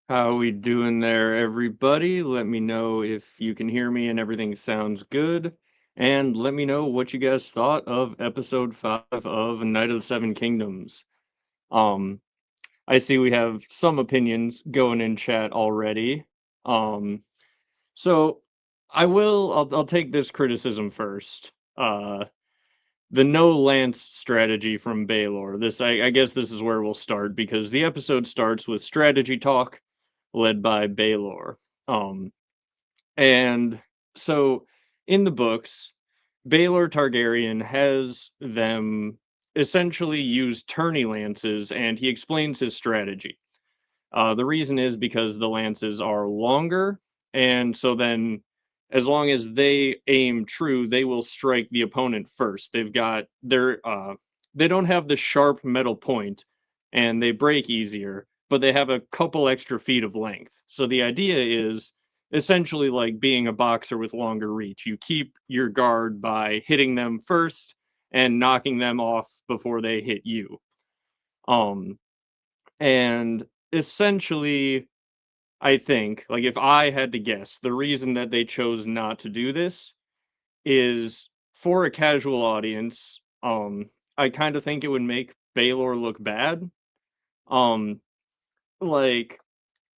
How we doing there, everybody? Let me know if you can hear me and everything sounds good. And let me know what you guys thought of episode 5 of Night of the Seven Kingdoms. Um, I see we have some opinions going in chat already. Um, so I'll take this criticism first. The no lance strategy from Baelor. I guess this is where we'll start because the episode starts with strategy talk led by Baelor. Um, and so in the books, Baelor Targaryen has them essentially use tourney lances, and he explains his strategy. The reason is because the lances are longer, and so then as long as they aim true, they will strike the opponent first. They don't have the sharp metal point, and they break easier, but they have a couple extra feet of length. So the idea is essentially like being a boxer with longer reach. You keep your guard by hitting them first and knocking them off before they hit you. Um, and essentially, I think, like, if I had to guess, the reason that they chose not to do this is for a casual audience. I kind of think it would make Baelor look bad. Um, like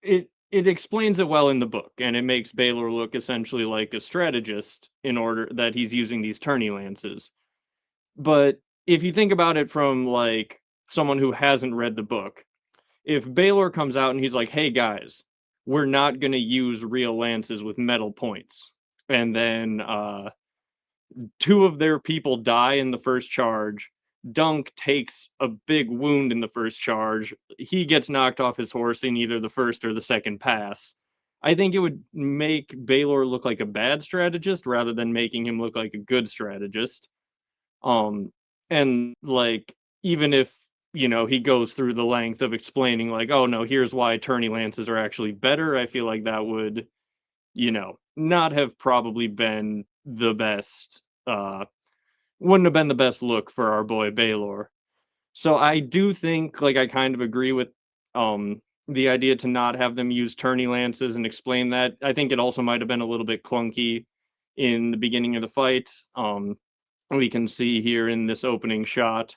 it explains it well in the book, and it makes Baelor look essentially like a strategist in order that he's using these tourney lances. But if you think about it from like someone who hasn't read the book, if Baelor comes out and he's like, "Hey guys, we're not going to use real lances with metal points," and then two of their people die in the first charge. Dunk takes a big wound in the first charge. He gets knocked off his horse in either the first or the second pass. I think it would make Baelor look like a bad strategist rather than making him look like a good strategist. Um, and like, even if, he goes through the length of explaining, like, oh no, here's why tourney lances are actually better, I feel like that would, not have probably been the best, wouldn't have been the best look for our boy Baelor. So I do think, like, I kind of agree with, the idea to not have them use tourney lances and explain that. I think it also might have been a little bit clunky in the beginning of the fight. We can see here in this opening shot,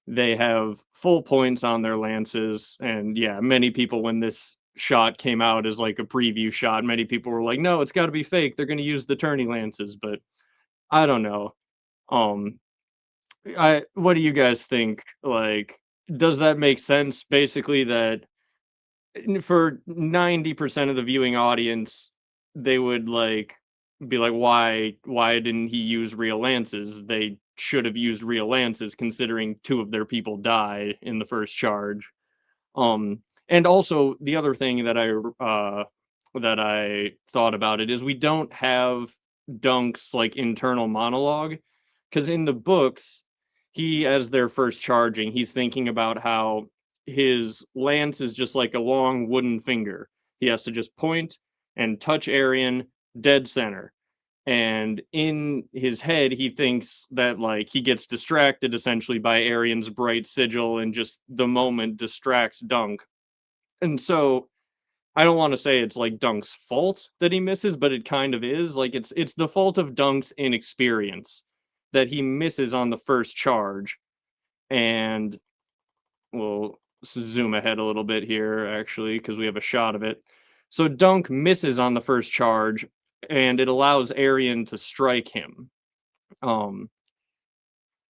they have full points on their lances. And yeah, many people, when this shot came out as like a preview shot, many people were like, no, it's got to be fake. They're going to use the tourney lances. But I don't know. Um, what do you guys think? Like, does that make sense? Basically, that for 90% of the viewing audience, they would like be like, why didn't he use real lances? They should have used real lances considering two of their people died in the first charge. And also the other thing that I thought about it is we don't have Dunk's like internal monologue, because in the books, he, as they're first charging, he's thinking about how his lance is just like a long wooden finger. He has to just point and touch Arian dead center. And in his head, he thinks that like he gets distracted essentially by Arian's bright sigil, and just the moment distracts Dunk. And so I don't want to say it's like Dunk's fault that he misses, but it kind of is. Like it's the fault of Dunk's inexperience that he misses on the first charge. And we'll zoom ahead a little bit here, actually, because we have a shot of it. So Dunk misses on the first charge, and it allows Arian to strike him. Um,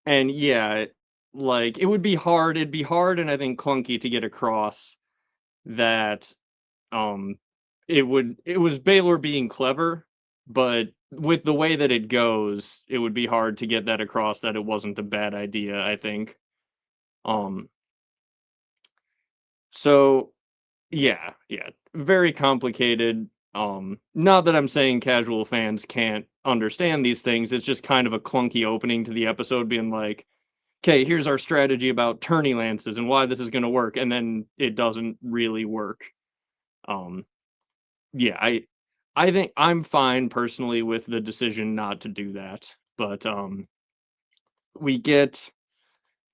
and yeah, like it would be hard. It'd be hard, and I think clunky to get across that um it was Baylor being clever, but with the way that it goes, it would be hard to get that across that it wasn't a bad idea, I think. Um so yeah, very complicated. Not that I'm saying casual fans can't understand these things, it's just kind of a clunky opening to the episode being like, "Okay, here's our strategy about tourney lances and why this is going to work," and then it doesn't really work. Um yeah, I think I'm fine personally with the decision not to do that, but we get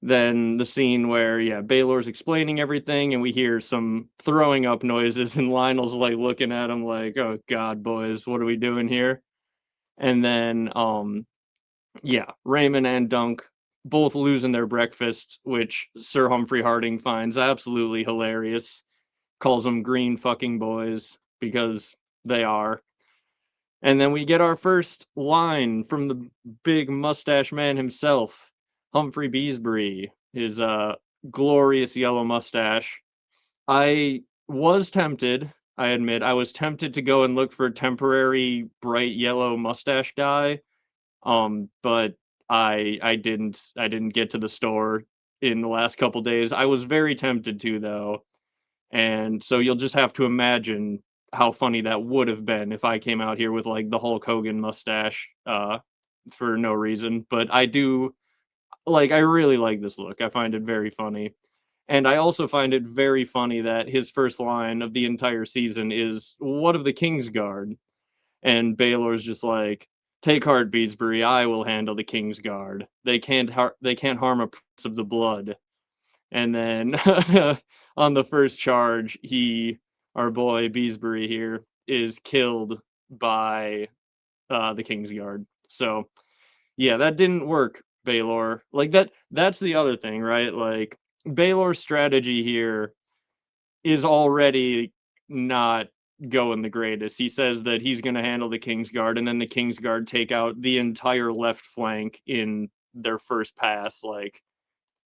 Then the scene where, yeah, Baelor's explaining everything and we hear some throwing up noises and Lionel's like looking at him like, "Oh God, boys, what are we doing here?" And then, yeah, Raymond and Dunk both losing their breakfast, which Sir Humphrey Harding finds absolutely hilarious. Calls them green fucking boys because they are. And then we get our first line from the big mustache man himself, Humphrey Beesbury, his glorious yellow mustache. I was tempted, I admit, I was tempted to go and look for temporary bright yellow mustache dye. But I didn't get to the store in the last couple days. I was very tempted to though. And so you'll just have to imagine how funny that would have been if I came out here with like the Hulk Hogan mustache for no reason. But I do like I really like this look. I find it very funny. And I also find it very funny that his first line of the entire season is "What of the King's Guard?" And Baylor's just like, "Take heart, Beesbury. I will handle the King's Guard. They can't harm a prince of the blood." And then on the first charge, our boy Beesbury here, is killed by the King's Guard. So yeah, that didn't work, Baelor. Like that's the other thing, right? Like Baelor's strategy here is already not going the greatest. He says that he's going to handle the King's Guard, and then the King's Guard take out the entire left flank in their first pass. Like,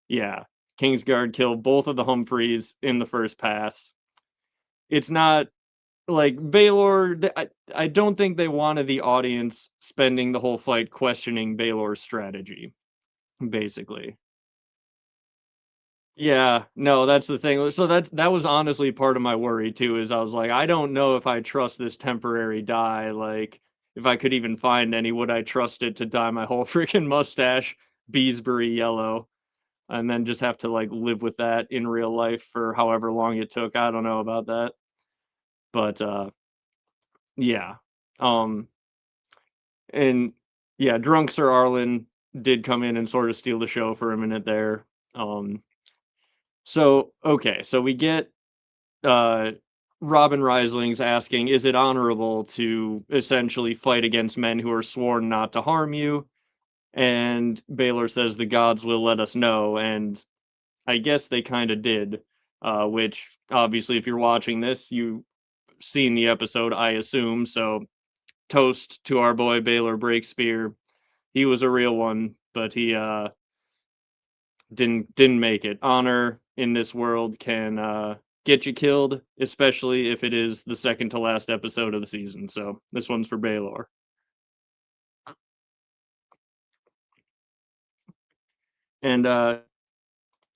yeah, Kingsguard kill both of the Humphreys in the first pass. It's not like Baelor. I don't think they wanted the audience spending the whole fight questioning Baelor's strategy, basically. Yeah, no, that's the thing. So that was honestly part of my worry too, is I was like, I don't know if I trust this temporary dye. Like, if I could even find any, would I trust it to dye my whole freaking mustache Beesbury yellow? And then just have to like live with that in real life for however long it took. I don't know about that. But yeah. Um and yeah, drunk Sir Arlen did come in and sort of steal the show for a minute there. Um so okay, so we get uh Robin Reisling's asking, is it honorable to essentially fight against men who are sworn not to harm you? And Baylor says the gods will let us know, and I guess they kind of did. Which obviously, if you're watching this, you've seen the episode, I assume. So toast to our boy Baelor Breakspear. He was a real one, but he didn't make it. Honor in this world can get you killed, especially if it is the second to last episode of the season. So this one's for Baelor. And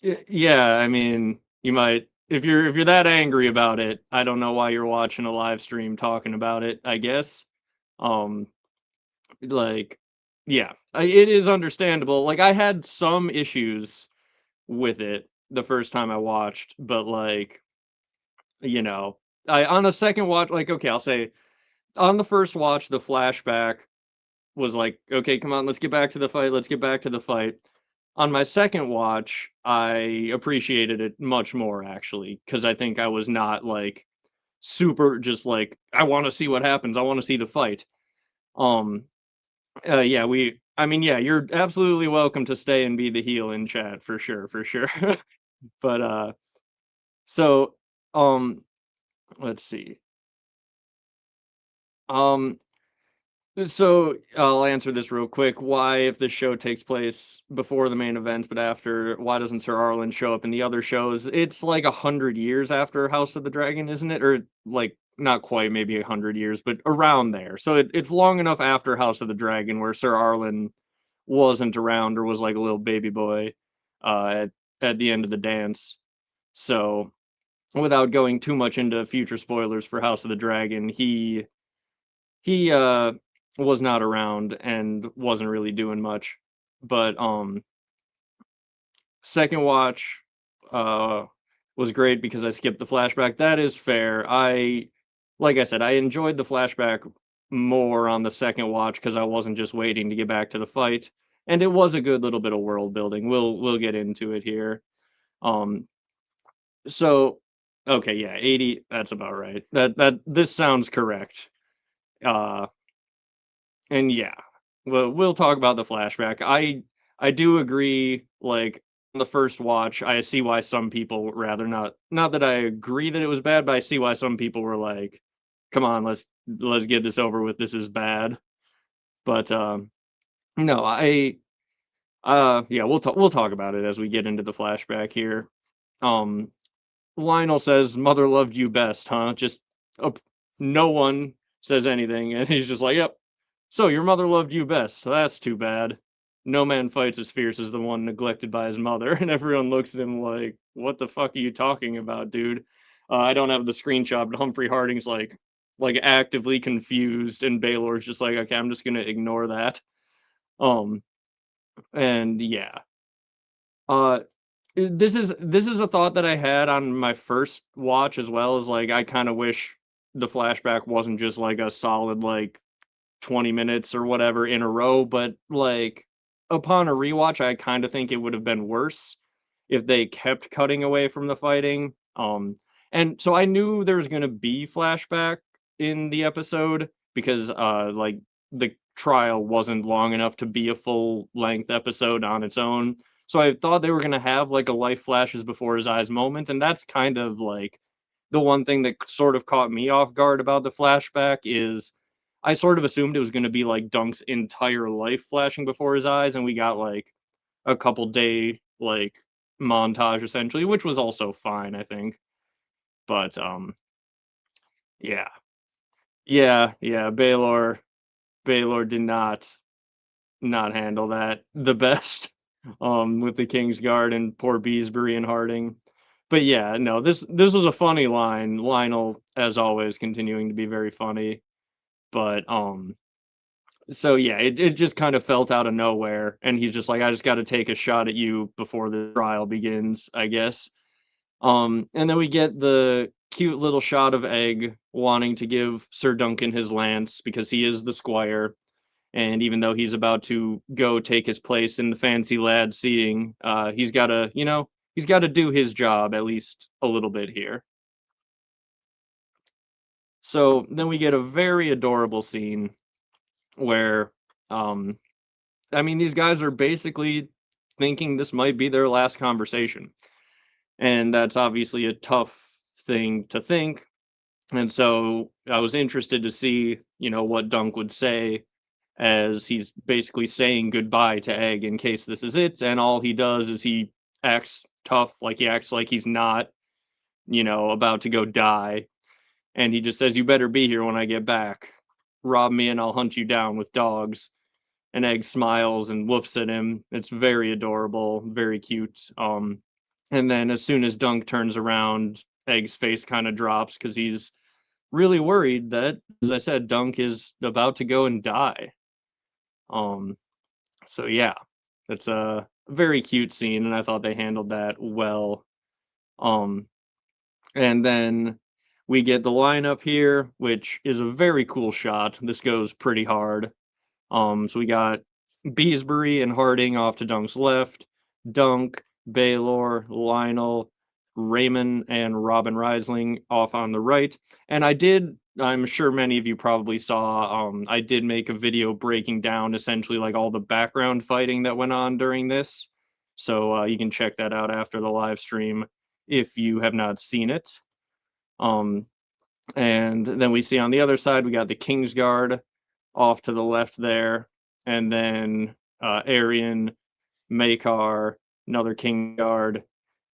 yeah, I mean, you might if you're that angry about it, I don't know why you're watching a live stream talking about it, I guess. Um like yeah, it is understandable. Like I had some issues with it the first time I watched, but like, you know, I on a second watch like okay, I'll say on the first watch the flashback was like, okay, come on, let's get back to the fight. Let's get back to the fight. On my second watch, I appreciated it much more actually, because I think I was not like super just like, I want to see what happens. I want to see the fight. Um, yeah, I mean, yeah, you're absolutely welcome to stay and be the heel in chat for sure, for sure. But so, um, let's see. Um, So I'll answer this real quick. Why, if this show takes place before the main events but after, why doesn't Sir Arlen show up in the other shows? It's like 100 years after House of the Dragon, isn't it? Or like not quite, maybe 100 years, but around there. So it's long enough after House of the Dragon where Sir Arlen wasn't around or was like a little baby boy at the end of the dance. So without going too much into future spoilers for House of the Dragon, he was not around and wasn't really doing much. But second watch uh was great because I skipped the flashback. That is fair. Like I said, I enjoyed the flashback more on the second watch because I wasn't just waiting to get back to the fight. and it was a good little bit of world building. We'll get into it here. Um, so okay, yeah, 80. That's about right. That this sounds correct. Uh, and yeah, we'll talk about the flashback. I do agree. Like on the first watch, I see why some people rather not that I agree that it was bad, but I see why some people were like, "Come on, let's get this over with. This is bad." But no, yeah, we'll talk about it as we get into the flashback here. Um, Lionel says, "Mother loved you best, huh?" Just uh, no one says anything, and he's just like, "Yep. So your mother loved you best. That's too bad. No man fights as fierce as the one neglected by his mother." And everyone looks at him like, "What the fuck are you talking about, dude?" I don't have the screenshot, but Humphrey Harding's like actively confused, and Baylor's just like, "Okay, I'm just gonna ignore that." Um, and yeah, uh, this is a thought that I had on my first watch as well, as like I kind of wish the flashback wasn't just like a solid like 20 minutes or whatever in a row, but like upon a rewatch, I kind of think it would have been worse if they kept cutting away from the fighting. And so I knew there was gonna be flashback in the episode because like the trial wasn't long enough to be a full length episode on its own. So I thought they were gonna have like a life flashes before his eyes moment, and that's kind of like the one thing that sort of caught me off guard about the flashback is I sort of assumed it was gonna be like Dunk's entire life flashing before his eyes, and we got like a couple day like montage essentially, which was also fine, I think. But yeah. Yeah, Baylor did not handle that the best with the King's Guard and poor Beesbury and Harding. But yeah, no, this was a funny line. Lionel, as always, continuing to be very funny. But so yeah, it just kind of felt out of nowhere, and he's just like, I just got to take a shot at you before the trial begins, I guess. And then we get the cute little shot of Egg wanting to give Sir Duncan his lance because he is the squire, and even though he's about to go take his place in the fancy lad seating, he's got to, he's got to do his job at least a little bit here. So then we get a very adorable scene where um I mean, these guys are basically thinking this might be their last conversation. And that's obviously a tough thing to think. And so I was interested to see, what Dunk would say as he's basically saying goodbye to Egg in case this is it. And all he does is he acts tough, like he acts like he's not, about to go die. And he just says, "You better be here when I get back. Rob me and I'll hunt you down with dogs." And Egg smiles and woofs at him. It's very adorable, very cute. And then as soon as Dunk turns around, Egg's face kind of drops because he's really worried that, as I said, Dunk is about to go and die. Um, so yeah, it's a very cute scene, and I thought they handled that well. Um, and then we get the lineup here, which is a very cool shot. This goes pretty hard. So we got Beesbury and Harding off to Dunk's left, Dunk, Baylor, Lionel, Raymond, and Robin Reisling off on the right. And I'm sure many of you probably saw, I did make a video breaking down essentially like all the background fighting that went on during this. So you can check that out after the live stream if you have not seen it. Um, and then we see on the other side, we got the Kingsguard off to the left there, and then Arian, Makar, another Kingsguard,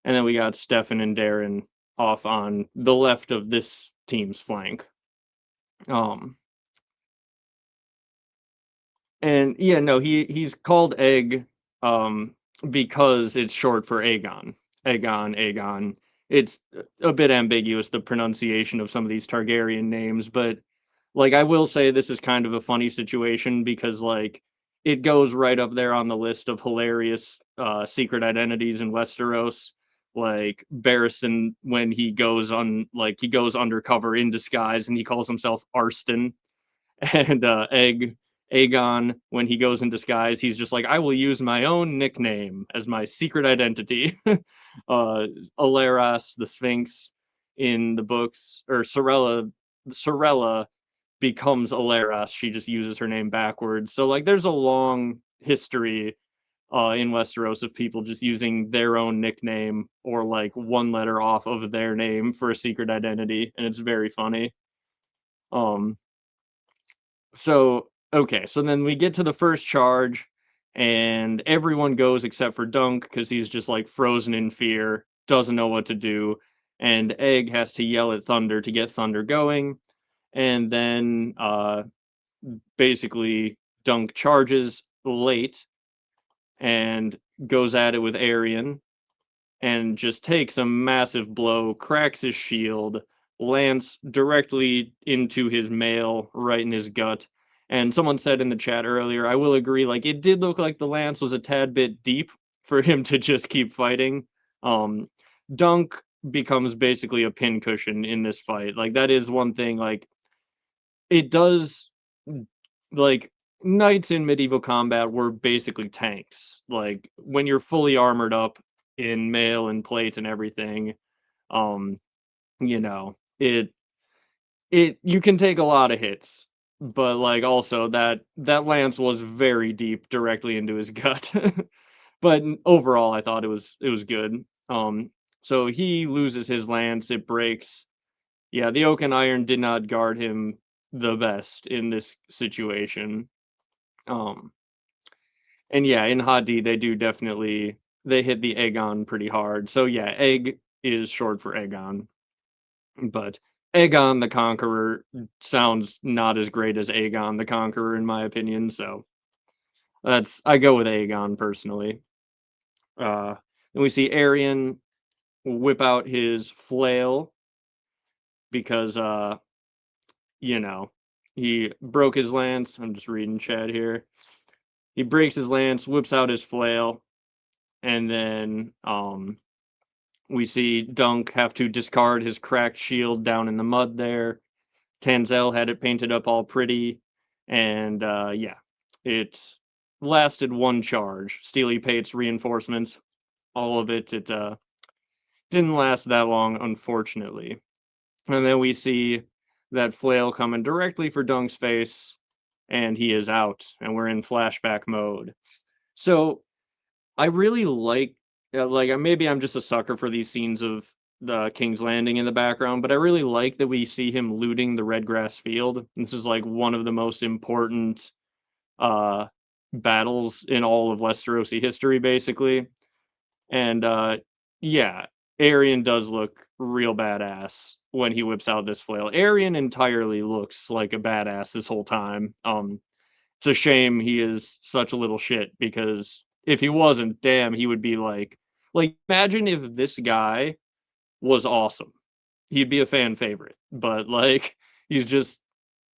and then we got Stefan and Darren off on the left of this team's flank. Um, and yeah, no, he's called Egg because it's short for Aegon. Aegon. It's a bit ambiguous, the pronunciation of some of these Targaryen names, but like I will say this is kind of a funny situation because like it goes right up there on the list of hilarious secret identities in Westeros. Like Barristan when he goes undercover in disguise and he calls himself Arston, and Egg Aegon, when he goes in disguise, he's just like, I will use my own nickname as my secret identity. Aleras, the Sphinx in the books, or Sorella becomes Aleras. She just uses her name backwards. So like there's a long history in Westeros of people just using their own nickname or like one letter off of their name for a secret identity, and it's very funny. Um, so okay, so then we get to the first charge, and everyone goes except for Dunk because he's just like frozen in fear, doesn't know what to do, and Egg has to yell at Thunder to get Thunder going, and then basically Dunk charges late and goes at it with Arian and just takes a massive blow, cracks his shield, lands directly into his mail, right in his gut. And someone said in the chat earlier, I will agree, like it did look like the lance was a tad bit deep for him to just keep fighting. Um, Dunk becomes basically a pincushion in this fight. Like that is one thing, like it does like knights in medieval combat were basically tanks. Like when you're fully armored up in mail and plate and everything, um, you know, it you can take a lot of hits, but like also that lance was very deep directly into his gut. But overall I thought it was good. So he loses his lance, it breaks. Yeah, the oak and iron did not guard him the best in this situation. Um, and yeah, in Hadi they do definitely they hit the Aegon pretty hard. So yeah, egg is short for Aegon, but Aegon the Conqueror sounds not as great as Aegon the Conqueror in my opinion. So that's I go with Aegon personally. Uh, and we see Arian whip out his flail because you know he broke his lance. I'm just reading chat here. He breaks his lance, whips out his flail, and then we see Dunk have to discard his cracked shield down in the mud there. Tanzel had it painted up all pretty, and yeah, it lasted one charge. Steely Pate's reinforcements, all of it. It didn't last that long, unfortunately. And then we see that flail coming directly for Dunk's face, and he is out, and we're in flashback mode. So I really like maybe I'm just a sucker for these scenes of the King's Landing in the background, but I really like that we see him looting the red grass field. This is like one of the most important uh battles in all of Westerosi history, basically. And yeah, Arian does look real badass when he whips out this flail. Arian entirely looks like a badass this whole time. It's a shame he is such a little shit because if he wasn't, damn, he would be like imagine if this guy was awesome. He'd be a fan favorite, but like he's just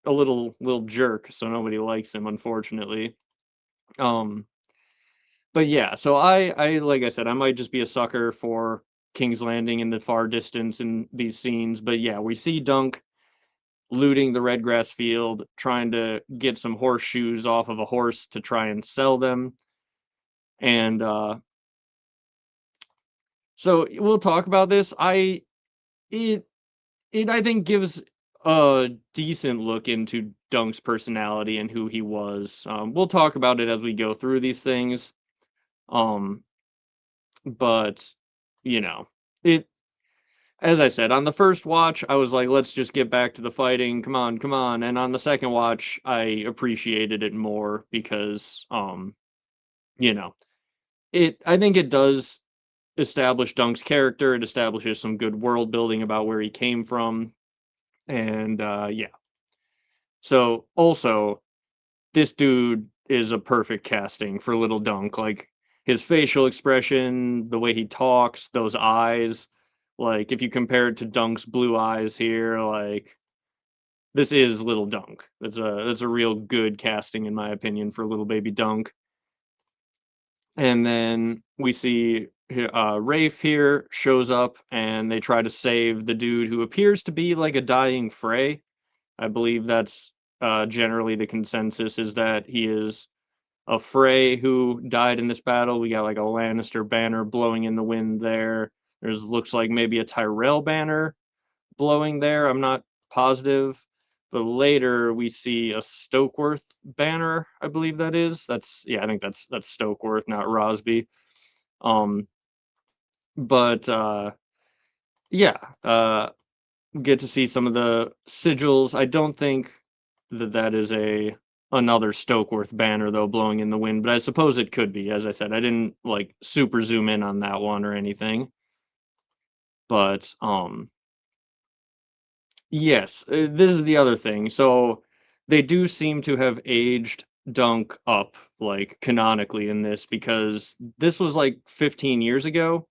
a little jerk, so nobody likes him, unfortunately. Um, but yeah, so I like I said, I might just be a sucker for King's Landing in the far distance in these scenes, but yeah, we see Dunk looting the red grass field, trying to get some horseshoes off of a horse to try and sell them. And so we'll talk about this. It it I think gives a decent look into Dunk's personality and who he was. We'll talk about it as we go through these things. Um, but you know, it as I said on the first watch, I was like, let's just get back to the fighting. Come on, come on. And on the second watch, I appreciated it more because you know, it I think it does establish Dunk's character. It establishes some good world building about where he came from. And yeah. So also, this dude is a perfect casting for little Dunk. Like his facial expression, the way he talks, those eyes. Like if you compare it to Dunk's blue eyes here, like this is little Dunk. That's a real good casting in my opinion for little baby Dunk. And then we see Rafe here shows up and they try to save the dude who appears to be like a dying Frey. I believe that's generally the consensus is that he is a Frey who died in this battle. We got like a Lannister banner blowing in the wind there. There's looks like maybe a Tyrell banner blowing there. I'm not positive. But later we see a Stokeworth banner, I believe that is. That's yeah, I think that's Stokeworth, not Rosby. Um, but yeah, get to see some of the sigils. I don't think that is a another Stokeworth banner though blowing in the wind, but I suppose it could be. As I said, I didn't like super zoom in on that one or anything. But yes, this is the other thing. So they do seem to have aged Dunk up like canonically in this because this was like 15 years ago.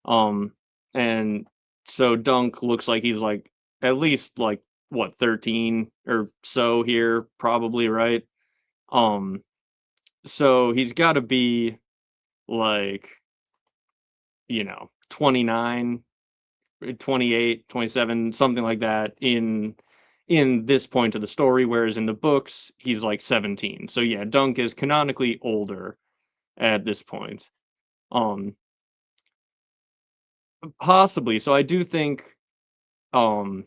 Um and so Dunk looks like he's like at least like what 13 or so here probably, right? Um so he's got to be like, 29, 28, 27, something like that in this point of the story, whereas in the books he's like 17. So yeah, Dunk is canonically older at this point. Um Possibly. So I do think um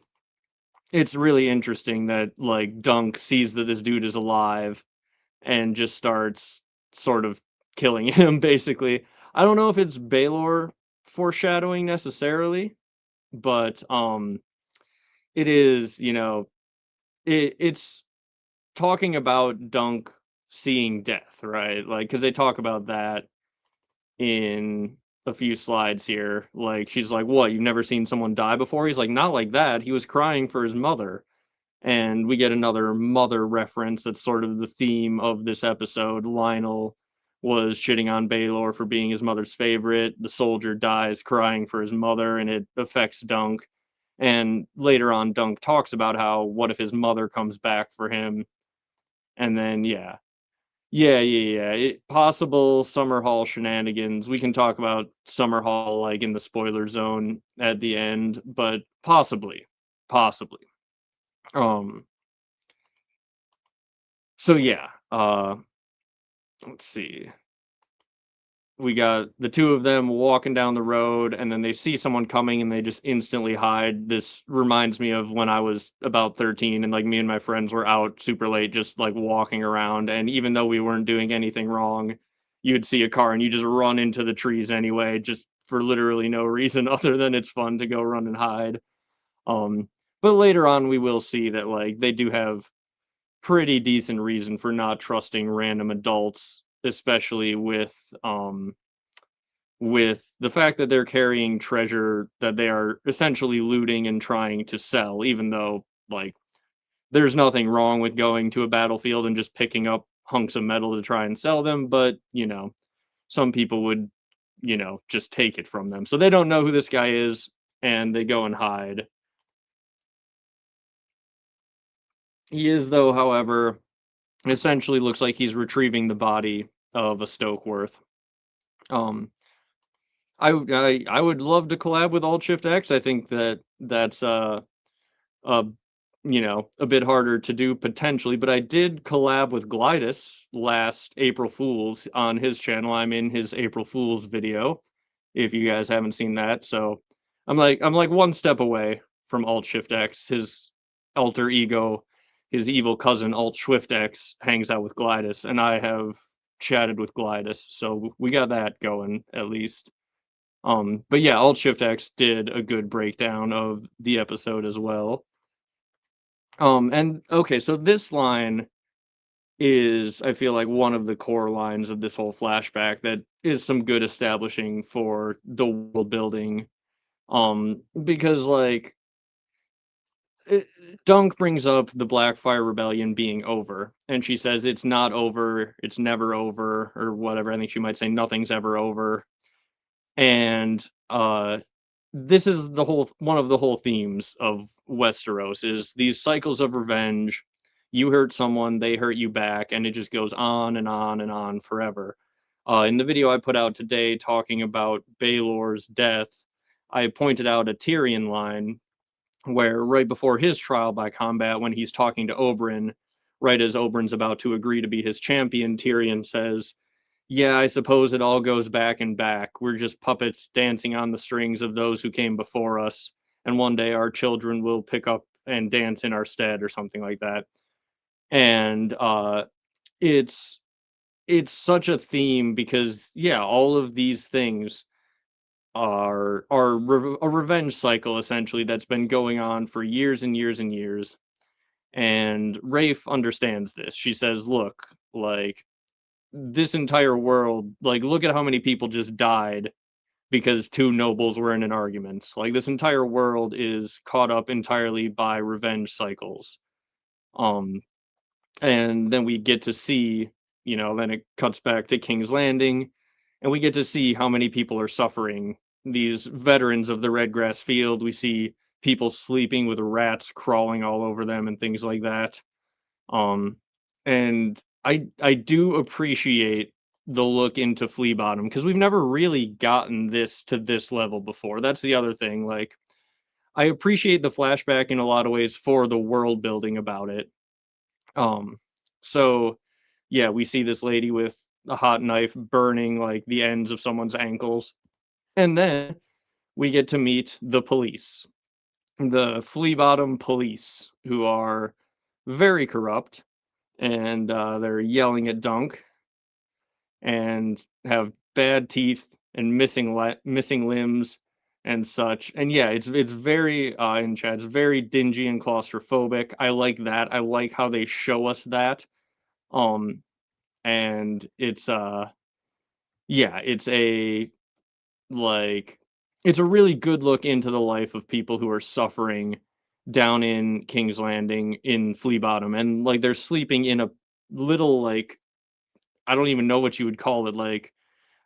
it's really interesting that like Dunk sees that this dude is alive and just starts sort of killing him basically. I don't know if it's Baelor foreshadowing necessarily, but it is, it's talking about Dunk seeing death, right? Like cuz they talk about that in a few slides here. Like she's like, "What? You've never seen someone die before?" He's like, "Not like that. He was crying for his mother." And we get another mother reference. That's sort of the theme of this episode. Lionel was shitting on Baelor for being his mother's favorite. The soldier dies crying for his mother, and it affects Dunk. And later on, Dunk talks about how what if his mother comes back for him? And then, yeah. Yeah. Possible Summer Hall shenanigans. We can talk about Summer Hall like in the spoiler zone at the end, but possibly. Um, so yeah, let's see. We got the two of them walking down the road, and then they see someone coming and they just instantly hide. This reminds me of when I was about 13 and like me and my friends were out super late just like walking around, and even though we weren't doing anything wrong, you'd see a car and you just run into the trees anyway, just for literally no reason other than it's fun to go run and hide. Um, but later on we will see that like they do have pretty decent reason for not trusting random adults, especially with the fact that they're carrying treasure that they are essentially looting and trying to sell, even though like there's nothing wrong with going to a battlefield and just picking up hunks of metal to try and sell them, but some people would, just take it from them. So they don't know who this guy is and they go and hide. He is though, however, essentially looks like he's retrieving the body of a Stokeworth. Um, I would love to collab with Alt Shift X. I think that's uh a bit harder to do potentially, but I did collab with Glidus last April Fools on his channel. I'm in his April Fools video if you guys haven't seen that. So I'm like one step away from Alt Shift X. His alter ego, his evil cousin Alt Swift X hangs out with Glidus, and I have chatted with Glidus. So we got that going at least. But yeah, Alt Shift X did a good breakdown of the episode as well. And okay, so this line is, I feel like, one of the core lines of this whole flashback that is some good establishing for the world building. Because like it, Dunk brings up the Blackfire Rebellion being over, and she says it's not over, it's never over, or whatever. I think she might say nothing's ever over. And this is the whole one of the whole themes of Westeros is these cycles of revenge. You hurt someone, they hurt you back, and it just goes on and on and on forever. In the video I put out today talking about Baelor's death, I pointed out a Tyrion line where right before his trial by combat, when he's talking to Oberyn, right as Oberyn's about to agree to be his champion, Tyrion says, "Yeah, I suppose it all goes back and back. We're just puppets dancing on the strings of those who came before us, and one day our children will pick up and dance in our stead," or something like that. And it's it's such a theme because yeah, all of these things are a revenge cycle essentially that's been going on for years and years and years. And Rafe understands this. She says, "Look, like this entire world, like look at how many people just died because two nobles were in an argument. Like this entire world is caught up entirely by revenge cycles." Um and then we get to see, then it cuts back to King's Landing, and we get to see how many people are suffering. These veterans of the Redgrass Field, we see people sleeping with rats crawling all over them and things like that. Um, and I do appreciate the look into Flea Bottom because we've never really gotten this to this level before. That's the other thing. Like, I appreciate the flashback in a lot of ways for the world building about it. Um, so yeah, we see this lady with a hot knife burning like the ends of someone's ankles. And then we get to meet the police, the Flea Bottom police, who are very corrupt, and they're yelling at Dunk and have bad teeth and missing limbs and such. And yeah, it's very in chat, it's very dingy and claustrophobic. I like that. I like how they show us that. Um, and it's yeah, like it's a really good look into the life of people who are suffering down in King's Landing in Flea Bottom, and like they're sleeping in a little, like, I don't even know what you would call it, like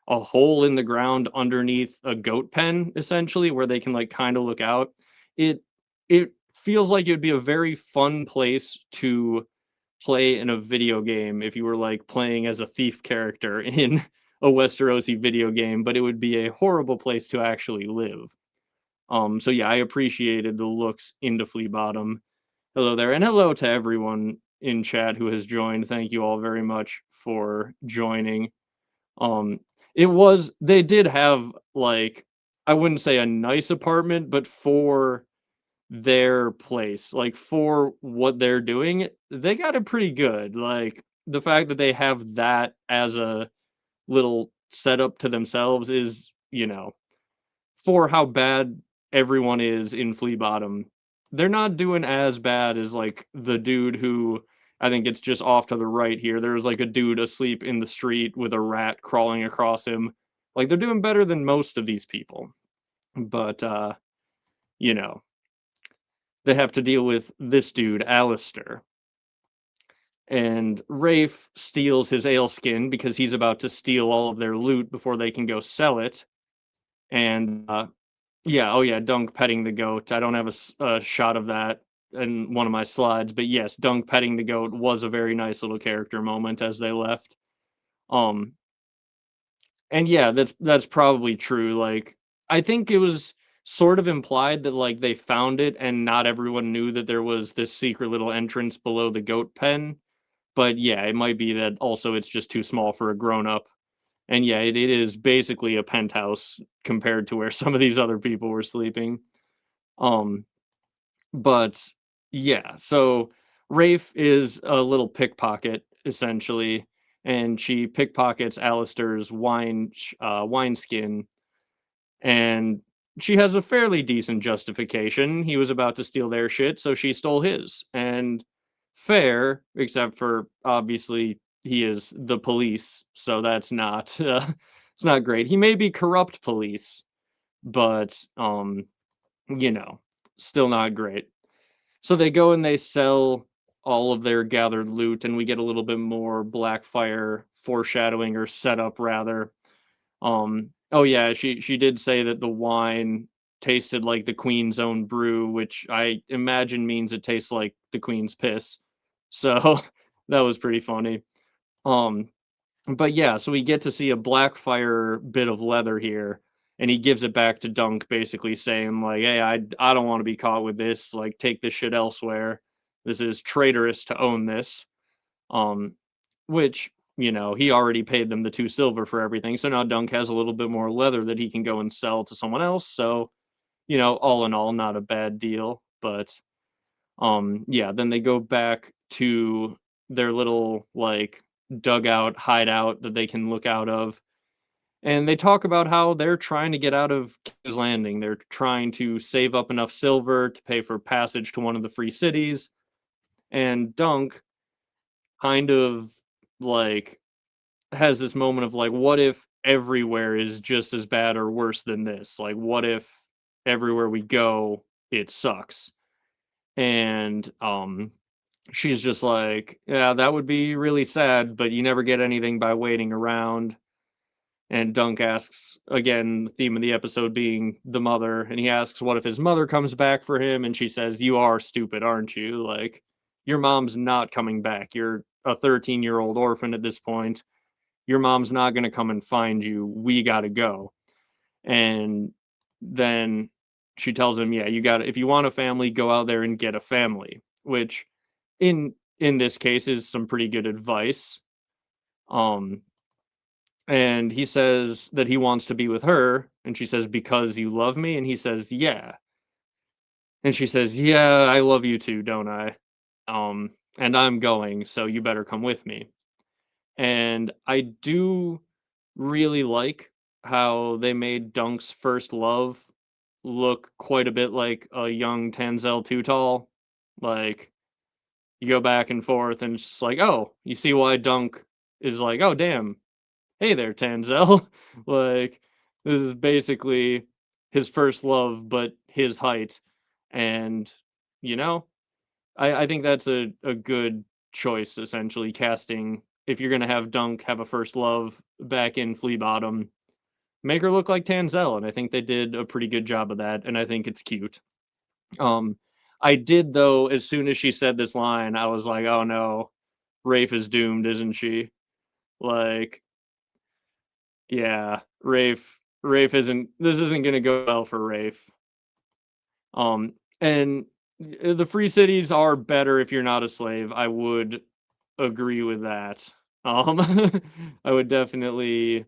a hole in the ground underneath a goat pen essentially where they can like kind of look out. It it feels like it would be a very fun place to play in a video game if you were like playing as a thief character in a Westerosi video game, but it would be a horrible place to actually live. So yeah, I appreciated the looks into Flea Bottom. Hello there, and hello to everyone in chat who has joined. Thank you all very much for joining. Um, they did have like, I wouldn't say a nice apartment, but for their place, like for what they're doing, they got it pretty good. Like the fact that they have that as a little setup to themselves is, for how bad everyone is in Flea Bottom, they're not doing as bad as like the dude who, I think it's just off to the right here. There's like a dude asleep in the street with a rat crawling across him. Like they're doing better than most of these people. But you know, they have to deal with this dude, Alistair. And Rafe steals his ale skin because he's about to steal all of their loot before they can go sell it. And yeah, oh yeah, Dunk petting the goat. I don't have a shot of that in one of my slides, but yes, Dunk petting the goat was a very nice little character moment as they left. Um, and yeah, that's probably true. Like, I think it was sort of implied that like they found it and not everyone knew that there was this secret little entrance below the goat pen. But yeah, it might be that also it's just too small for a grown up. And yeah, it is basically a penthouse compared to where some of these other people were sleeping. Um, but yeah, so Rafe is a little pickpocket essentially, and she pickpockets Alistair's wineskin, and she has a fairly decent justification. He was about to steal their shit, so she stole his. And fair, except for obviously he is the police, so that's not it's not great. He may be corrupt police, but you know, still not great. So they go and they sell all of their gathered loot, and we get a little bit more Blackfire foreshadowing or setup rather. Oh yeah, she did say that the wine tasted like the queen's own brew, which I imagine means it tastes like the queen's piss. So that was pretty funny. Um, but yeah, so we get to see a Blackfire bit of leather here, and he gives it back to Dunk, basically saying like, "Hey, I don't want to be caught with this. Like, take this shit elsewhere. This is traitorous to own this." Um, which, he already paid them the 2 silver for everything, so now Dunk has a little bit more leather that he can go and sell to someone else, so, all in all, not a bad deal, but, yeah, then they go back to their little, like, dugout, hideout that they can look out of, and they talk about how they're trying to get out of King's Landing. They're trying to save up enough silver to pay for passage to one of the free cities, and Dunk kind of, like, has this moment of, like, what if everywhere is just as bad or worse than this? Like, what if everywhere we go, it sucks? And, she's just like, "Yeah, that would be really sad, but you never get anything by waiting around." And Dunk asks, again, the theme of the episode being the mother, and he asks what if his mother comes back for him, and she says, "You are stupid, aren't you? Like, your mom's not coming back. You're a 13-year-old orphan at this point. Your mom's not going to come and find you. We got to go." And then she tells him, "Yeah, you got to, if you want a family, go out there and get a family," which in this case is some pretty good advice. Um and he says that he wants to be with her, and she says, "Because you love me?" And he says, "Yeah." And she says, "Yeah, I love you too, don't I? And I'm going, so you better come with me." And I do really like how they made Dunk's first love look quite a bit like a young Tanzel Too Tall. Like, you go back and forth, and it's just like, oh, you see why Dunk is like, oh, damn, hey there, Tanzel. Like, this is basically his first love, but his height. And, you know, I think that's a good choice, essentially, casting. If you're going to have Dunk have a first love back in Flea Bottom, make her look like Tanzel. And I think they did a pretty good job of that. And I think it's cute. Um, I did, though, as soon as she said this line, I was like, oh no, Rafe is doomed, isn't she? Like, yeah, Rafe isn't, this isn't gonna go well for Rafe. And the free cities are better if you're not a slave. I would agree with that. Um, I would definitely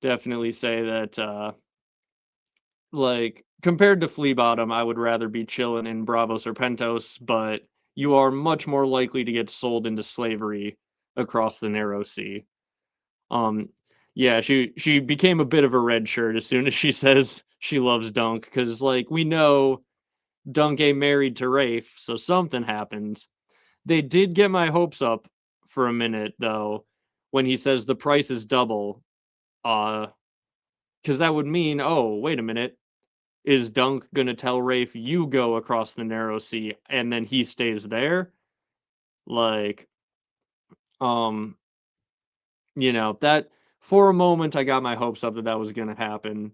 say that, like, compared to Flea Bottom, I would rather be chilling in Bravo Serpentos, but you are much more likely to get sold into slavery across the Narrow Sea. Um, yeah, she became a bit of a red shirt as soon as she says she loves Dunk, because, like, we know Dunk ain't married to Rafe, so something happens. They did get my hopes up for a minute, though, when he says the price is double. Uh, because that would mean, oh, wait a minute, is Dunk gonna tell Rafe you go across the Narrow Sea and then he stays there? Like, um, that, for a moment I got my hopes up that that was gonna happen.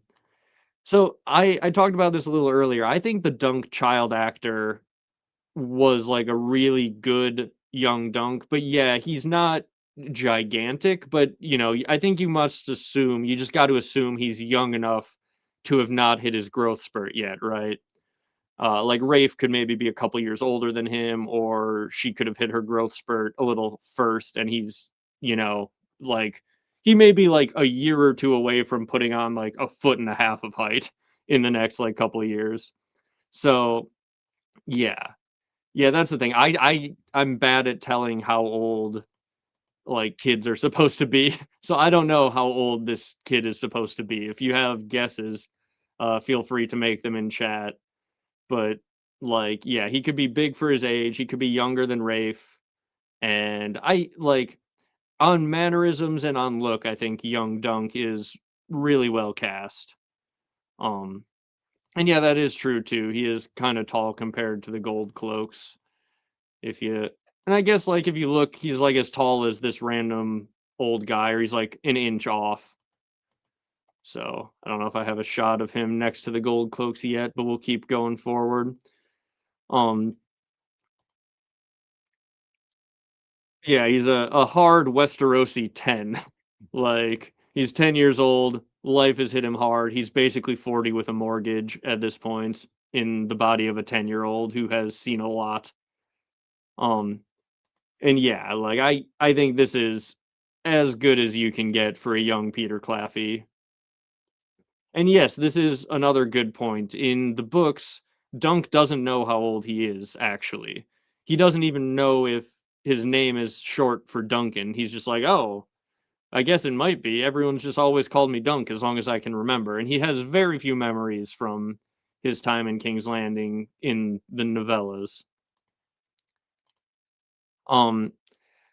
So I talked about this a little earlier. I think the Dunk child actor was like a really good young Dunk, but yeah, he's not gigantic, but I think you must assume, you just got to assume he's young enough to have not hit his growth spurt yet, right? Like Rafe could maybe be a couple years older than him, or she could have hit her growth spurt a little first, and he's, like, he may be like a year or two away from putting on like a foot and a half of height in the next like couple of years. So yeah, yeah, that's the thing. I'm bad at telling how old like kids are supposed to be, so I don't know how old this kid is supposed to be. If you have guesses, feel free to make them in chat. But, like, yeah, he could be big for his age, he could be younger than Rafe, and I like, on mannerisms and on look, I think young Dunk is really well cast. Um, and yeah, that is true too. He is kinda tall compared to the Gold Cloaks. If you and I guess, like, if you look, he's, like, as tall as this random old guy, or he's, like, an inch off. So, I don't know if I have a shot of him next to the Gold Cloaks yet, but we'll keep going forward. Um, Yeah, he's a hard Westerosi 10. Like, he's 10 years old, life has hit him hard, he's basically 40 with a mortgage at this point, in the body of a 10-year-old who has seen a lot. Um, And yeah, like I think this is as good as you can get for a young Peter Claffey. And yes, this is another good point. In the books, Dunk doesn't know how old he is, actually. He doesn't even know if his name is short for Duncan. He's just like, oh, I guess it might be. Everyone's just always called me Dunk as long as I can remember. And he has very few memories from his time in King's Landing in the novellas. Um,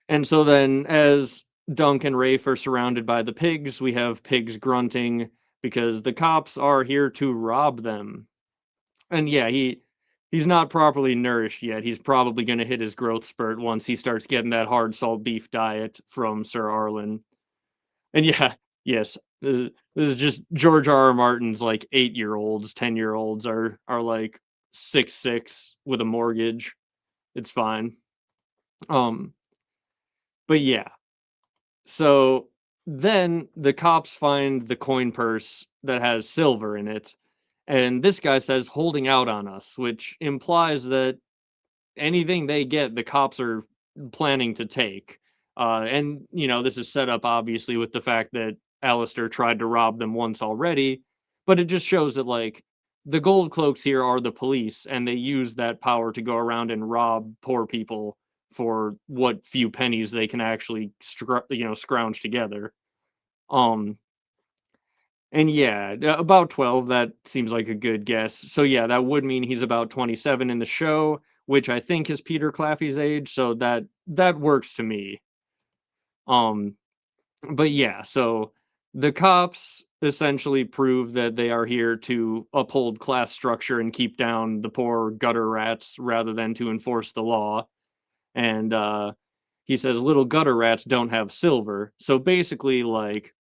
and so then as Dunk and Rafe are surrounded by the pigs, we have pigs grunting because the cops are here to rob them. And yeah, he's not properly nourished yet. He's probably going to hit his growth spurt once he starts getting that hard salt beef diet from Sir Arlen. And yeah, yes, this is just George R. R. Martin's like 8-year-olds, 10-year-olds are like 6'6" with a mortgage. It's fine. Um, but yeah, so then the cops find the coin purse that has silver in it, and this guy says holding out on us, which implies that anything they get, the cops are planning to take. And this is set up obviously with the fact that Alistair tried to rob them once already, but it just shows that like the gold cloaks here are the police, and they use that power to go around and rob poor people for what few pennies they can actually scrounge together. Um, and yeah, about 12, that seems like a good guess. So yeah, that would mean he's about 27 in the show, which I think is Peter Claffey's age, so that works to me. Um, but yeah, so the cops essentially prove that they are here to uphold class structure and keep down the poor gutter rats rather than to enforce the law. And he says little gutter rats don't have silver. So basically like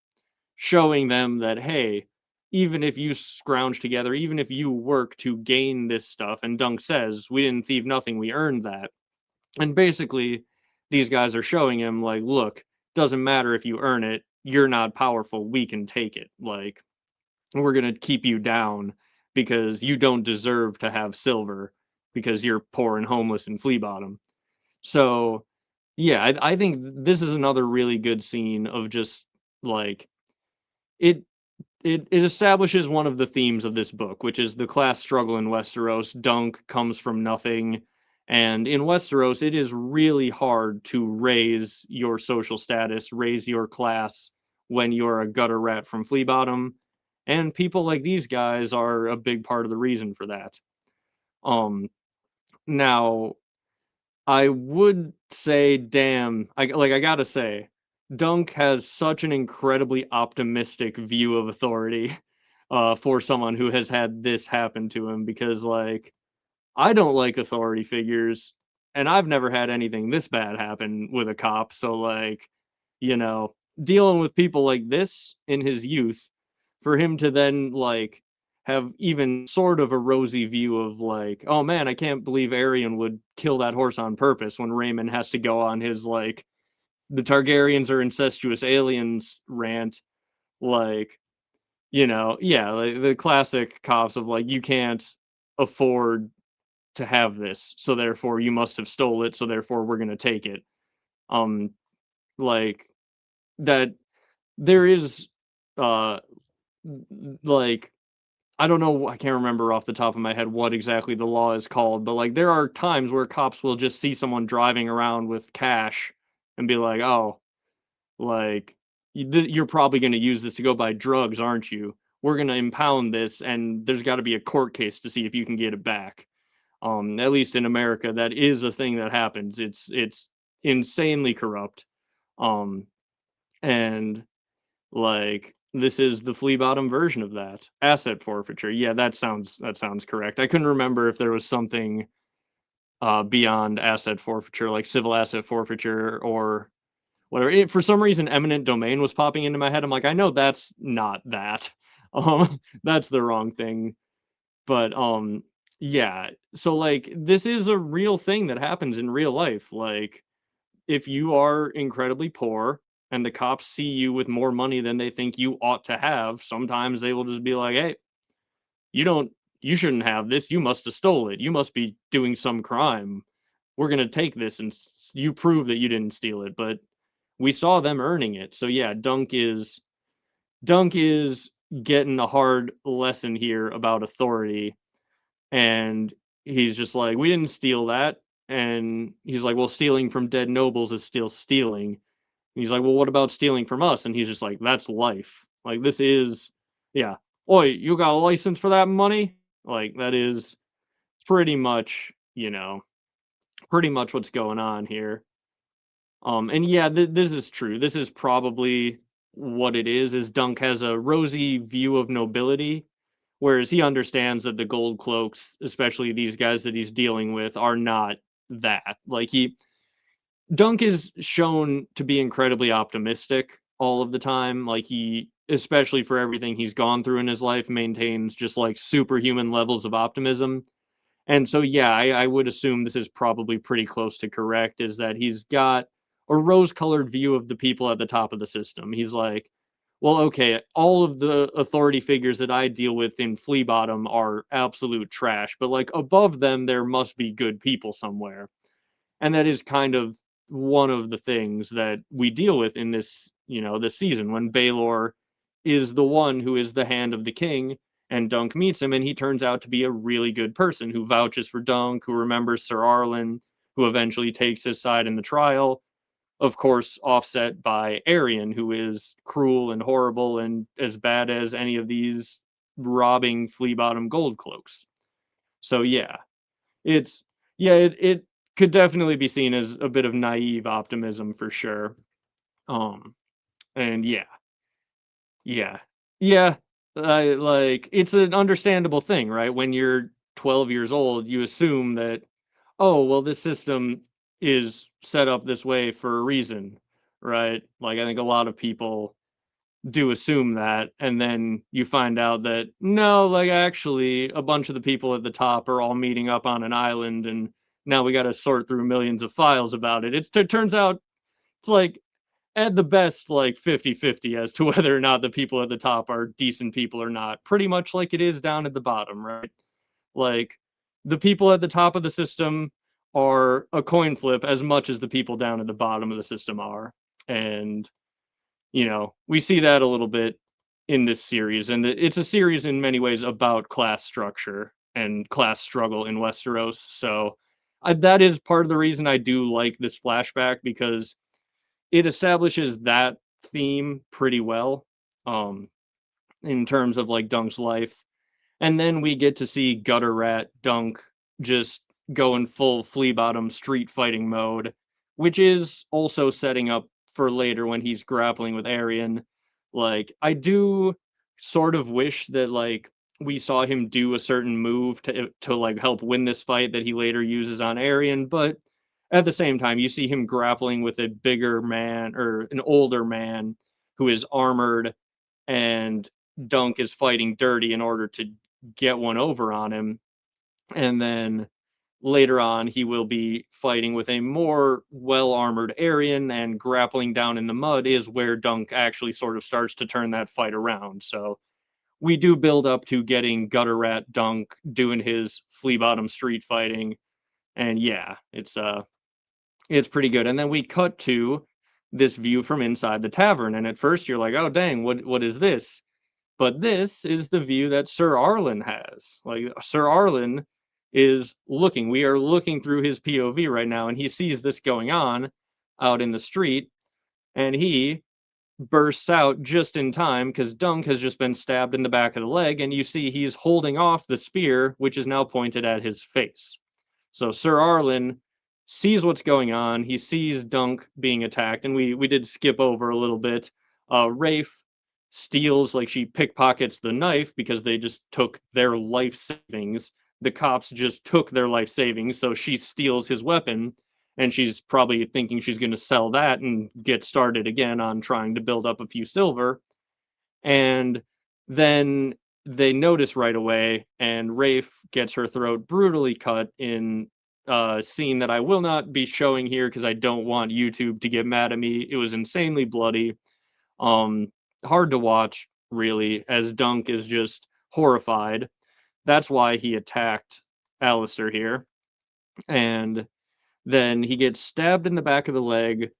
showing them that hey, even if you scrounge together, even if you work to gain this stuff, and Dunk says we didn't thieve nothing, we earned that. And basically these guys are showing him like, look, doesn't matter if you earn it, you're not powerful, we can take it. Like we're going to keep you down because you don't deserve to have silver because you're poor and homeless and flea bottom. So yeah, I think this is another really good scene of just like it it establishes one of the themes of this book, which is the class struggle in Westeros. Dunk comes from nothing, and in Westeros, it is really hard to raise your social status, raise your class when you're a gutter rat from Flea Bottom, and people like these guys are a big part of the reason for that. Now I would say, damn, I gotta say, Dunk has such an incredibly optimistic view of authority, for someone who has had this happen to him because, like, I don't like authority figures, and I've never had anything this bad happen with a cop. So, like, you know, dealing with people like this in his youth, for him to then like have even sort of a rosy view of like, oh man, I can't believe Arion would kill that horse on purpose when Raymond has to go on his like the Targaryens are incestuous aliens rant, like, yeah, like the classic cops of like you can't afford to have this, so therefore you must have stole it, so therefore we're gonna take it. Um, like that there is uh like I don't know, I can't remember off the top of my head what exactly the law is called, but like there are times where cops will just see someone driving around with cash and be like, "Oh, like you're probably going to use this to go buy drugs, aren't you? We're going to impound this, and there's got to be a court case to see if you can get it back." At least in America, that is a thing that happens. It's insanely corrupt. Um, and like, this is the flea bottom version of that. Asset forfeiture. Yeah, that sounds correct. I couldn't remember if there was something beyond asset forfeiture, like civil asset forfeiture or whatever. For some reason, eminent domain was popping into my head. I'm like, I know that's not that. That's the wrong thing. But yeah. So like, this is a real thing that happens in real life. Like, if you are incredibly poor and the cops see you with more money than they think you ought to have, sometimes they will just be like, "Hey, you don't you shouldn't have this. You must have stole it. You must be doing some crime." we're gonna take this and you prove that you didn't steal it. But we saw them earning it. So yeah, Dunk is getting a hard lesson here about authority, and he's just like, we didn't steal that. And he's like, well, stealing from dead nobles is still stealing. And he's like, well, what about stealing from us? And he's just like, that's life. Like, this is, yeah. Oi, you got a license for that money? Like, that is pretty much, pretty much what's going on here. And yeah, this is true. This is probably what it is Dunk has a rosy view of nobility, whereas he understands that the gold cloaks, especially these guys that he's dealing with, are not that. Like, Dunk is shown to be incredibly optimistic all of the time. Like, he, especially for everything he's gone through in his life, maintains just like superhuman levels of optimism. And so, yeah, I would assume this is probably pretty close to correct, is that he's got a rose-colored view of the people at the top of the system. He's like, well, okay, all of the authority figures that I deal with in Flea Bottom are absolute trash, but like above them, there must be good people somewhere. And that is kind of one of the things that we deal with in this, this season, when Baelor is the one who is the hand of the king, and Dunk meets him, and he turns out to be a really good person who vouches for Dunk, who remembers Sir Arlen, who eventually takes his side in the trial. Of course, offset by Arian, who is cruel and horrible and as bad as any of these robbing flea bottom gold cloaks. So yeah, it's it could definitely be seen as a bit of naive optimism for sure. Um, and yeah, yeah. Like, it's an understandable thing, right? When you're 12 years old, you assume that, oh, well, this system is set up this way for a reason, right? Like, I think a lot of people do assume that, and then you find out that no, like, actually a bunch of the people at the top are all meeting up on an island, and now we got to sort through millions of files about it. It turns out it's like, at the best, like 50-50 as to whether or not the people at the top are decent people or not, pretty much like it is down at the bottom, right? Like, the people at the top of the system are a coin flip as much as the people down at the bottom of the system are. And we see that a little bit in this series, and it's a series in many ways about class structure and class struggle in Westeros. So that is part of the reason I do like this flashback, because it establishes that theme pretty well, um, in terms of like Dunk's life. And then we get to see Gutter Rat Dunk just going full flea bottom street fighting mode, which is also setting up for later when he's grappling with Arian. Like, I do sort of wish that like we saw him do a certain move to like help win this fight that he later uses on Arian, but at the same time, you see him grappling with a bigger man, or an older man, who is armored, and Dunk is fighting dirty in order to get one over on him. And then later on, he will be fighting with a more well armored Aryan, and grappling down in the mud is where Dunk actually sort of starts to turn that fight around. So we do build up to getting Gutter Rat Dunk doing his flea bottom street fighting. And yeah, it's pretty good. And then we cut to this view from inside the tavern. And at first you're like, oh dang, what is this? But this is the view that Sir Arlen has. Like, Sir Arlen is looking. We are looking through his POV right now, and he sees this going on out in the street, and he bursts out just in time because Dunk has just been stabbed in the back of the leg, and you see he's holding off the spear, which is now pointed at his face. So Sir Arlen sees what's going on. He sees Dunk being attacked, and we did skip over a little bit. Rafe steals, like, she pickpockets the knife because they just took their life savings. The cops just took their life savings, so she steals his weapon, and she's probably thinking she's going to sell that and get started again on trying to build up a few silver. And then they notice right away, and Rafe gets her throat brutally cut in a scene that I will not be showing here because I don't want YouTube to get mad at me. It was insanely bloody. Um, Hard to watch, really, as Dunk is just horrified. That's why he attacked Alistair here. And Then he gets stabbed in the back of the leg.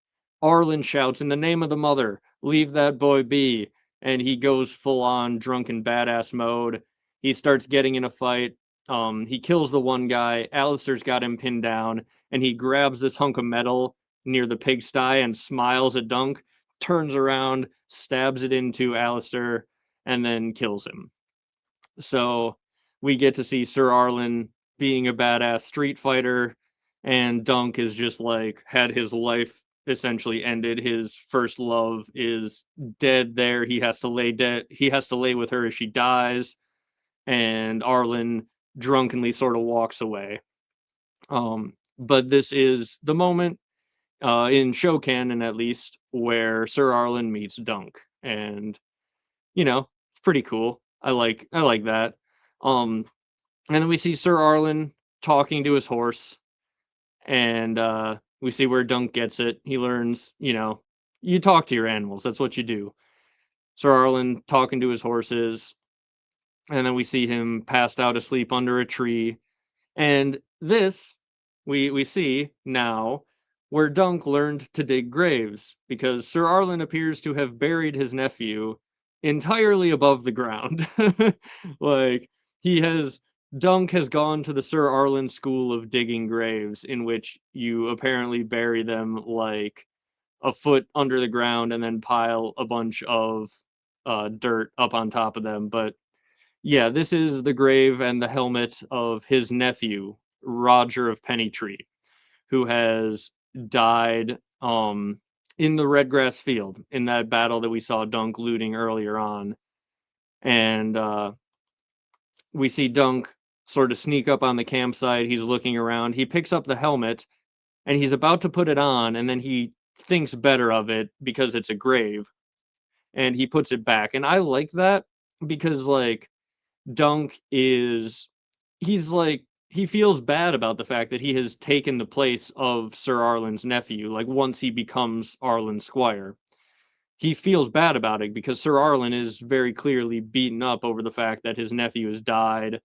Arlen shouts, "In the name of the mother, leave that boy be." And he goes full on drunken badass mode. He starts getting in a fight. He kills the one guy. Alistair's got him pinned down, and he grabs this hunk of metal near the pigsty and smiles at Dunk, turns around, stabs it into Alistair, and then kills him. So we get to see Sir Arlen being a badass street fighter, and Dunk is just like had his life essentially ended. His first love is dead there. He has to lay dead. He has to lay with her as she dies, and Arlen drunkenly sort of walks away. But this is the moment in show canon, at least, where Sir Arlen meets Dunk, and it's pretty cool. I like that. Um, and then we see Sir Arlen talking to his horse, and we see where Dunk gets it. He learns, you talk to your animals. That's what you do. Sir Arlen talking to his horses, and then we see him passed out asleep under a tree. And this we see now where Dunk learned to dig graves, because Sir Arlen appears to have buried his nephew entirely above the ground. Like he has Dunk has gone to the Sir Arlen school of digging graves, in which you apparently bury them like a foot under the ground and then pile a bunch of dirt up on top of them. But yeah, this is the grave and the helmet of his nephew, Roger of Pennytree, who has died in the Redgrass Field in that battle that we saw Dunk looting earlier on. And we see Dunk sort of sneak up on the campsite. He's looking around. He picks up the helmet and he's about to put it on, and then he thinks better of it because it's a grave, and he puts it back. And I like that because like Dunk is he's like he feels bad about the fact that he has taken the place of Sir Arlen's nephew, like once he becomes Arlen's squire. He feels bad about it because Sir Arlen is very clearly beaten up over the fact that his nephew has died,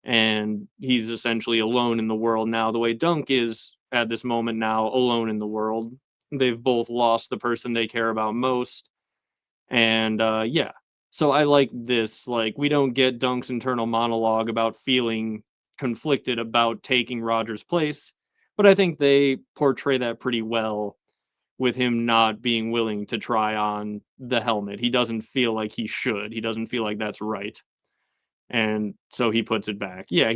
and he's essentially alone in the world now, the way Dunk is at this moment now alone in the world. They've both lost the person they care about most, and yeah. So I like this. Like, we don't get Dunk's internal monologue about feeling conflicted about taking Roger's place, but I think they portray that pretty well with him not being willing to try on the helmet. He doesn't feel like he should. He doesn't feel like that's right. And so he puts it back. Yeah,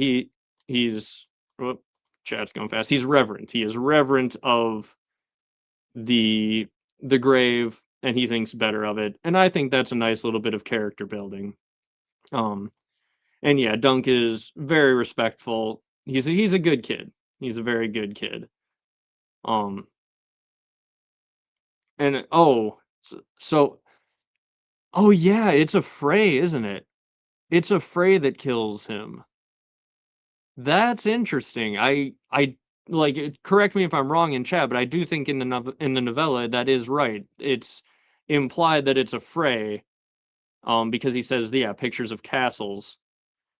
he's whoop, chat's going fast. He's reverent. He is reverent of the the grave, and he thinks better of it. And I think that's a nice little bit of character building. Um and yeah, Dunk is very respectful. He's a good kid. He's a very good kid. Um and oh yeah, it's a Frey, isn't it? It's a Frey that kills him. That's interesting. I like correct me if I'm wrong in chat, but I do think in in the novella that is right. It's implied that it's a Frey, because he says, yeah, pictures of castles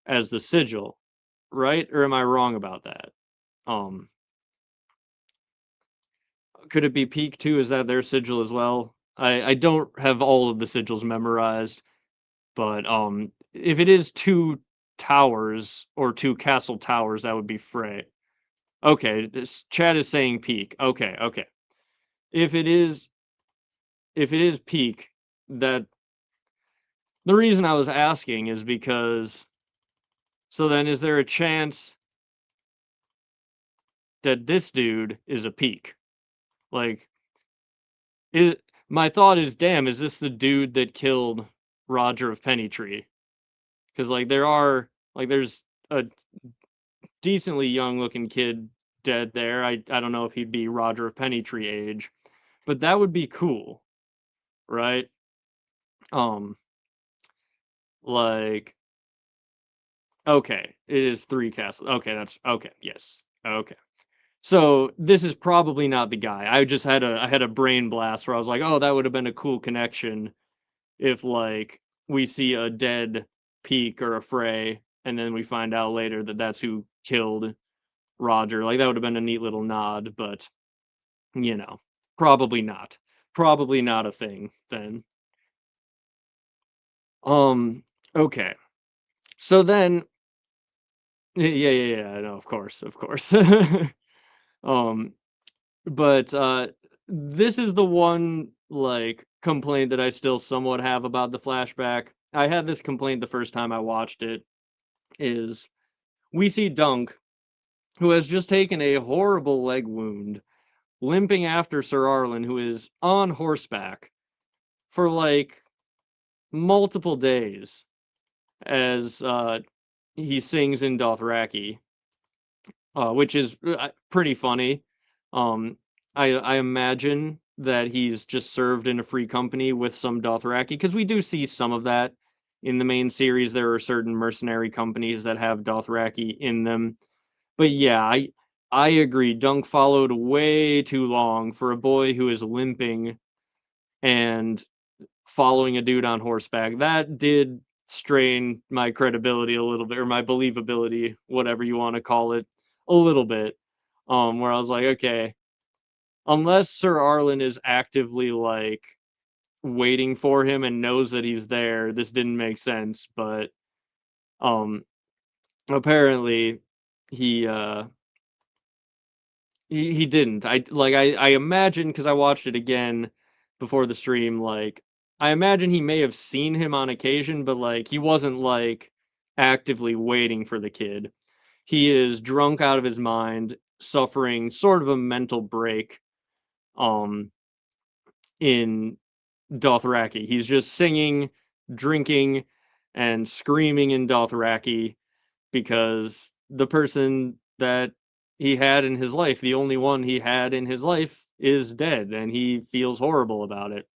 as the sigil, right? Or am I wrong about that? Um, could it be Peak too? Is that their sigil as well? I don't have all of the sigils memorized, but if it is two towers or two castle towers, that would be Frey. Okay, this chat is saying Peak. Okay, okay. If it is Peak, that the reason I was asking is because so then is there a chance that this dude is a Peak? Like, is my thought is, damn, is this the dude that killed Roger of Pennytree? Because like there's a decently young looking kid dead there. I don't know if he'd be Roger of Pennytree age, but that would be cool, right? Um, like okay, it is three castles. Okay, that's okay. Yes. Okay. So this is probably not the guy. I had a brain blast where I was like, oh, that would have been a cool connection if like we see a dead Peak or a Frey, and then we find out later that that's who killed Roger. Like that would have been a neat little nod, but you know, probably not. Probably not a thing then. Um, okay. So then yeah, no, of course. Um, but this is the one like complaint that I still somewhat have about the flashback. I had this complaint the first time I watched it is we see Dunk, who has just taken a horrible leg wound, limping after Sir Arlen, who is on horseback for like multiple days as he sings in Dothraki, which is pretty funny. Um, I imagine that he's just served in a free company with some Dothraki, because we do see some of that in the main series. There are certain mercenary companies that have Dothraki in them. But yeah, I agree. Dunk followed way too long for a boy who is limping and following a dude on horseback. That did strain my credibility a little bit, or my believability, whatever you want to call it, a little bit. Where I was like, okay, unless Sir Arlen is actively like waiting for him and knows that he's there, this didn't make sense. But um apparently he he didn't. I imagine, because I watched it again before the stream, like I imagine he may have seen him on occasion, but like he wasn't like actively waiting for the kid. He is drunk out of his mind, suffering sort of a mental break um in Dothraki. He's just singing, drinking, and screaming in Dothraki because the person that he had in his life, the only one he had in his life, is dead, and he feels horrible about it.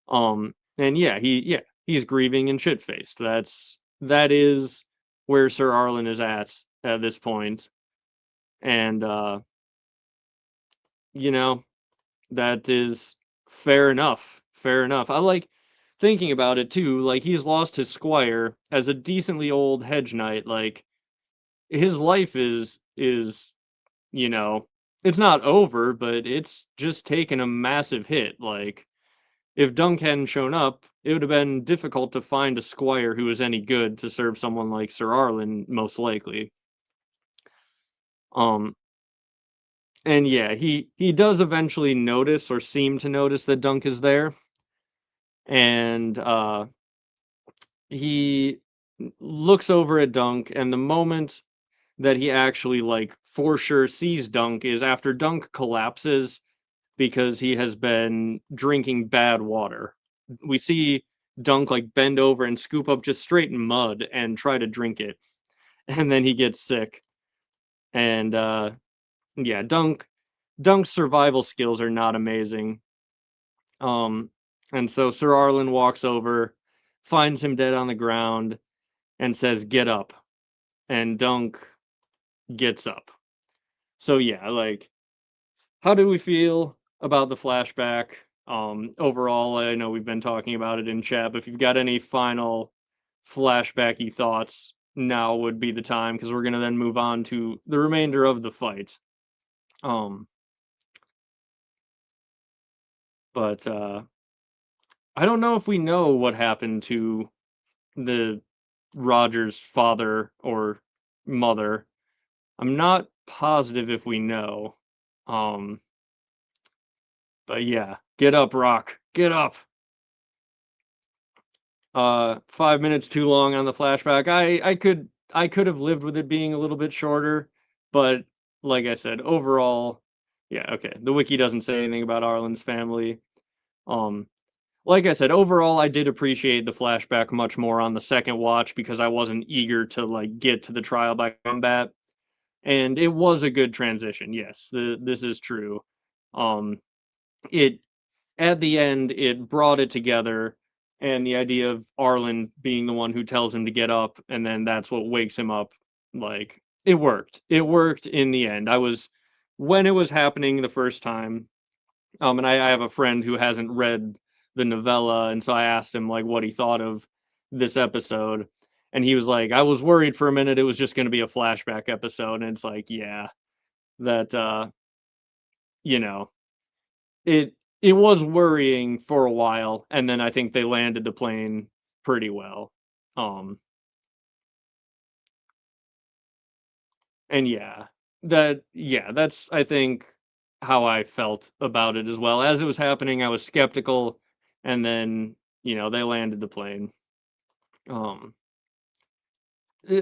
And he's grieving and shit faced. That is where Sir Arlen is at this point, and you know that is fair enough. Fair enough. I like thinking about it too. Like he's lost his squire as a decently old hedge knight. Like his life is you know, it's not over, but it's just taken a massive hit. Like, if Dunk hadn't shown up, it would have been difficult to find a squire who was any good to serve someone like Sir Arlen, most likely. Um, and yeah, he does eventually notice or seem to notice that Dunk is there, and he looks over at Dunk, and the moment that he actually like for sure sees Dunk is after Dunk collapses because he has been drinking bad water. We see Dunk like bend over and scoop up just straight mud and try to drink it. And then he gets sick. And yeah, Dunk's survival skills are not amazing. Um and so Sir Arlen walks over, finds him dead on the ground, and says, "Get up." And Dunk gets up. So yeah, like how do we feel about the flashback? Overall, I know we've been talking about it in chat, but if you've got any final flashbacky thoughts, now would be the time, because we're gonna then move on to the remainder of the fight. Um, but I don't know if we know what happened to the Rogers father or mother. I'm not positive if we know. Um, but yeah, get up, Rock. Get up. 5 minutes too long on the flashback. I could have lived with it being a little bit shorter, but like I said, overall, yeah, okay. The wiki doesn't say anything about Arlen's family. Um, like I said, overall, I did appreciate the flashback much more on the second watch because I wasn't eager to like get to the trial by combat, and it was a good transition. Yes, this is true. Um, it at the end, it brought it together, and the idea of Arlen being the one who tells him to get up, and then that's what wakes him up. Like it worked. It worked in the end. I was when it was happening the first time. And I have a friend who hasn't read the novella, and so I asked him like what he thought of this episode, And he was like, I was worried for a minute it was just going to be a flashback episode. And it's like, yeah, that, you know, it was worrying for a while. And then I think they landed the plane pretty well. Um, and yeah, that's, I think, how I felt about it as well. As it was happening, I was skeptical. And then, they landed the plane. Um,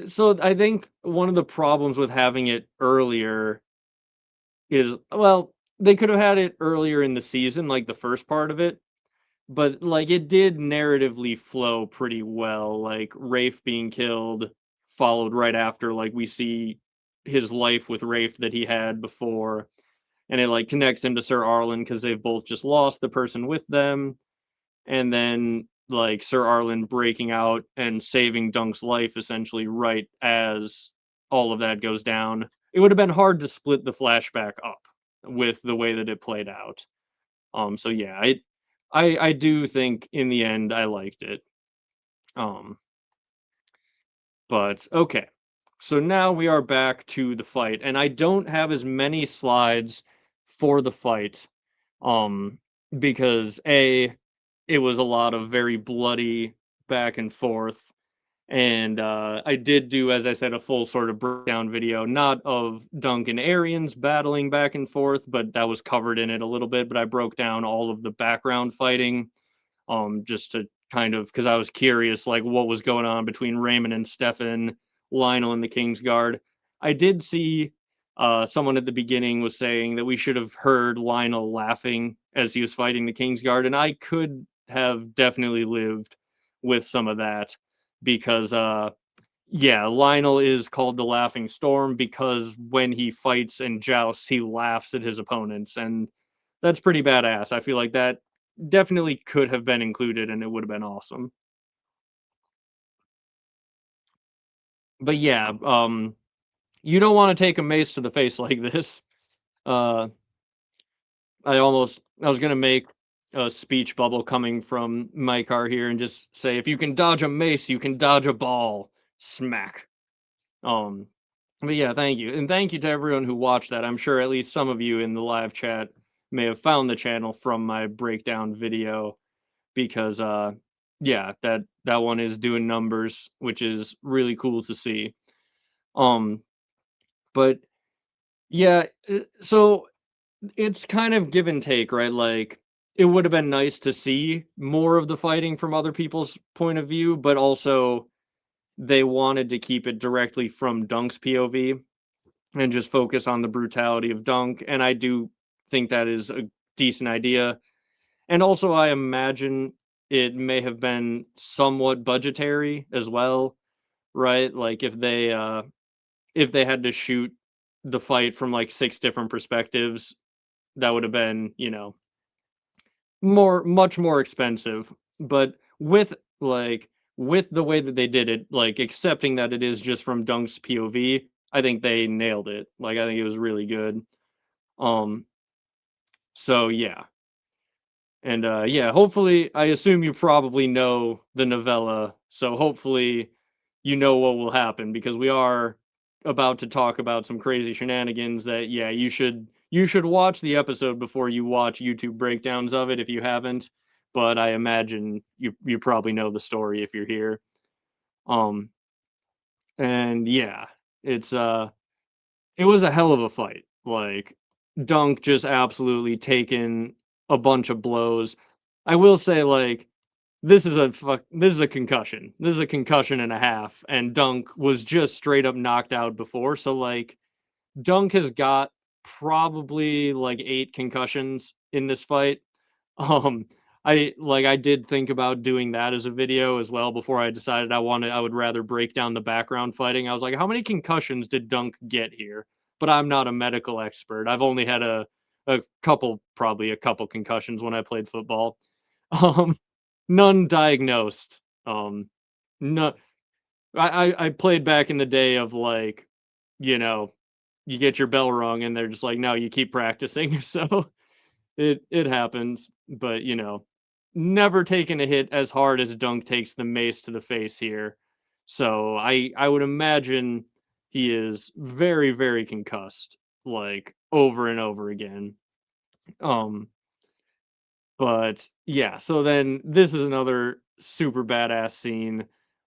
so I think one of the problems with having it earlier is, well, they could have had it earlier in the season, like the first part of it, but like it did narratively flow pretty well. Like Rafe being killed followed right after, like we see his life with Rafe that he had before, and it like connects him to Sir Arlen because they've both just lost the person with them, and then like Sir Arlen breaking out and saving Dunk's life essentially right as all of that goes down. It would have been hard to split the flashback up with the way that it played out. So yeah, I do think in the end I liked it. Um, but okay. So now we are back to the fight, and I don't have as many slides for the fight. Um, because it was a lot of very bloody back and forth. And I did do, as I said, a full sort of breakdown video, not of Dunk and Arians battling back and forth, but that was covered in it a little bit. But I broke down all of the background fighting, just to kind of, because I was curious, like what was going on between Raymond and Stefan, Lionel and the Kingsguard. I did see someone at the beginning was saying that we should have heard Lionel laughing as he was fighting the Kingsguard, and I could have definitely lived with some of that because yeah, Lionel is called the Laughing Storm because when he fights and jousts, he laughs at his opponents, and that's pretty badass. I feel like that definitely could have been included, and it would have been awesome. But yeah, you don't want to take a mace to the face like this. Uh, I was gonna make a speech bubble coming from my car here and just say, if you can dodge a mace, you can dodge a ball. Smack. Um, but yeah, thank you. And thank you to everyone who watched that. I'm sure at least some of you in the live chat may have found the channel from my breakdown video because yeah, that one is doing numbers, which is really cool to see. Um but yeah, so it's kind of give and take, right? Like it would have been nice to see more of the fighting from other people's point of view, but also they wanted to keep it directly from Dunk's POV and just focus on the brutality of Dunk. And I do think that is a decent idea. And also, I imagine it may have been somewhat budgetary as well, right? Like if they had to shoot the fight from like six different perspectives, that would have been, much more expensive. But like with the way that they did it, like accepting that it is just from Dunk's POV, I think they nailed it. Like I think it was really good. Um, so yeah. And yeah, hopefully I assume you probably know the novella, so hopefully you know what will happen because we are about to talk about some crazy shenanigans that yeah, you should watch the episode before you watch YouTube breakdowns of it if you haven't, but I imagine you probably know the story if you're here. Um and yeah, it's it was a hell of a fight. Like Dunk just absolutely taken a bunch of blows. I will say like this is a concussion. This is a concussion and a half and Dunk was just straight up knocked out before. So like Dunk has got probably like 8 concussions in this fight. Um, I did think about doing that as a video as well before I decided I would rather break down the background fighting. I was like, how many concussions did Dunk get here? But I'm not a medical expert. I've only had probably a couple concussions when I played football. Um, none diagnosed. No, I played back in the day of like, you know, you get your bell rung and they're just like, no, you keep practicing. So it happens, but never taken a hit as hard as Dunk takes the mace to the face here. So I would imagine he is very, very concussed, like over and over again. Um, but yeah, so then this is another super badass scene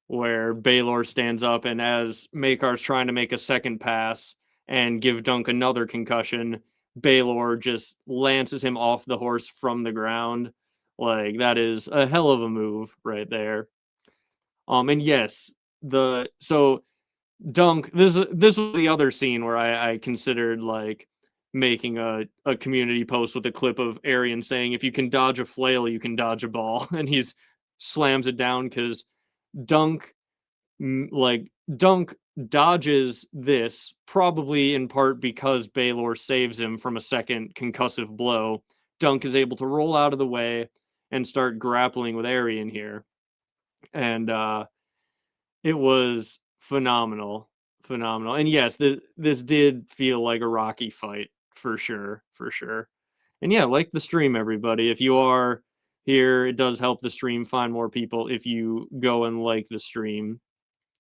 where Baelor stands up, and as Makar's trying to make a second pass and give Dunk another concussion, Baelor just lances him off the horse from the ground. Like that is a hell of a move right there. And yes, the so Dunk, this was the other scene where I considered like making a community post with a clip of Arian saying, if you can dodge a flail, you can dodge a ball, and he's slams it down because Dunk like Dunk dodges this probably in part because Baelor saves him from a second concussive blow. Dunk is able to roll out of the way and start grappling with Arian here, and it was phenomenal, phenomenal. And yes, this did feel like a Rocky fight for sure, for sure. And yeah, like the stream, everybody. If you are here, it does help the stream find more people if you go and like the stream.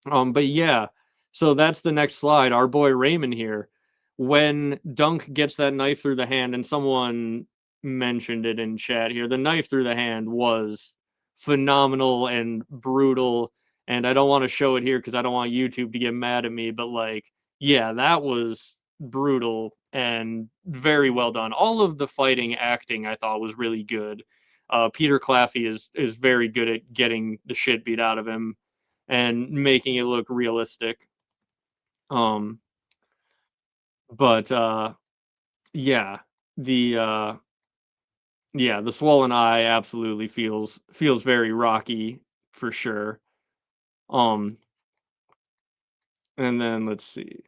But yeah, so that's the next slide. Our boy Raymond here. When Dunk gets that knife through the hand, and someone mentioned it in chat here, the knife through the hand was phenomenal and brutal. And I don't want to show it here because I don't want YouTube to get mad at me, but like, yeah, that was brutal and very well done. All of the fighting acting I thought was really good. Peter Claffey is very good at getting the shit beat out of him and making it look realistic. Um, but yeah, the yeah, the swollen eye absolutely feels very Rocky for sure. Um, and then let's see.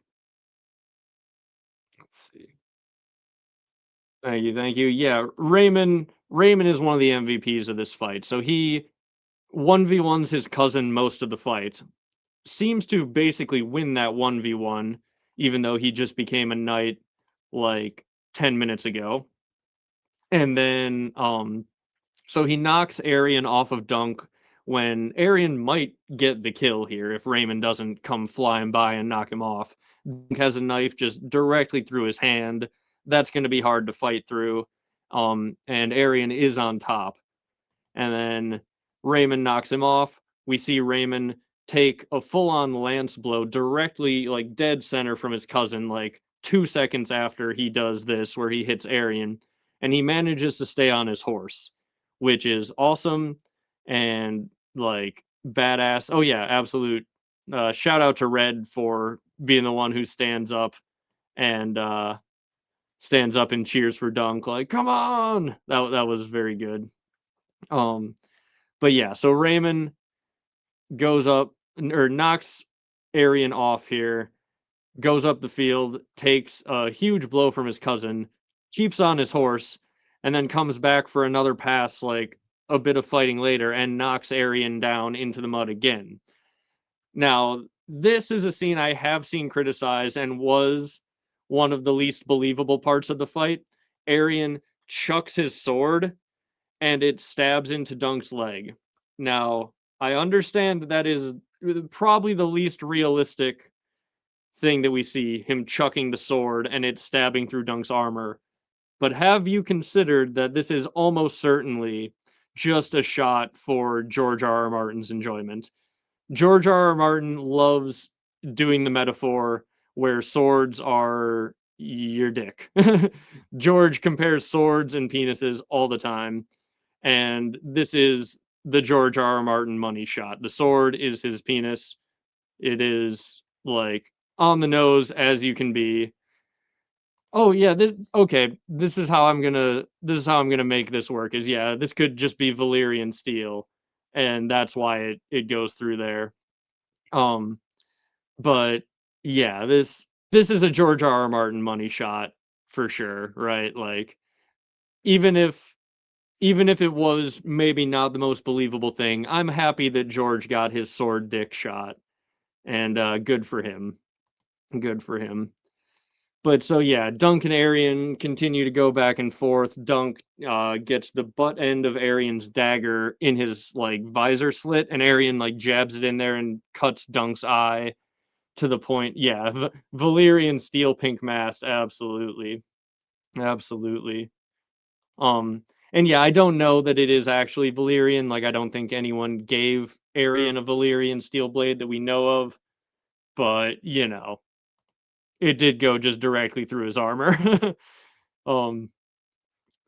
Let's see. Thank you, thank you. Yeah, Raymond is one of the MVPs of this fight. So he 1v1s his cousin most of the fight. Seems to basically win that 1v1, even though he just became a knight like 10 minutes ago. And then so he knocks Arian off of Dunk when Arian might get the kill here if Raymond doesn't come flying by and knock him off. Dunk has a knife just directly through his hand. That's going to be hard to fight through. And Arian is on top. And then Raymond knocks him off. We see Raymond take a full-on lance blow directly, like dead center from his cousin, like 2 seconds after he does this, where he hits Arian, and he manages to stay on his horse, which is awesome and like badass. Oh yeah, absolute. Shout out to Red for being the one who and stands up and cheers for Dunk, like come on. That was very good. Um, but yeah, so Raymond goes up or knocks Arian off here, goes up the field, takes a huge blow from his cousin, keeps on his horse, and then comes back for another pass, like a bit of fighting later, and knocks Arian down into the mud again. Now, this is a scene I have seen criticized and was one of the least believable parts of the fight. Arian chucks his sword and it stabs into Dunk's leg. Now, I understand that is probably the least realistic thing that we see, him chucking the sword and it stabbing through Dunk's armor. But have you considered that this is almost certainly just a shot for George R. R. Martin's enjoyment? George R. R. Martin loves doing the metaphor where swords are your dick. George compares swords and penises all the time, and this is the George R. R. Martin money shot. The sword is his penis. It is like on the nose as you can be. Oh yeah, okay. This is how I'm gonna make this work. Is yeah, this could just be Valyrian steel, and that's why it goes through there. Um, but yeah, this is a George R. R. Martin money shot for sure, right? Like even if even if it was maybe not the most believable thing, I'm happy that George got his sword dick shot, and good for him. Good for him. But so yeah, Dunk and Aryan continue to go back and forth. Dunk gets the butt end of Aryan's dagger in his like visor slit, and Aryan like jabs it in there and cuts Dunk's eye to the point. Yeah, Valyrian steel pink mast, absolutely, absolutely. Um, and yeah, I don't know that it is actually Valyrian. Like, I don't think anyone gave Aryan a Valyrian steel blade that we know of, but you know, it did go just directly through his armor. um,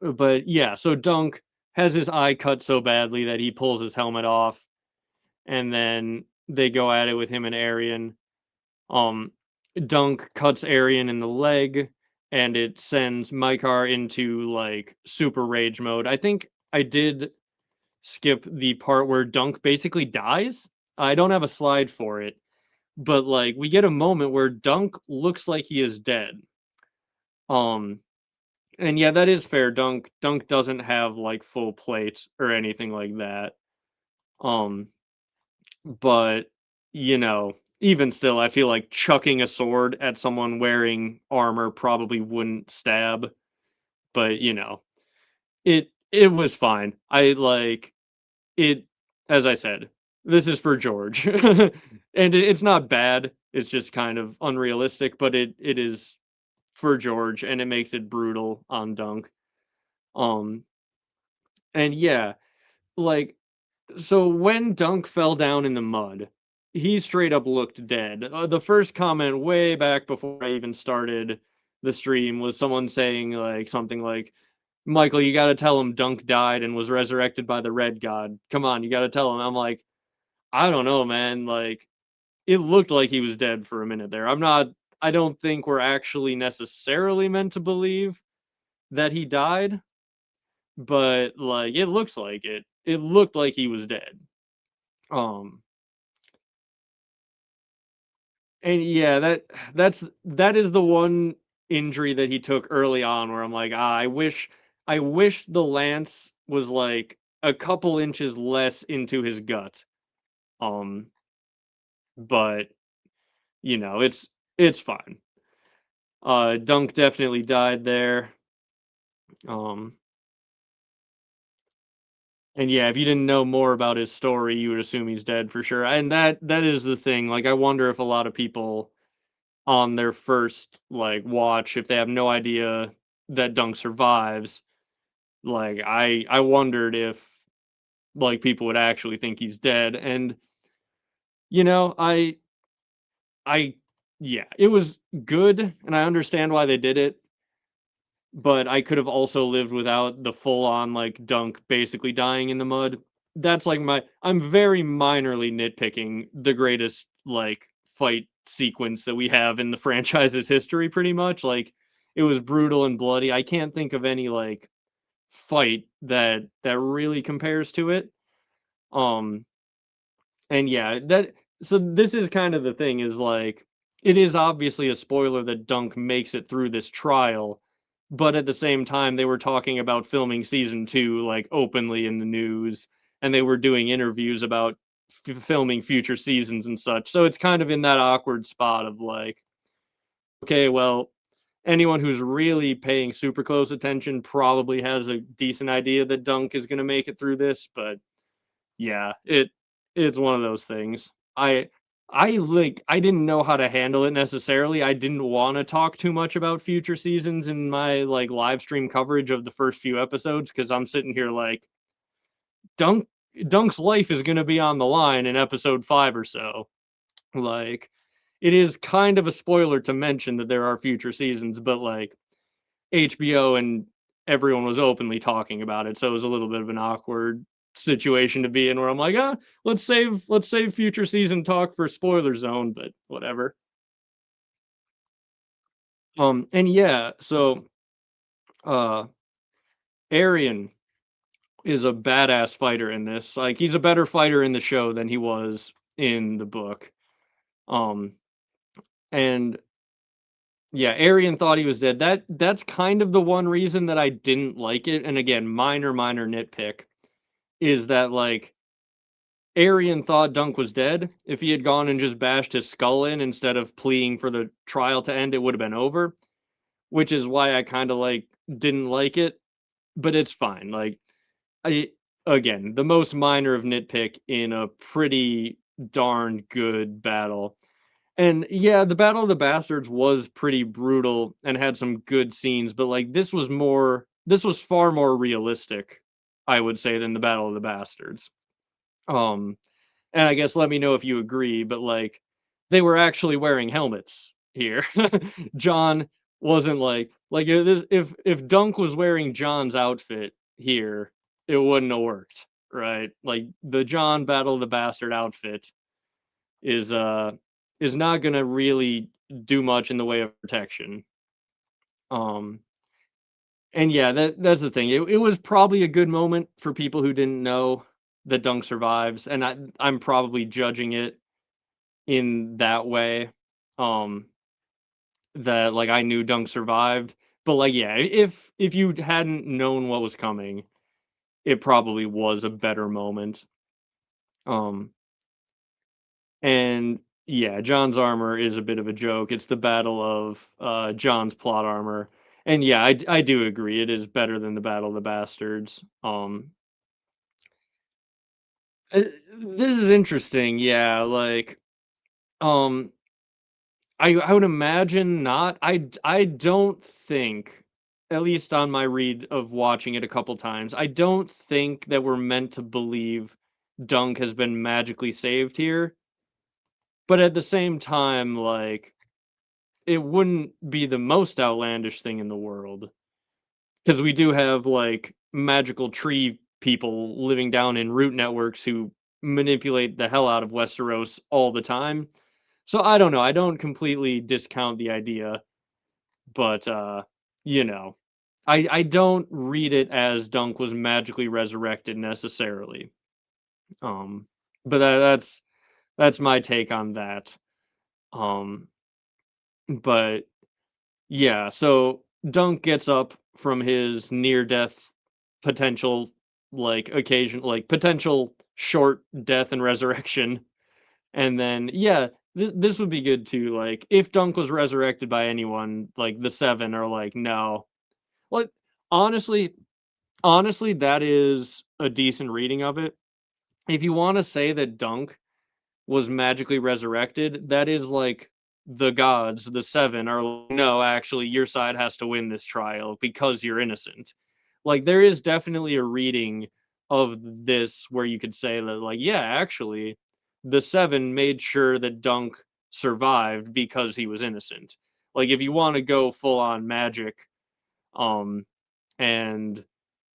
but yeah, so Dunk has his eye cut so badly that he pulls his helmet off, and then they go at it with him and Aryan. Um, Dunk cuts Aryan in the leg, and it sends Mykar into like super rage mode. I think I did skip the part where Dunk basically dies. I don't have a slide for it, but like we get a moment where Dunk looks like he is dead. Um, and yeah, that is fair. Dunk doesn't have like full plate or anything like that. Um, but you know, even still, I feel like chucking a sword at someone wearing armor probably wouldn't stab. But you know, it was fine. I like it, as I said, this is for George. And it's not bad. It's just kind of unrealistic, but it is for George and it makes it brutal on Dunk. Um and yeah, like so when Dunk fell down in the mud, he straight up looked dead. The first comment way back before I even started the stream was someone saying like something like, "Michael, you got to tell him Dunk died and was resurrected by the Red God. Come on, you got to tell him." I'm like, I don't know, man. Like, it looked like he was dead for a minute there. I don't think we're actually necessarily meant to believe that he died, but like it looks like it. It looked like he was dead. Um and yeah, that is the one injury that he took early on where I'm like, I wish the lance was like a couple inches less into his gut. Um but you know, it's fine. Dunk definitely died there. Um, and yeah, if you didn't know more about his story, you would assume he's dead for sure. And that is the thing. Like, I wonder if a lot of people on their first like watch, if they have no idea that Dunk survives, like I wondered if like people would actually think he's dead. And you know, I yeah, it was good, and I understand why they did it. But I could have also lived without the full on like Dunk basically dying in the mud. That's like I'm very minorly nitpicking the greatest like fight sequence that we have in the franchise's history pretty much. Like it was brutal and bloody. I can't think of any like fight that really compares to it. Um and yeah, that so this is kind of the thing is like it is obviously a spoiler that Dunk makes it through this trial, but at the same time they were talking about filming season 2 like openly in the news and they were doing interviews about filming future seasons and such. So it's kind of in that awkward spot of like, okay, well, anyone who's really paying super close attention probably has a decent idea that Dunk is going to make it through this, but yeah, it's one of those things. I didn't know how to handle it necessarily. I didn't want to talk too much about future seasons in my like live stream coverage of the first few episodes because I'm sitting here like Dunk Dunk's life is going to be on the line in episode 5 or so. Like it is kind of a spoiler to mention that there are future seasons, but like HBO and everyone was openly talking about it, so it was a little bit of an awkward situation to be in where I'm like, let's save future season talk for spoiler zone, but whatever. And yeah, so uh Arian is a badass fighter in this. Like he's a better fighter in the show than he was in the book. Um and yeah, Arian thought he was dead. That's kind of the one reason that I didn't like it. And again, minor nitpick is that like Arian thought Dunk was dead. If he had gone and just bashed his skull in instead of pleading for the trial to end, it would have been over. which is why I kind of like didn't like it, but it's fine. Like I again, the most minor of nitpick in a pretty darn good battle. And yeah, the Battle of the Bastards was pretty brutal and had some good scenes, but like this was far more realistic, I would say, than the Battle of the Bastards. Um and I guess let me know if you agree, but like they were actually wearing helmets here. John wasn't like if Dunk was wearing John's outfit here, it wouldn't have worked, right? Like the John Battle of the Bastard outfit is uh is not gonna really do much in the way of protection. Um and yeah, that's the thing. It was probably a good moment for people who didn't know that Dunk survives, and I'm probably judging it in that way. Um that like I knew Dunk survived. But like yeah, if you hadn't known what was coming, it probably was a better moment. Um And yeah, John's armor is a bit of a joke. It's the battle of John's plot armor. And yeah, I do agree. It is better than the Battle of the Bastards. This is interesting. Yeah, like um I would imagine not. I don't think, at least on my read of watching it a couple times, I don't think that we're meant to believe Dunk has been magically saved here. But at the same time, like it wouldn't be the most outlandish thing in the world because we do have like magical tree people living down in root networks who manipulate the hell out of Westeros all the time. So I don't know. I don't completely discount the idea, but you know, I don't read it as Dunk was magically resurrected necessarily. Um, but that's my take on that. Um, but yeah, so Dunk gets up from his near death potential potential short death and resurrection. And then yeah, this would be good too. Like if Dunk was resurrected by anyone, like the Seven are like, no. Like honestly, honestly, that is a decent reading of it. If you want to say that Dunk was magically resurrected, that is like the gods, the seven, are like, no, actually, your side has to win this trial because you're innocent. Like, there is definitely a reading of this where you could say that, like, yeah, actually, the seven made sure that Dunk survived because he was innocent. Like, if you want to go full on magic, um, and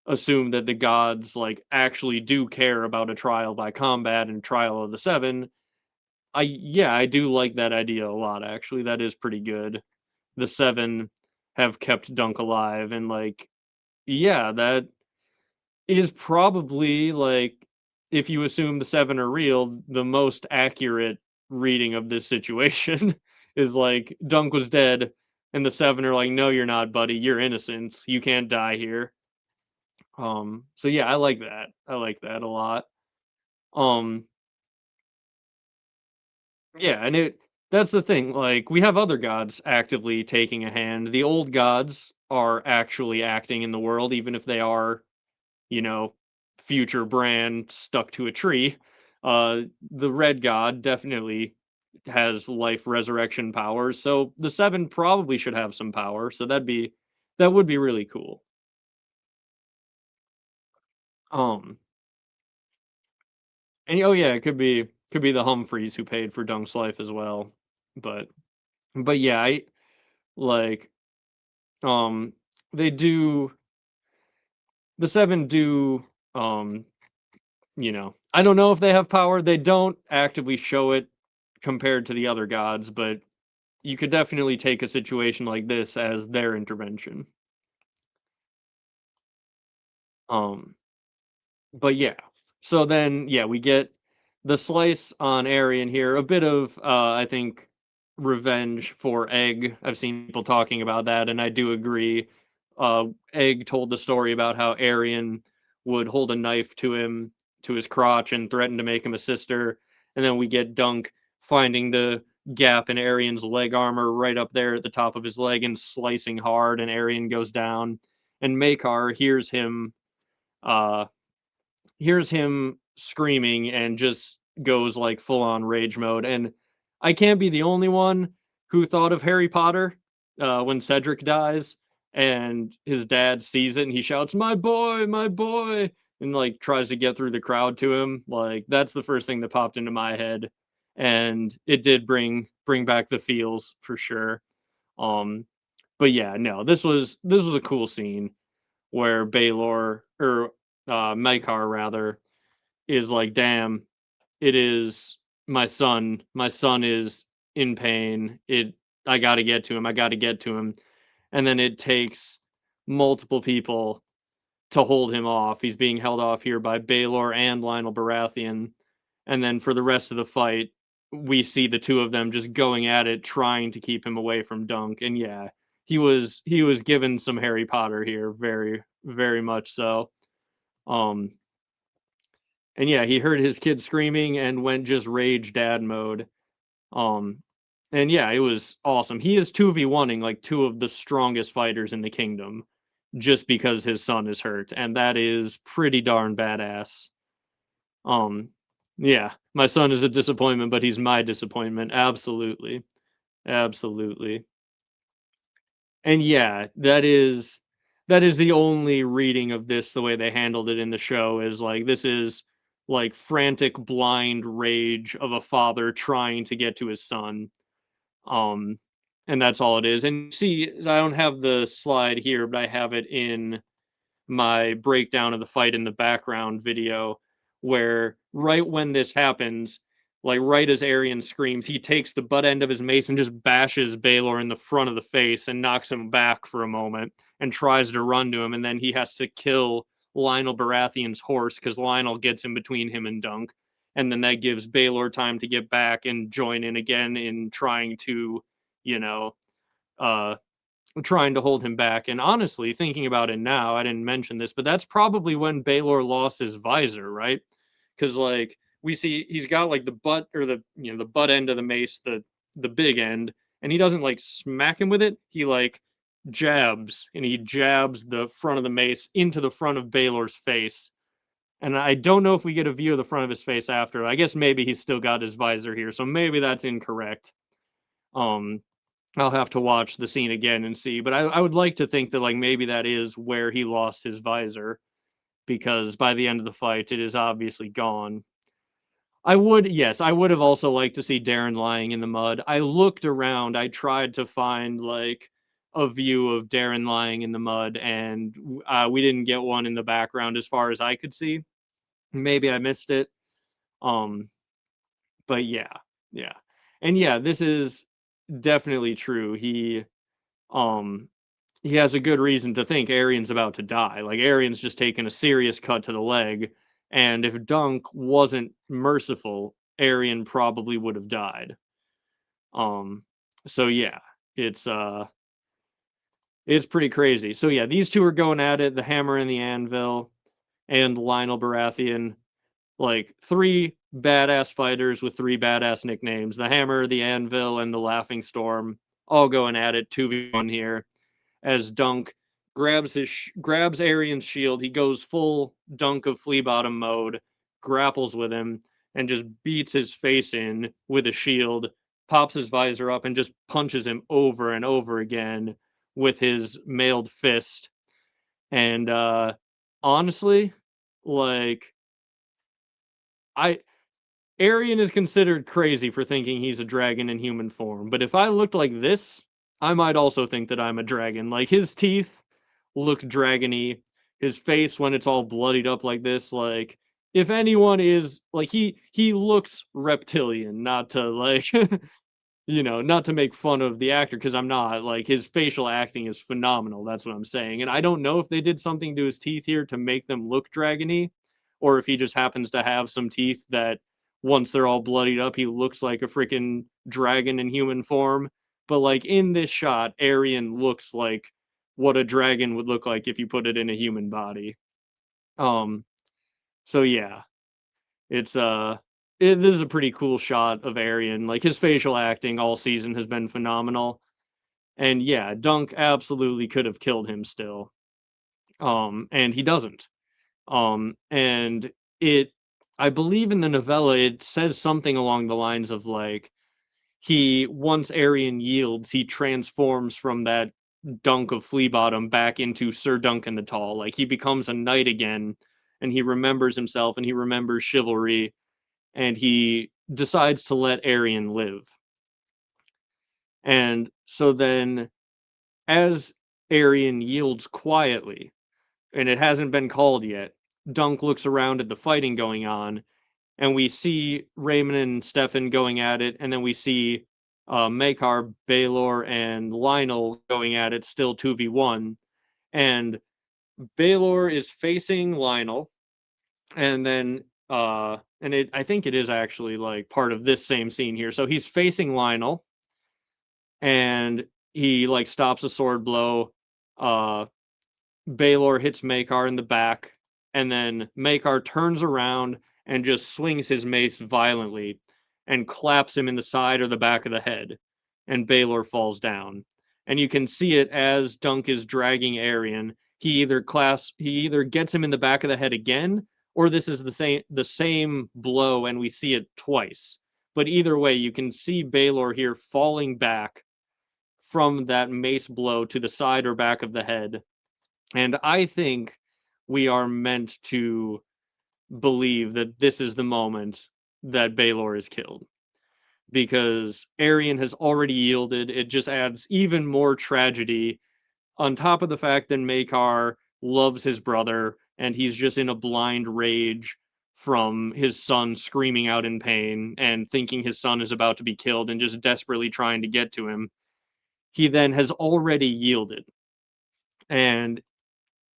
assume that the gods like actually do care about a trial by combat and trial of the seven, I do like that idea a lot, actually. That is pretty good. The 7 have kept Dunk alive, and, like, yeah, that is probably, like, if you assume the 7 are real, the most accurate reading of this situation is, like, Dunk was dead, and the 7 are like, "No, you're not, buddy. You're innocent. You can't die here." So yeah, I like that. I like that a lot. Um Yeah, and that's the thing, like, we have other gods actively taking a hand. The old gods are actually acting in the world, even if they are, you know, future brand stuck to a tree. The red god definitely has life resurrection powers, so the 7 probably should have some power, so that would be really cool. Um, and oh yeah, it could be the Humphreys who paid for Dunk's life as well. But yeah, I like Um, they do the 7 do, um, I don't know if they have power, they don't actively show it compared to the other gods, but you could definitely take a situation like this as their intervention. Um, but yeah. So then, yeah, we get the slice on Aryan here, a bit of, I think, revenge for Egg. I've seen people talking about that, and I do agree. Egg told the story about how Aryan would hold a knife to him, to his crotch, and threaten to make him a sister. And then we get Dunk finding the gap in Aerian's leg armor right up there at the top of his leg and slicing hard, and Aerian goes down. And Maekar uh hears him screaming and just goes like full on rage mode. And I can't be the only one who thought of Harry Potter when Cedric dies and his dad sees it and he shouts, my boy, and like tries to get through the crowd to him. Like that's the first thing that popped into my head. And it did bring back the feels for sure. Um, but yeah, no, this was a cool scene where Baelor or Maekar rather is like, damn, it is my son. My son is in pain. I got to get to him. I got to get to him. And then it takes multiple people to hold him off. He's being held off here by Baelor and Lionel Baratheon. And then for the rest of the fight, we see the two of them just going at it, trying to keep him away from Dunk. And yeah, he was given some Harry Potter here, very, very much so. Um, and yeah, he heard his kid screaming and went just rage dad mode. Um, and yeah, it was awesome. He is 2v1ing like two of the strongest fighters in the kingdom just because his son is hurt, and that is pretty darn badass. Um, yeah, my son is a disappointment, but he's my disappointment. Absolutely. Absolutely. And yeah, that is the only reading of this the way they handled it in the show is like this is like frantic blind rage of a father trying to get to his son. Um and that's all it is. And see, I don't have the slide here, but I have it in my breakdown of the fight in the background video where right when this happens, like right as Arian screams, he takes the butt end of his mace and just bashes Baelor in the front of the face and knocks him back for a moment and tries to run to him, and then he has to kill Lionel Baratheon's horse because Lionel gets in between him and Dunk. And then that gives Baelor time to get back and join in again in trying to, you know, uh trying to hold him back. And honestly, thinking about it now, I didn't mention this, but that's probably when Baelor lost his visor, right? Because like we see he's got like the butt or the butt end of the mace, the big end, and he doesn't like smack him with it. He like jabs and he jabs the front of the mace into the front of Baelor's face. And I don't know if we get a view of the front of his face after. I guess maybe he's still got his visor here, so maybe that's incorrect. Um, I'll have to watch the scene again and see, but I would like to think that like maybe that is where he lost his visor because by the end of the fight it is obviously gone. I would have also liked to see Darren lying in the mud. I looked around, I tried to find like a view of Darren lying in the mud, and we didn't get one in the background as far as I could see. Maybe I missed it. Um, but yeah, yeah, and yeah, this is definitely true. Um he has a good reason to think Arian's about to die. Like Arian's just taken a serious cut to the leg, and if Dunk wasn't merciful, Arian probably would have died. Um so yeah, it's uh it's pretty crazy. So yeah, these two are going at it, the hammer and the anvil and Lionel Baratheon, like three badass fighters with three badass nicknames. The hammer, the anvil, and the laughing storm all going at it 2v1 here as Dunk grabs Arian's shield. He goes full Dunk of flea bottom mode, grapples with him, and just beats his face in with a shield, pops his visor up, and just punches him over and over again with his mailed fist. And honestly, like I Arian is considered crazy for thinking he's a dragon in human form, but if I looked like this, I might also think that I'm a dragon. Like his teeth look dragony, his face when it's all bloodied up like this, like if anyone is like he looks reptilian, not to like not to make fun of the actor because I'm not. Like his facial acting is phenomenal. That's what I'm saying. And I don't know if they did something to his teeth here to make them look dragony, or if he just happens to have some teeth that once they're all bloodied up, he looks like a freaking dragon in human form. But like in this shot, Arian looks like what a dragon would look like if you put it in a human body. Um, so yeah, it's this is a pretty cool shot of Aryan. Like, his facial acting all season has been phenomenal. And yeah, Dunk absolutely could have killed him still. And he doesn't. And it, I believe in the novella, it says something along the lines of like, once Aryan yields, he transforms from that Dunk of Flea Bottom back into Sir Duncan the Tall. Like, he becomes a knight again, and he remembers himself, and he remembers chivalry, and he decides to let Aryan live. And so then, as Aryan yields quietly, and it hasn't been called yet, Dunk looks around at the fighting going on, and we see Raymond and Stefan going at it, and then we see Maekar, Baelor, and Lionel going at it, still 2v1. And Baelor is facing Lionel, and then I think it is actually like part of this same scene here. So he's facing Lionel, and he like stops a sword blow. Uh, Baelor hits Maekar in the back, and then Maekar turns around and just swings his mace violently and claps him in the side or the back of the head, and Baelor falls down. And you can see it as Dunk is dragging Aryan. He either gets him in the back of the head again, or this is the same blow, and we see it twice. But either way, you can see Baelor here falling back from that mace blow to the side or back of the head. And I think we are meant to believe that this is the moment that Baelor is killed. Because Aryan has already yielded. It just adds even more tragedy on top of the fact that Maekar loves his brother and he's just in a blind rage from his son screaming out in pain and thinking his son is about to be killed and just desperately trying to get to him. He then has already yielded. And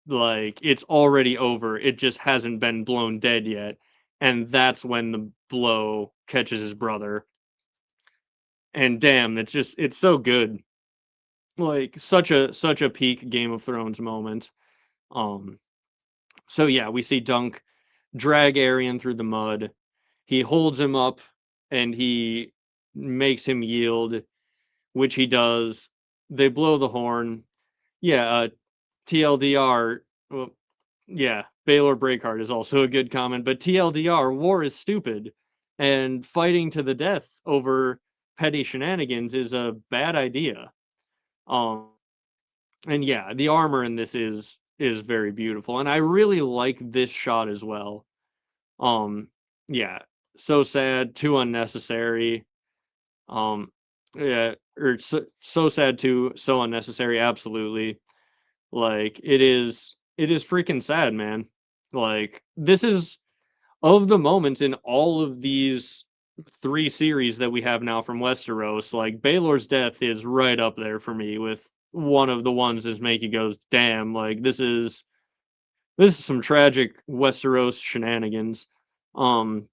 like, it's already over. It just hasn't been blown dead yet. And that's when the blow catches his brother. And damn, it's so good. Like, such a peak Game of Thrones moment. Um so yeah, we see Dunk drag Aryan through the mud. He holds him up and he makes him yield, which he does. They blow the horn. Yeah, TLDR, well, yeah, Baelor Breakheart is also a good comment, but TLDR, war is stupid, and fighting to the death over petty shenanigans is a bad idea. Um, and yeah, the armor in this is very beautiful, and I really like this shot as well. Um, yeah, so sad, too unnecessary. Um, yeah, or so sad too, so unnecessary. Absolutely. Like, it is freaking sad, man. Like, this is of the moments in all of these three series that we have now from Westeros, like, Baelor's death is right up there for me with one of the ones that make you go, damn, like, this is some tragic Westeros shenanigans. Um,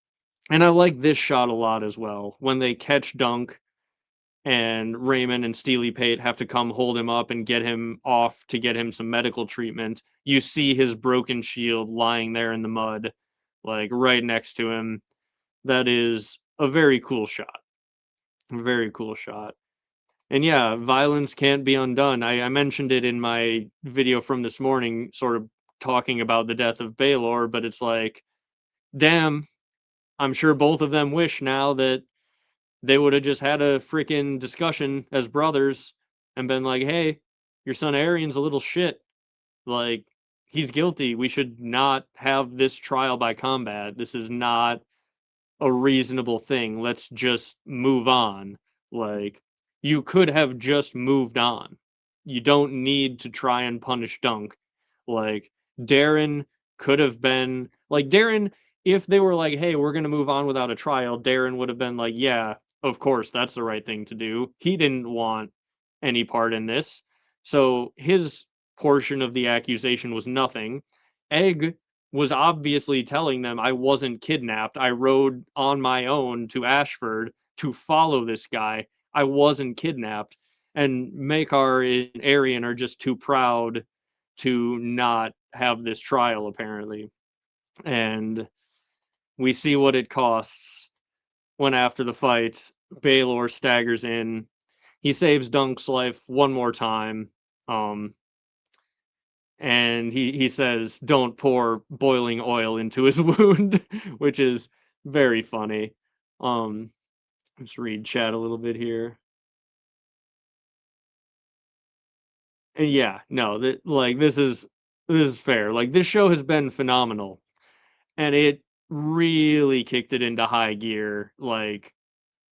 and I like this shot a lot as well. When they catch Dunk and Raymond and Steely Pate have to come hold him up and get him off to get him some medical treatment. You see his broken shield lying there in the mud, like right next to him. That is a very cool shot. Very cool shot. And yeah, violence can't be undone. I mentioned it in my video from this morning, sort of talking about the death of Baelor, but it's like, damn, I'm sure both of them wish now that they would have just had a freaking discussion as brothers and been like, hey, your son Arian's a little shit. Like, he's guilty. We should not have this trial by combat. This is not a reasonable thing. Let's just move on. Like, you could have just moved on. You don't need to try and punish Dunk. Like, Darren could have been like, Darren, if they were like, hey, we're gonna move on without a trial, Darren would have been like, yeah, of course, that's the right thing to do. He didn't want any part in this. So his portion of the accusation was nothing. Egg was obviously telling them I wasn't kidnapped. I rode on my own to Ashford to follow this guy. I wasn't kidnapped. And Maekar and Aryan are just too proud to not have this trial, apparently. And we see what it costs. when after the fight, Baelor staggers in. He saves Dunk's life one more time. Um, and he says, "Don't pour boiling oil into his wound," which is very funny. Um, let's read chat a little bit here. And yeah, no, that like this is fair. Like this show has been phenomenal, and it really kicked it into high gear. Like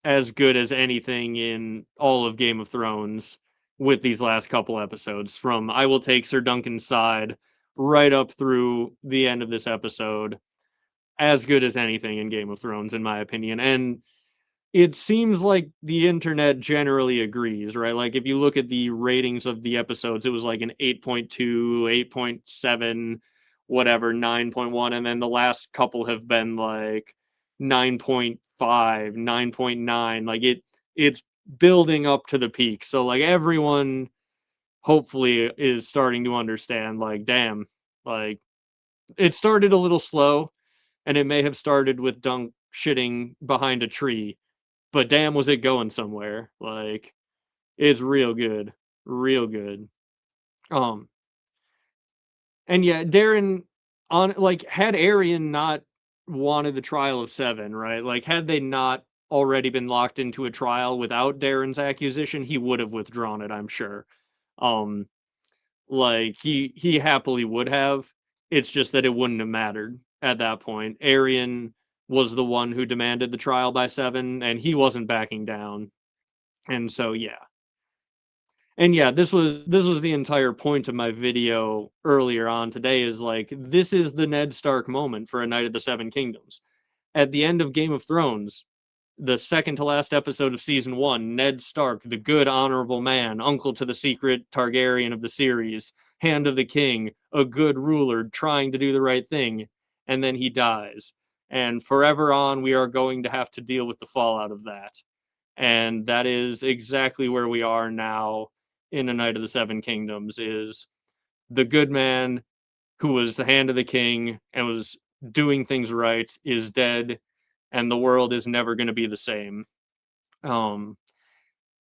as good as anything in all of Game of Thrones with these last couple episodes, from I will take Sir Duncan's side right up through the end of this episode. As good as anything in Game of Thrones, in my opinion. And it seems like the internet generally agrees, right? Like if you look at the ratings of the episodes, it was like an 8.2, 8.7, whatever, 9.1, and then the last couple have been like 9.5, 9.9. Like it's building up to the peak. So like everyone hopefully is starting to understand like damn, like it started a little slow and it may have started with Dunk shitting behind a tree, but damn, was it going somewhere? Like, it's real good, real good. Um, and yeah, Darren on like had Arian not wanted the trial of seven, right? Like, had they not already been locked into a trial without Darren's accusation, he would have withdrawn it, I'm sure. Um, like he happily would have. It's just that it wouldn't have mattered at that point. Arian was the one who demanded the trial by seven, and he wasn't backing down. And so yeah. And yeah, this was the entire point of my video earlier on today is like this is the Ned Stark moment for A Knight of the Seven Kingdoms. At the end of Game of Thrones, the second to last episode of season one, Ned Stark, the good, honorable man, uncle to the secret Targaryen of the series, hand of the king, a good ruler trying to do the right thing, and then he dies. And forever on, we are going to have to deal with the fallout of that. And that is exactly where we are now in A Knight of the Seven Kingdoms, is the good man who was the hand of the king and was doing things right is dead, and the world is never going to be the same. Um,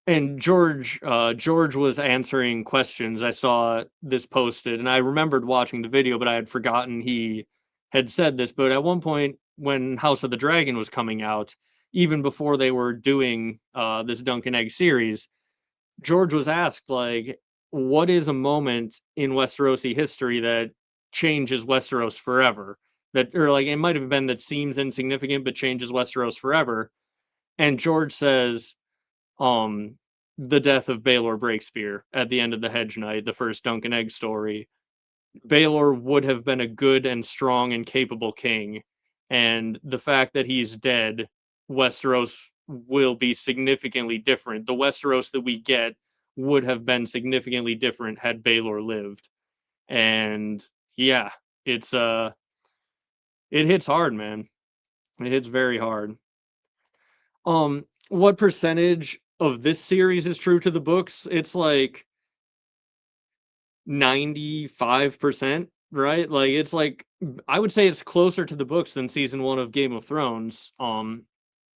and George was answering questions. I saw this posted, and I remembered watching the video, but I had forgotten he had said this. But at one point, when House of the Dragon was coming out, even before they were doing this Dunk and Egg series, George was asked like, "What is a moment in Westerosi history that changes Westeros forever?" That or like it might have been that seems insignificant but changes Westeros forever. And George says, um, the death of Baelor Breakspear at the end of the Hedge Knight, the first Dunk and Egg story. Baelor would have been a good and strong and capable king, and the fact that he's dead, Westeros will be significantly different. The Westeros that we get would have been significantly different had Baelor lived. And yeah, it's it hits hard, man. It hits very hard. What percentage of this series is true to the books? It's like 95%, right? Like it's like I would say it's closer to the books than season 1 of Game of Thrones.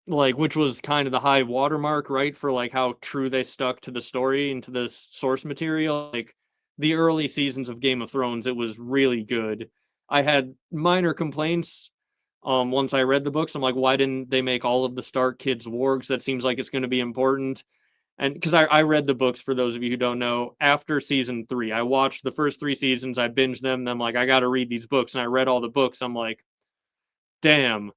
Like which was kind of the high watermark, right, for like how true they stuck to the story and to the source material. Like the early seasons of Game of Thrones, it was really good. I had minor complaints once I read the books. I'm like, why didn't they make all of the Stark kids wargs? That seems like it's going to be important. And because I read the books, for those of you who don't know, after season 3, I watched the first 3 seasons, I binged them, and I'm like, I got to read these books. And I read all the books. I'm like, damn,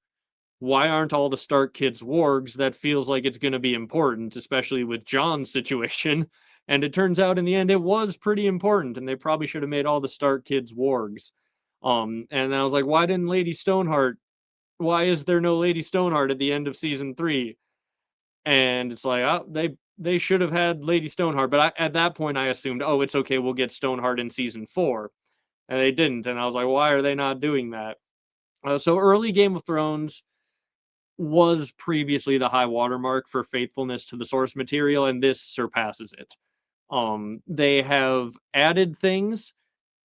why aren't all the Stark kids wargs? That feels like it's going to be important, especially with Jon's situation. And it turns out in the end it was pretty important, and they probably should have made all the Stark kids wargs. And I was like, why didn't Lady Stoneheart? Why is there no Lady Stoneheart at the end of season 3? And it's like, oh, they should have had Lady Stoneheart. But at that point, I assumed, oh, it's okay, we'll get Stoneheart in season 4, and they didn't. And I was like, why are they not doing that? So early Game of Thrones was previously the high watermark for faithfulness to the source material, and this surpasses it. They have added things,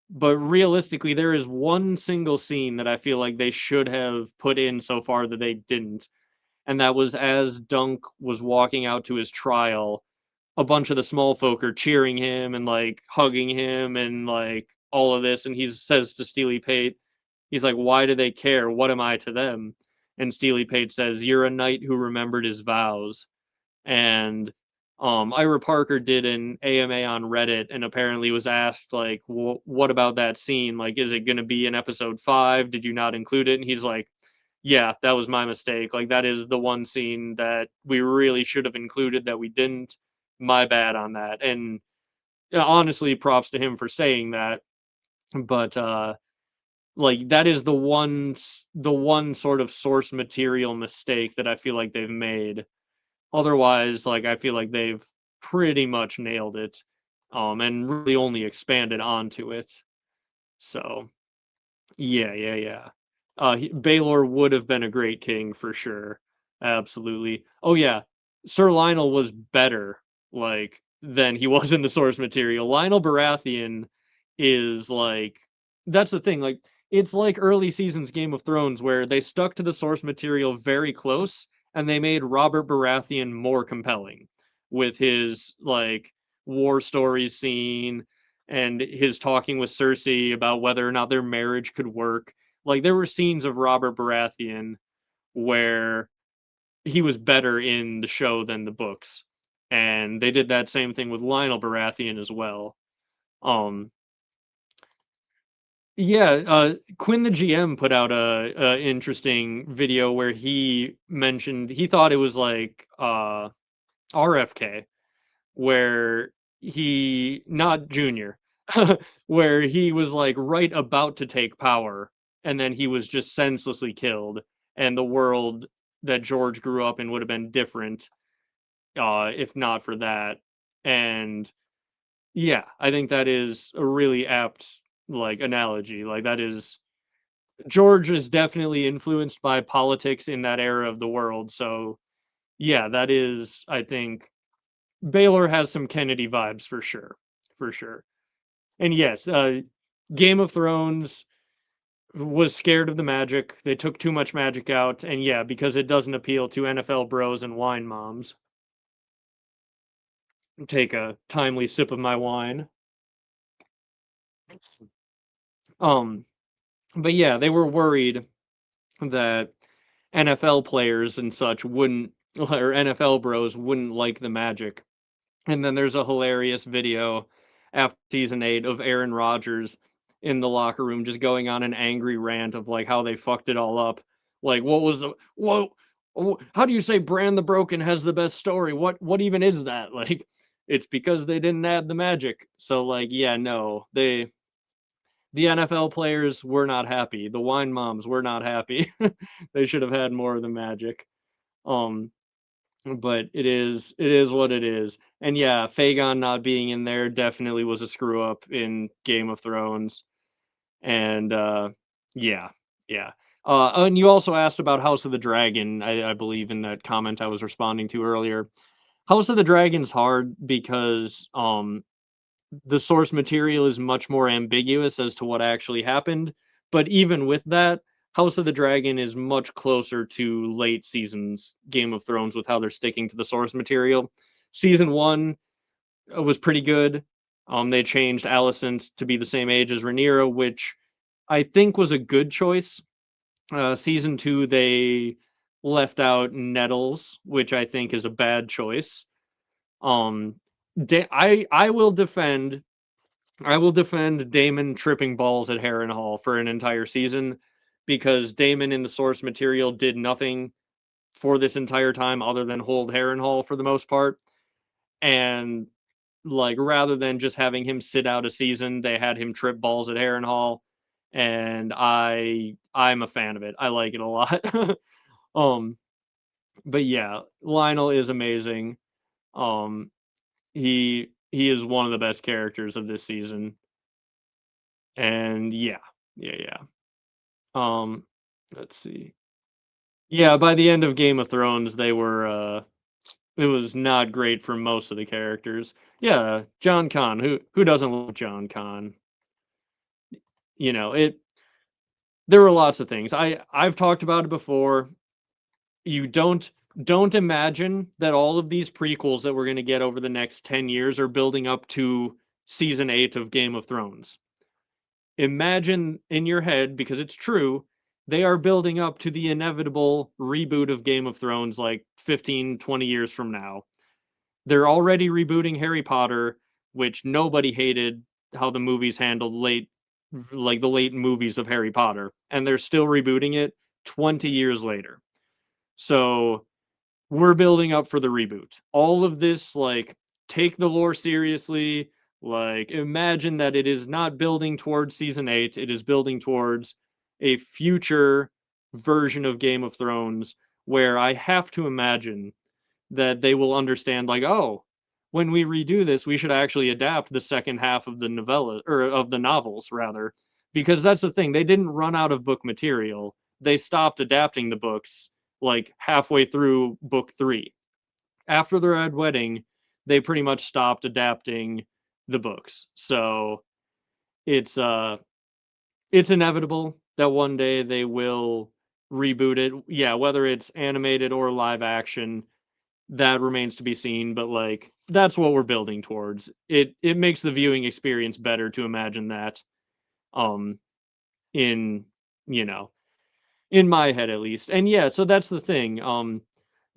but realistically, there is one single scene that I feel like they should have put in so far that they didn't. and that was as Dunk was walking out to his trial, a bunch of the small folk are cheering him and like hugging him and like all of this, and he says to Steely Pate, he's like, "Why do they care? What am I to them?" And Steely Pate says, "You're a knight who remembered his vows." And Ira Parker did an AMA on Reddit and apparently was asked like, "What about that scene? Like, is it going to be in episode 5? Did you not include it?" And he's like, "Yeah, that was my mistake. Like, that is the one scene that we really should have included that we didn't. My bad on that." And honestly, props to him for saying that. But like that is the one sort of source material mistake that I feel like they've made. Otherwise, like I feel like they've pretty much nailed it, and really only expanded onto it. So yeah, yeah, yeah. Baelor would have been a great king for sure. Absolutely. Oh yeah, Sir Lionel was better, like than he was in the source material. Lionel Baratheon is like that's the thing. Like it's like early seasons Game of Thrones where they stuck to the source material very close and they made Robert Baratheon more compelling with his like war stories scene and his talking with Cersei about whether or not their marriage could work. Like there were scenes of Robert Baratheon where he was better in the show than the books. And they did that same thing with Lionel Baratheon as well. Um yeah, Quinn the GM put out a interesting video where he mentioned he thought it was like RFK where he not Junior, where he was like right about to take power and then he was just senselessly killed and the world that George grew up in would have been different if not for that. And yeah, I think that is a really apt like analogy. Like that is George is definitely influenced by politics in that era of the world. So yeah, that is I think Baylor has some Kennedy vibes for sure. For sure. And yes, Game of Thrones was scared of the magic. They took too much magic out, and yeah, because it doesn't appeal to NFL bros and wine moms. Take a timely sip of my wine. Um, but yeah, they were worried that NFL players and such wouldn't, or NFL bros wouldn't like the magic. And then there's a hilarious video after season 8 of Aaron Rodgers in the locker room just going on an angry rant of like how they fucked it all up. Like what was the what how do you say Brand the Broken has the best story? What even is that? Like it's because they didn't add the magic. So like yeah, no. The NFL players were not happy. The wine moms were not happy. They should have had more of the magic. Um but it is what it is. And yeah, Fagon not being in there definitely was a screw up in Game of Thrones. And yeah, yeah. And you also asked about House of the Dragon, I believe in that comment I was responding to earlier. House of the Dragon's hard because the source material is much more ambiguous as to what actually happened. But even with that, House of the Dragon is much closer to late seasons Game of Thrones with how they're sticking to the source material. Season 1 was pretty good. They changed Alicent to be the same age as Rhaenyra, which I think was a good choice. Season 2, they left out Nettles, which I think is a bad choice. Um, I will defend Damon tripping balls at Harrenhal for an entire season because Damon in the source material did nothing for this entire time other than hold Harrenhal for the most part. And like rather than just having him sit out a season, they had him trip balls at Harrenhal, and I'm a fan of it. I like it a lot. um, but yeah, Lionel is amazing. Um, he is one of the best characters of this season, and yeah, yeah, yeah. Um, let's see. Yeah, by the end of Game of Thrones, they were it was not great for most of the characters. Yeah, John Conn. Who doesn't love John Conn? You know, it there were lots of things. I've talked about it before. You don't don't imagine that all of these prequels that we're going to get over the next 10 years are building up to season 8 of Game of Thrones. Imagine in your head, because it's true, they are building up to the inevitable reboot of Game of Thrones like 15, 20 years from now. They're already rebooting Harry Potter, which nobody hated how the movies handled the late movies of Harry Potter, and they're still rebooting it 20 years later. So we're building up for the reboot. All of this, like, take the lore seriously. Like, imagine that it is not building towards season 8, it is building towards a future version of Game of Thrones where I have to imagine that they will understand, like, oh, when we redo this, we should actually adapt the second half of the novella, or of the novels, rather. Because that's the thing, they didn't run out of book material. They stopped adapting the books like halfway through book 3. After the Red Wedding, they pretty much stopped adapting the books. So it's it's inevitable that one day they will reboot it. Yeah, whether it's animated or live action, that remains to be seen, but like that's what we're building towards. It makes the viewing experience better to imagine that um in, you know, in my head at least. And yeah, so that's the thing.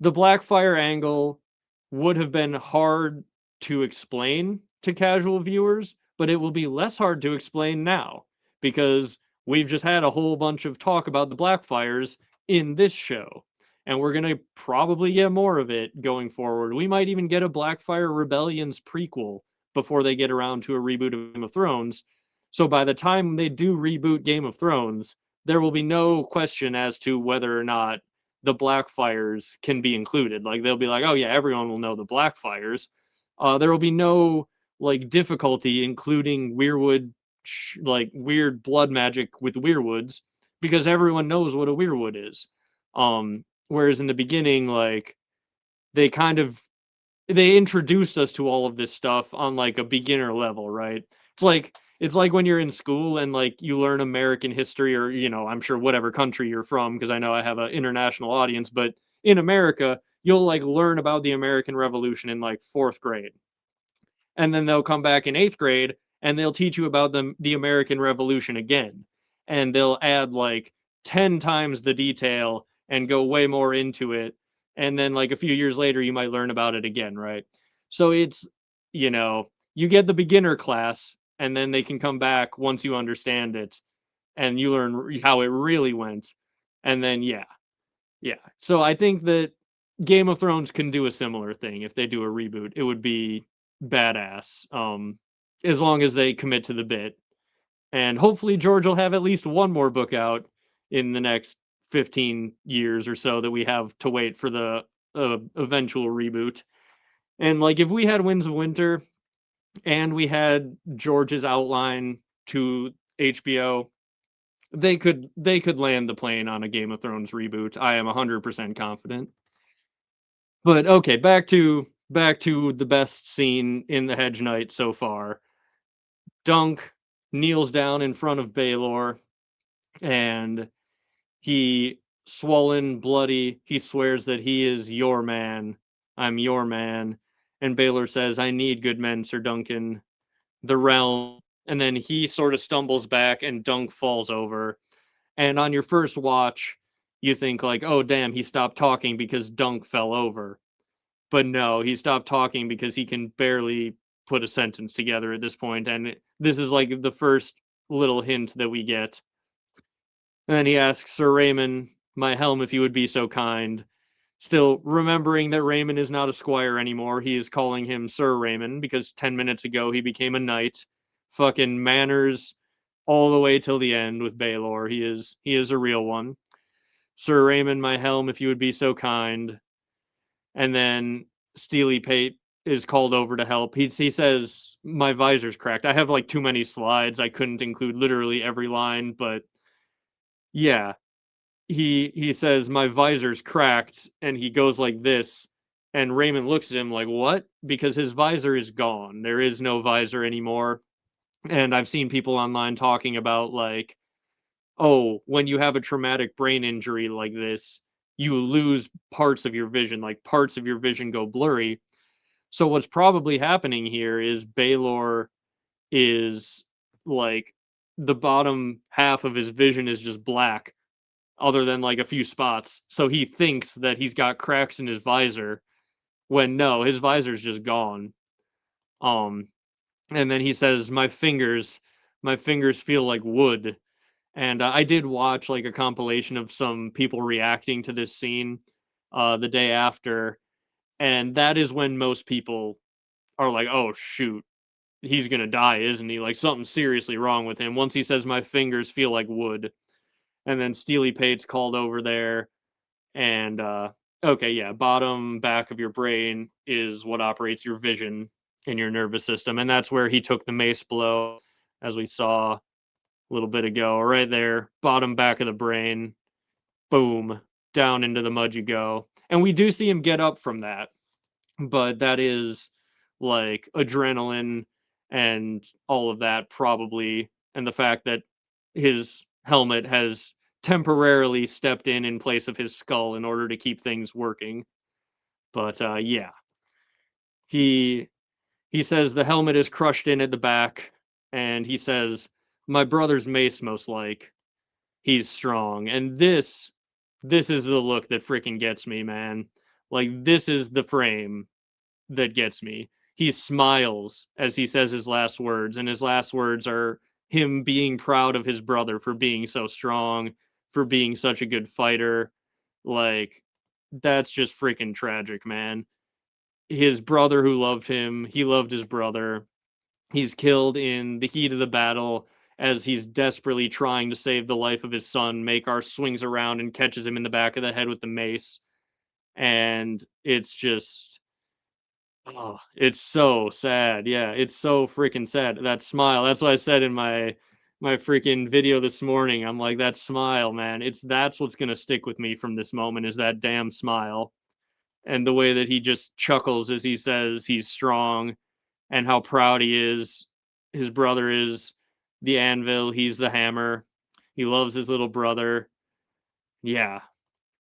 The Blackfire angle would have been hard to explain to casual viewers, but it will be less hard to explain now because we've just had a whole bunch of talk about the Blackfires in this show. And we're going to probably get more of it going forward. We might even get a Blackfire Rebellions prequel before they get around to a reboot of Game of Thrones. So by the time they do reboot Game of Thrones, there will be no question as to whether or not the Blackfires can be included. Like they'll be like, oh yeah, everyone will know the Blackfires. There will be no like difficulty including Weirwood, like weird blood magic with Weirwoods, because everyone knows what a Weirwood is. Whereas in the beginning, like they kind of they introduced us to all of this stuff on like a beginner level, right? It's like when you're in school and like you learn American history, or I'm sure whatever country you're from, because I know I have an international audience, but in America, you'll like learn about the American Revolution in like 4th grade. And then they'll come back in 8th grade and they'll teach you about the American Revolution again. And they'll add like 10 times the detail and go way more into it. And then like a few years later you might learn about it again, right? So it's, you get the beginner class and then they can come back once you understand it and you learn how it really went. And then yeah. Yeah. So I think that Game of Thrones can do a similar thing if they do a reboot. It would be badass. As long as they commit to the bit. And hopefully George will have at least one more book out in the next 15 years or so that we have to wait for the eventual reboot. And like if we had Winds of Winter and we had George's outline to HBO, they could land the plane on a Game of Thrones reboot. I am 100% confident. But okay, back to the best scene in the Hedge Knight so far. Dunk kneels down in front of Baelor, and he, swollen, bloody, he swears that he is your man. I'm your man. And Baelor says, I need good men, Sir Duncan. The realm. And then he sort of stumbles back and Dunk falls over. And on your first watch, you think like, oh damn, he stopped talking because Dunk fell over. But no, he stopped talking because he can barely put a sentence together at this point, and this is like the first little hint that we get. And then he asks Sir Raymond, my helm, if you would be so kind. Still remembering that Raymond is not a squire anymore, he is calling him Sir Raymond because 10 minutes ago he became a knight. Fucking manners all the way till the end with Baelor. He is a real one. Sir Raymond, my helm, if you would be so kind. And then Steely Pate is called over to help. He says, my visor's cracked. I have like too many slides. I couldn't include literally every line, but yeah. He says, my visor's cracked, and he goes like this. And Raymond looks at him like, what? Because his visor is gone. There is no visor anymore. And I've seen people online talking about like, oh, when you have a traumatic brain injury like this, you lose parts of your vision, like parts of your vision go blurry. So what's probably happening here is Baelor is like the bottom half of his vision is just black, other than like a few spots. So he thinks that he's got cracks in his visor when no, his visor's just gone. Um, and then he says, my fingers feel like wood." And I did watch like a compilation of some people reacting to this scene the day after, and that is when most people are like, "Oh shoot, he's gonna die, isn't he? Like something's seriously wrong with him." Once he says, "My fingers feel like wood," and then Steely Pate's called over there, and okay, yeah, bottom back of your brain is what operates your vision in your nervous system, and that's where he took the mace blow, as we saw a little bit ago, right there, bottom back of the brain, boom, down into the mud you go. And we do see him get up from that, but that is like adrenaline and all of that probably, and the fact that his helmet has temporarily stepped in place of his skull in order to keep things working. But yeah, he he says the helmet is crushed in at the back, and he says, "My brother's mace most like. He's strong." And this is the look that freaking gets me, man. Like this is the frame that gets me. He smiles as he says his last words, and his last words are him being proud of his brother for being so strong, for being such a good fighter. Like, that's just freaking tragic, man. His brother who loved him, he loved his brother. He's killed in the heat of the battle as he's desperately trying to save the life of his son. Makar swings around and catches him in the back of the head with the mace. And it's just, oh, it's so sad. Yeah, it's so freaking sad. That smile. That's what I said in my freaking video this morning. I'm like, that smile, man. That's what's gonna stick with me from this moment is that damn smile. And the way that he just chuckles as he says he's strong and how proud he is. His brother is the anvil, he's the hammer. He loves his little brother. Yeah.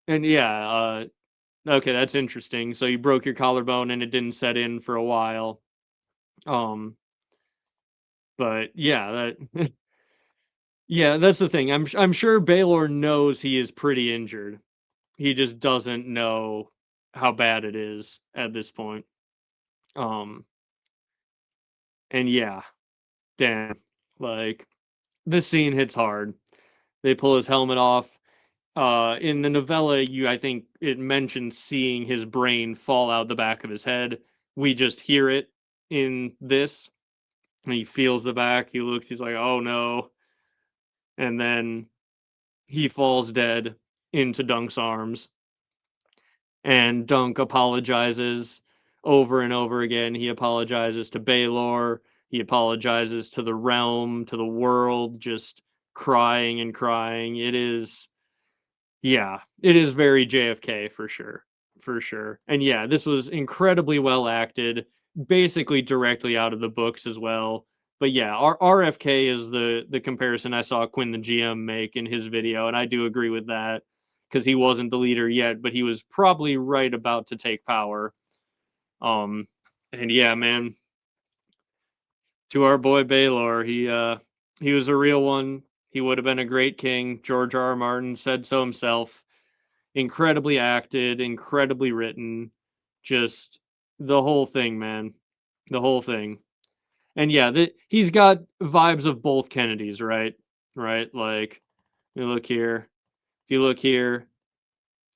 And yeah, okay, that's interesting. So you broke your collarbone and it didn't set in for a while. Um, but yeah, that yeah, that's the thing. I'm sure Baelor knows he is pretty injured. He just doesn't know how bad it is at this point. Um, and yeah, damn, like this scene hits hard. They pull his helmet off. In the novella, I think it mentions seeing his brain fall out the back of his head. We just hear it in this. And he feels the back. He looks. He's like, "Oh no!" And then he falls dead into Dunk's arms. And Dunk apologizes over and over again. He apologizes to Baelor. He apologizes to the realm, to the world, just crying and crying. It is, yeah, it is very JFK for sure. For sure. And yeah, this was incredibly well acted, basically directly out of the books as well. But yeah, RFK is the comparison I saw Quinn the GM make in his video, and I do agree with that because he wasn't the leader yet, but he was probably right about to take power. Um, and yeah, man, to our boy Baelor, he was a real one. He would have been a great king. George R. R. Martin said so himself. Incredibly acted, incredibly written, just the whole thing, man. The whole thing. And yeah, he's got vibes of both Kennedys, right? Right? Like, you look here. If you look here,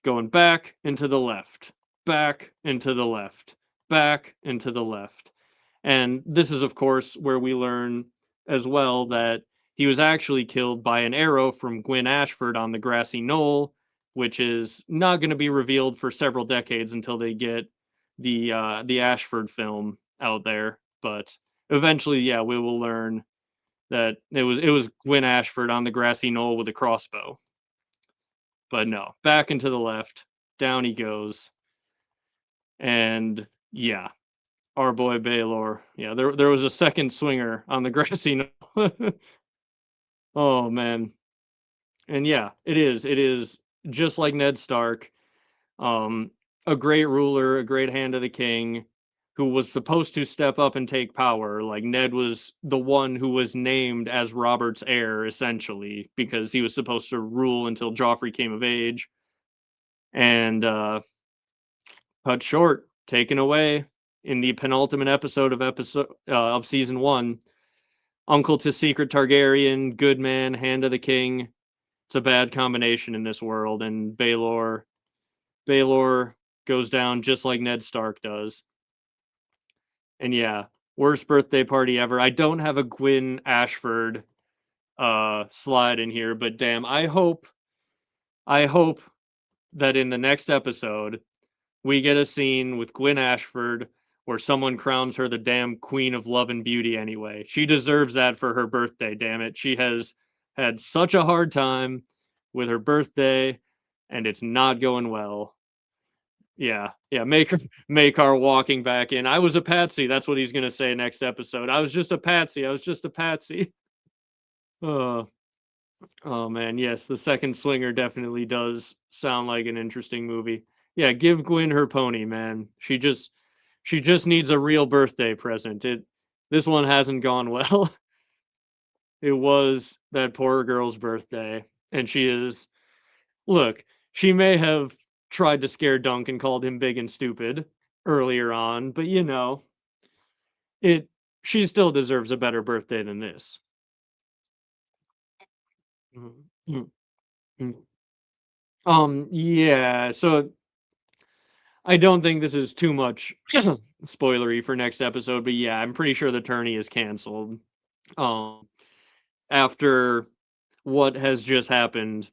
going back and to the left, back and to the left, back and to the left. And this is, of course, where we learn as well that he was actually killed by an arrow from Gwyn Ashford on the grassy knoll, which is not going to be revealed for several decades until they get the Ashford film out there. But eventually, yeah, we will learn that it was Gwyn Ashford on the grassy knoll with a crossbow. But no, back and to the left, down he goes, and yeah, our boy Baelor. Yeah, there was a second swinger on the grassy knoll. Oh man. And yeah, it is. It is just like Ned Stark. Um, a great ruler, a great hand of the king, who was supposed to step up and take power. Like Ned was the one who was named as Robert's heir, essentially, because he was supposed to rule until Joffrey came of age. And cut short, taken away in the penultimate episode of season one. Uncle to Secret Targaryen, good man, hand of the king. It's a bad combination in this world, and Baelor goes down just like Ned Stark does. And yeah, worst birthday party ever. I don't have a Gwyn Ashford slide in here, but damn, I hope that in the next episode we get a scene with Gwyn Ashford where someone crowns her the damn queen of love and beauty anyway. She deserves that for her birthday, damn it. She has had such a hard time with her birthday and it's not going well. Yeah, yeah, make our walking back in. I was a patsy. That's what he's gonna say next episode. I was just a patsy. I was just a patsy. Oh, oh man, yes, the second swinger definitely does sound like an interesting movie. Yeah, give Gwyn her pony, man. She just needs a real birthday present. This one hasn't gone well. It was that poor girl's birthday, and she is look, she may have tried to scare Dunk and called him big and stupid earlier on, but it she still deserves a better birthday than this. Mhm. Yeah, so I don't think this is too much spoilery for next episode, but yeah, I'm pretty sure the tourney is canceled. Um, after what has just happened,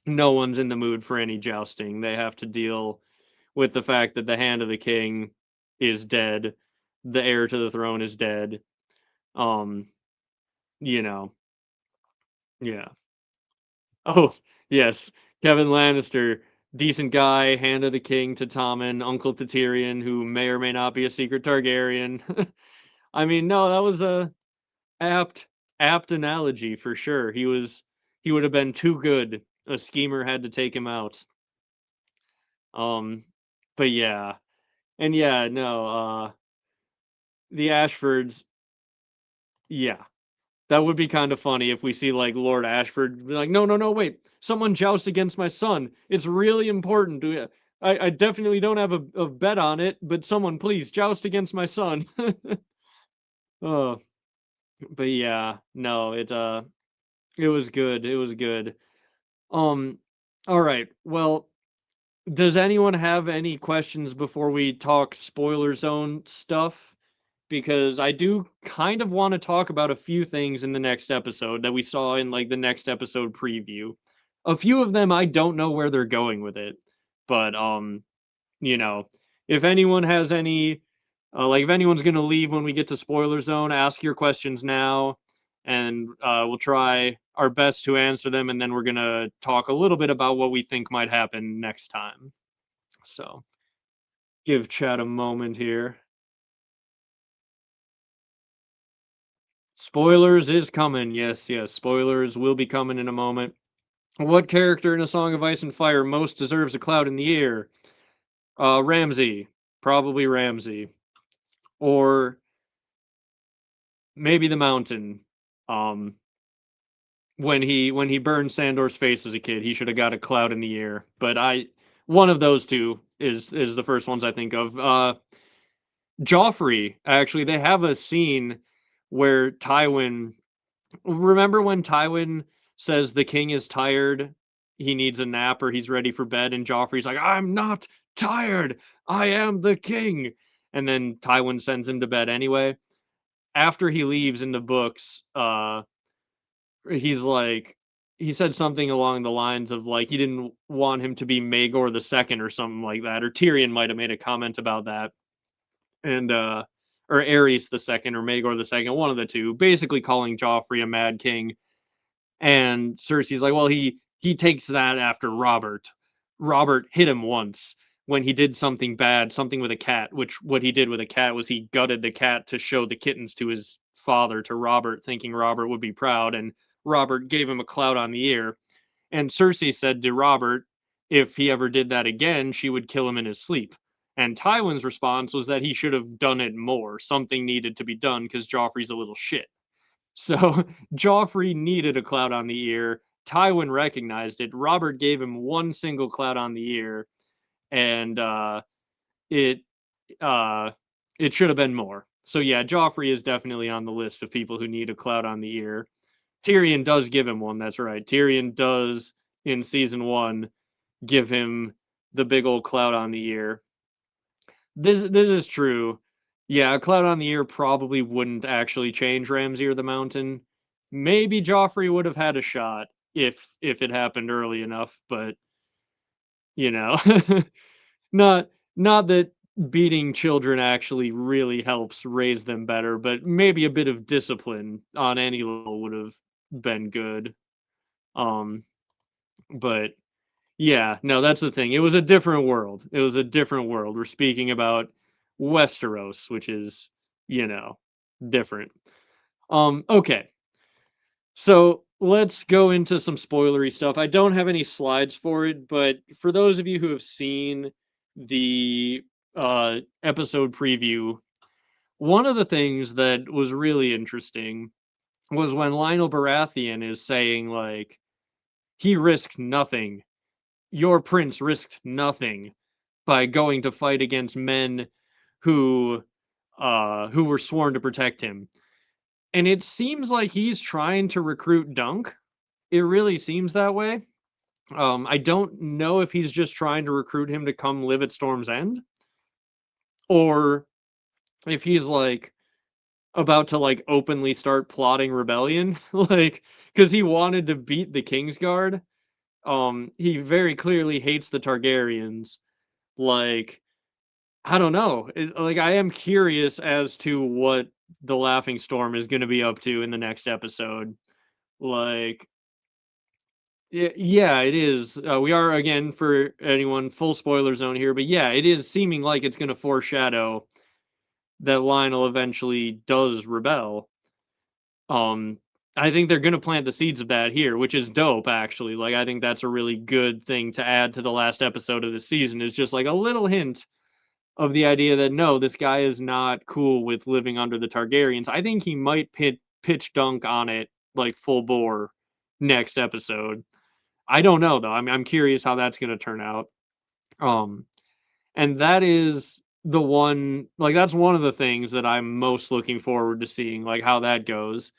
no one's in the mood for any jousting. They have to deal with the fact that the hand of the king is dead, the heir to the throne is dead. Um, you know, yeah. Oh, yes. Kevin Lannister, decent guy, hand of the king to Tommen, uncle to Tyrion, who may or may not be a secret Targaryen. I mean, no, that was a apt apt analogy for sure. He would have been too good. A schemer had to take him out. Um, but yeah. And yeah, no, the Ashfords, yeah. That would be kind of funny if we see like Lord Ashford be like, no, no, no, wait, someone joust against my son. It's really important. I definitely don't have a bet on it, but someone please joust against my son. Oh, but yeah, no, it was good. It was good. Um, all right. Well, does anyone have any questions before we talk spoiler zone stuff? Because I do kind of want to talk about a few things in the next episode that we saw in like the next episode preview. A few of them I don't know where they're going with it, but you know, if anyone has any like if anyone's going to leave when we get to spoiler zone, ask your questions now and we'll try our best to answer them and then we're going to talk a little bit about what we think might happen next time. So, give chat a moment here. Spoilers is coming. Yes, yes. Spoilers will be coming in a moment. What character in A Song of Ice and Fire most deserves a cloud in the ear? Ramsay. Probably Ramsay. Or maybe the Mountain. Um, when he burned Sandor's face as a kid, he should have got a cloud in the ear. But one of those two is the first ones I think of. Joffrey, actually, they have a scene where Tywin remember when Tywin says the king is tired, he needs a nap or he's ready for bed, and Joffrey's like, I'm not tired, I am the king. And then Tywin sends him to bed anyway. After he leaves in the books, he's like, he said something along the lines of like he didn't want him to be Maegor the second or something like that, or Tyrion might have made a comment about that, and or Aerys the second or Maegor the second, one of the two, basically calling Joffrey a mad king. And Cersei's like, well, he takes that after Robert. Robert hit him once when he did something bad, something with a cat, which what he did with a cat was he gutted the cat to show the kittens to his father, to Robert, thinking Robert would be proud, and Robert gave him a clout on the ear. And Cersei said to Robert, if he ever did that again, she would kill him in his sleep. And Tywin's response was that he should have done it more. Something needed to be done because Joffrey's a little shit. So Joffrey needed a cloud on the ear. Tywin recognized it. Robert gave him one single cloud on the ear, and it uh, it should have been more. So yeah, Joffrey is definitely on the list of people who need a cloud on the ear. Tyrion does give him one. That's right. Tyrion does in season 1 give him the big old cloud on the ear. This is true. Yeah, a cloud on the ear probably wouldn't actually change Ramsay or the Mountain. Maybe Joffrey would have had a shot if it happened early enough, but you know, not not that beating children actually really helps raise them better, but maybe a bit of discipline on any level would have been good. Um, but yeah, no, that's the thing. It was a different world. It was a different world. We're speaking about Westeros, which is, you know, different. Okay. So let's go into some spoilery stuff. I don't have any slides for it, but for those of you who have seen the episode preview, one of the things that was really interesting was when Lionel Baratheon is saying, like, he risked nothing. Your prince risked nothing by going to fight against men who who were sworn to protect him. And it seems like he's trying to recruit Dunk. It really seems that way. I don't know if he's just trying to recruit him to come live at Storm's End, or if he's like about to like openly start plotting rebellion, like because he wanted to beat the Kingsguard. He very clearly hates the Targaryens. Like, I don't know. Like, I am curious as to what the Laughing Storm is going to be up to in the next episode. Like, yeah, it is. We are, again, for anyone, full spoiler zone here, but yeah, it is seeming like it's going to foreshadow that Lionel eventually does rebel. Um, I think they're going to plant the seeds of that here, which is dope, actually. Like, I think that's a really good thing to add to the last episode of the season, is just like a little hint of the idea that no, this guy is not cool with living under the Targaryens. I think he might pitch Dunk on it like full bore next episode. I don't know though. I'm curious how that's going to turn out. Um, and that is the one, like that's one of the things that I'm most looking forward to seeing, like how that goes.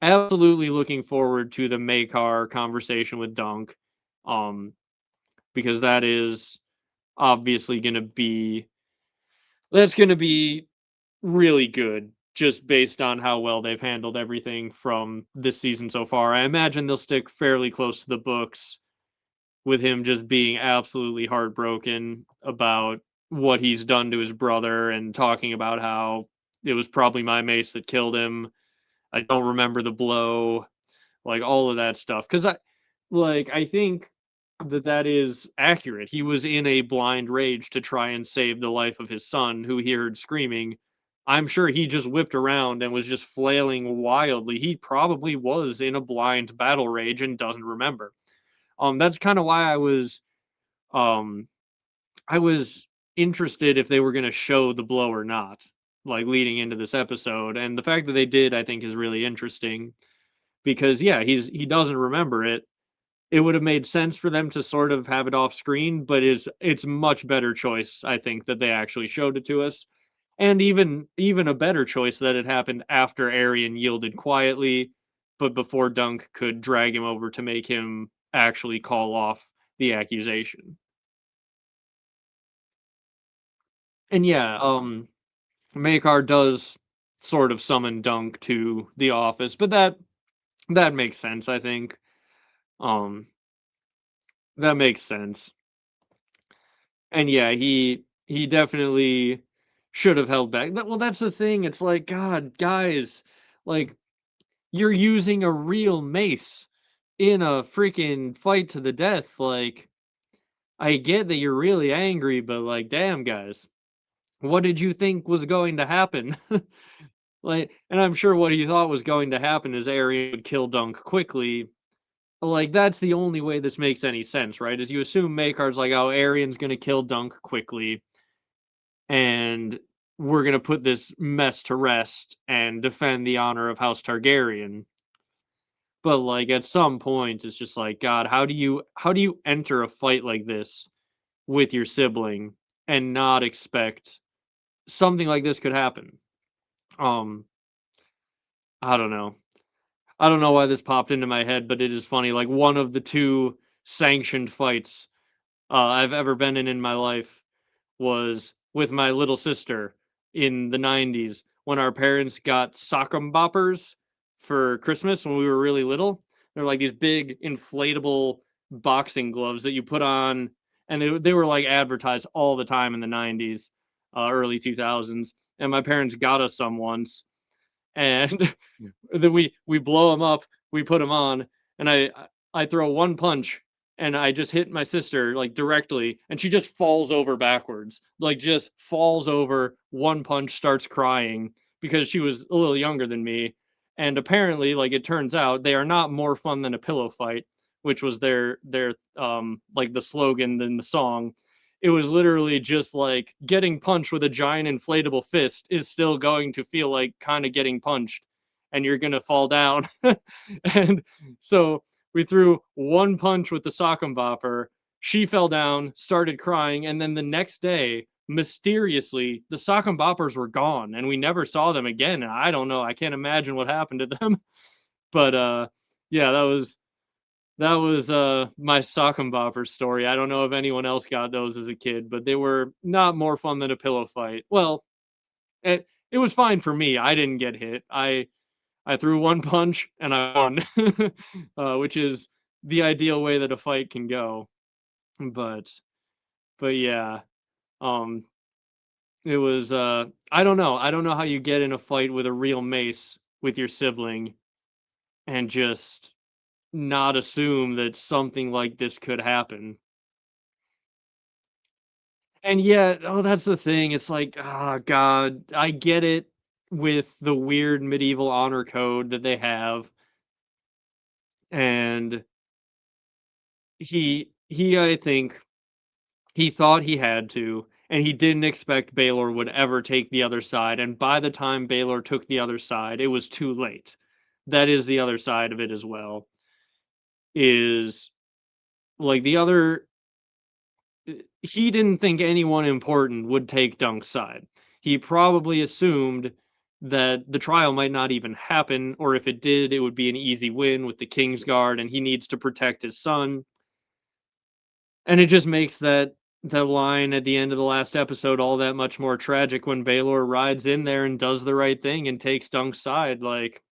Absolutely looking forward to the Maekar conversation with Dunk, um, because that is obviously going to be that's going to be really good just based on how well they've handled everything from this season so far. I imagine they'll stick fairly close to the books with him just being absolutely heartbroken about what he's done to his brother and talking about how it was probably my mace that killed him. I don't remember the blow, like all of that stuff. Cuz I think that is accurate. He was in a blind rage to try and save the life of his son, who he heard screaming. I'm sure he just whipped around and was just flailing wildly. He probably was in a blind battle rage and doesn't remember. That's kind of why um I was interested if they were going to show the blow or not, like leading into this episode. And the fact that they did, I think, is really interesting because yeah, he doesn't remember it. It would have made sense for them to sort of have it off screen, but it's much better choice, I think, that they actually showed it to us. And even a better choice that it happened after Aryan yielded quietly, but before Dunk could drag him over to make him actually call off the accusation. And yeah, Maekar does sort of summon Dunk to the office, but that makes sense, I think. Um, that makes sense. And yeah, he definitely should have held back. Well, that's the thing. It's like, God, guys, like you're using a real mace in a freaking fight to the death. Like, I get that you're really angry, but like, damn, guys, what did you think was going to happen? Like, and I'm sure what he thought was going to happen is Arya would kill Dunk quickly, like, that's the only way this makes any sense, right? Is you assume Makar's like, "Oh, Aeryn's gonna kill Dunk quickly, and we're gonna put this mess to rest and defend the honor of House Targaryen." But, like, at some point, it's just like, God, how do you enter a fight like this with your sibling and not expect something like this could happen? Um, I don't know. I don't know why this popped into my head, but it is funny. Like, one of the two sanctioned fights I've ever been in my life was with my little sister in the 90s when our parents got sock'em boppers for Christmas when we were really little. They're like these big inflatable boxing gloves that you put on, and they were like advertised all the time in the 90s, early 2000s. And my parents got us some once, and then we blow them up, we put them on, and I throw one punch, and I just hit my sister like directly, and she just falls over backwards, like just falls over. One punch, starts crying because she was a little younger than me, and apparently, like it turns out, they are not more fun than a pillow fight, which was their like the slogan in the song. It was literally just like getting punched with a giant inflatable fist is still going to feel like kind of getting punched, and you're going to fall down. And so we threw one punch with the sock'em bopper. She fell down, started crying, and then the next day, mysteriously, the sock'em boppers were gone, and we never saw them again. And I don't know. I can't imagine what happened to them. But yeah, that was my sock and bopper story. I don't know if anyone else got those as a kid, but they were not more fun than a pillow fight. Well, it was fine for me. I didn't get hit. I threw one punch and I won, which is the ideal way that a fight can go. But but yeah, um, it was I don't know. I don't know how you get in a fight with a real mace with your sibling and just not assume that something like this could happen. And yet, oh, that's the thing. It's like, oh God, I get it with the weird medieval honor code that they have, and I think he thought he had to, and he didn't expect Baelor would ever take the other side. And by the time Baelor took the other side, it was too late. That is the other side of it as well. Is like the other he didn't think anyone important would take Dunk's side. He probably assumed that the trial might not even happen, or if it did, it would be an easy win with the Kingsguard, and he needs to protect his son. And it just makes that line at the end of the last episode all that much more tragic when Baelor rides in there and does the right thing and takes Dunk's side. Like,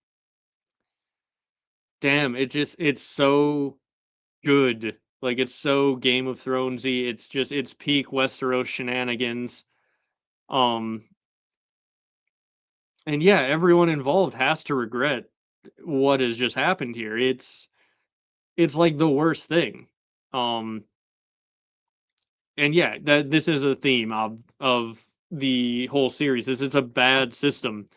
damn, it's so good. Like it's so Game of Thronesy. It's just it's peak Westeros shenanigans. Um, and yeah, everyone involved has to regret what has just happened here. It's like the worst thing. Um, and yeah, that this is a theme of the whole series. Is it's a bad system.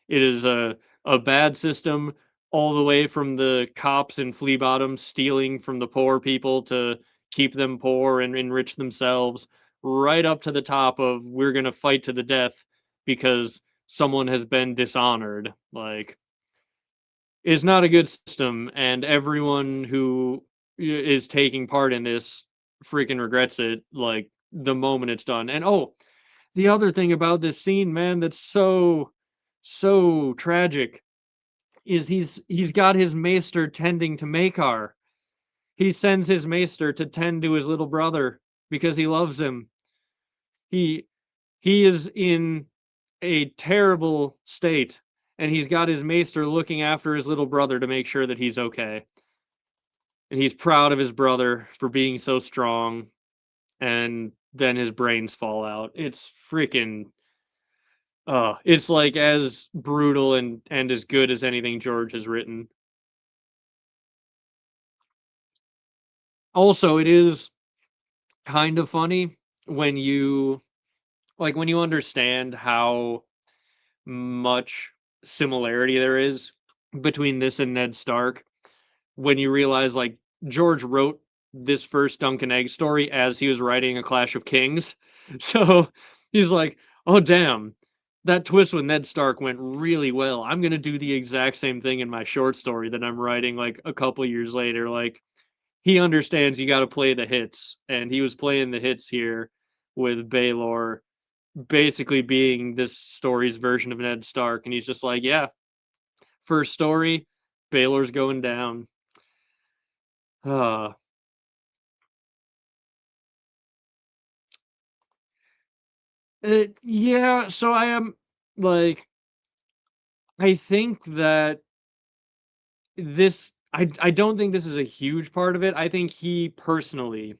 It is a bad system all the way from the cops in Flea Bottom stealing from the poor people to keep them poor and enrich themselves, right up to the top of we're gonna fight to the death because someone has been dishonored. Like is not a good system, and everyone who is taking part in this freaking regrets it like the moment it's done. And oh, the other thing about this scene, man, that's so tragic is he's got his maester tending to Makar. He sends his maester to tend to his little brother because he loves him. He he is in a terrible state, and he's got his maester looking after his little brother to make sure that he's okay. And he's proud of his brother for being so strong, and then his brains fall out. It's freaking it's like as brutal and as good as anything George has written. Also, it is kind of funny when you when you understand how much similarity there is between this and Ned Stark, when you realize like George wrote this first Dunk and Egg story as he was writing A Clash of Kings. So he's like, oh, damn, that twist with Ned Stark went really well. I'm going to do the exact same thing in my short story that I'm writing like a couple years later. Like, he understands you got to play the hits, and he was playing the hits here with Baelor basically being this story's version of Ned Stark. And he's just like, yeah, first story, Baelor's going down. Uh, yeah, so I am like, I think that I don't think this is a huge part of it. I think he personally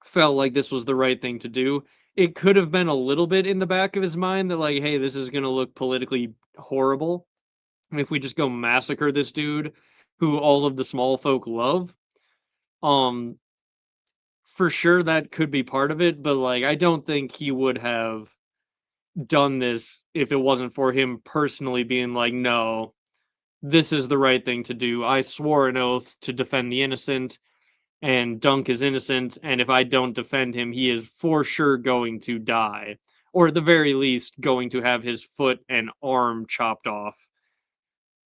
felt like this was the right thing to do. It could have been a little bit in the back of his mind that, like, hey, this is gonna look politically horrible if we just go massacre this dude who all of the small folk love. Um, for sure that could be part of it, but like I don't think he would have done this if it wasn't for him personally being like, no, this is the right thing to do. I swore an oath to defend the innocent, and Dunk is innocent, and if I don't defend him, he is for sure going to die. Or at the very least, going to have his foot and arm chopped off.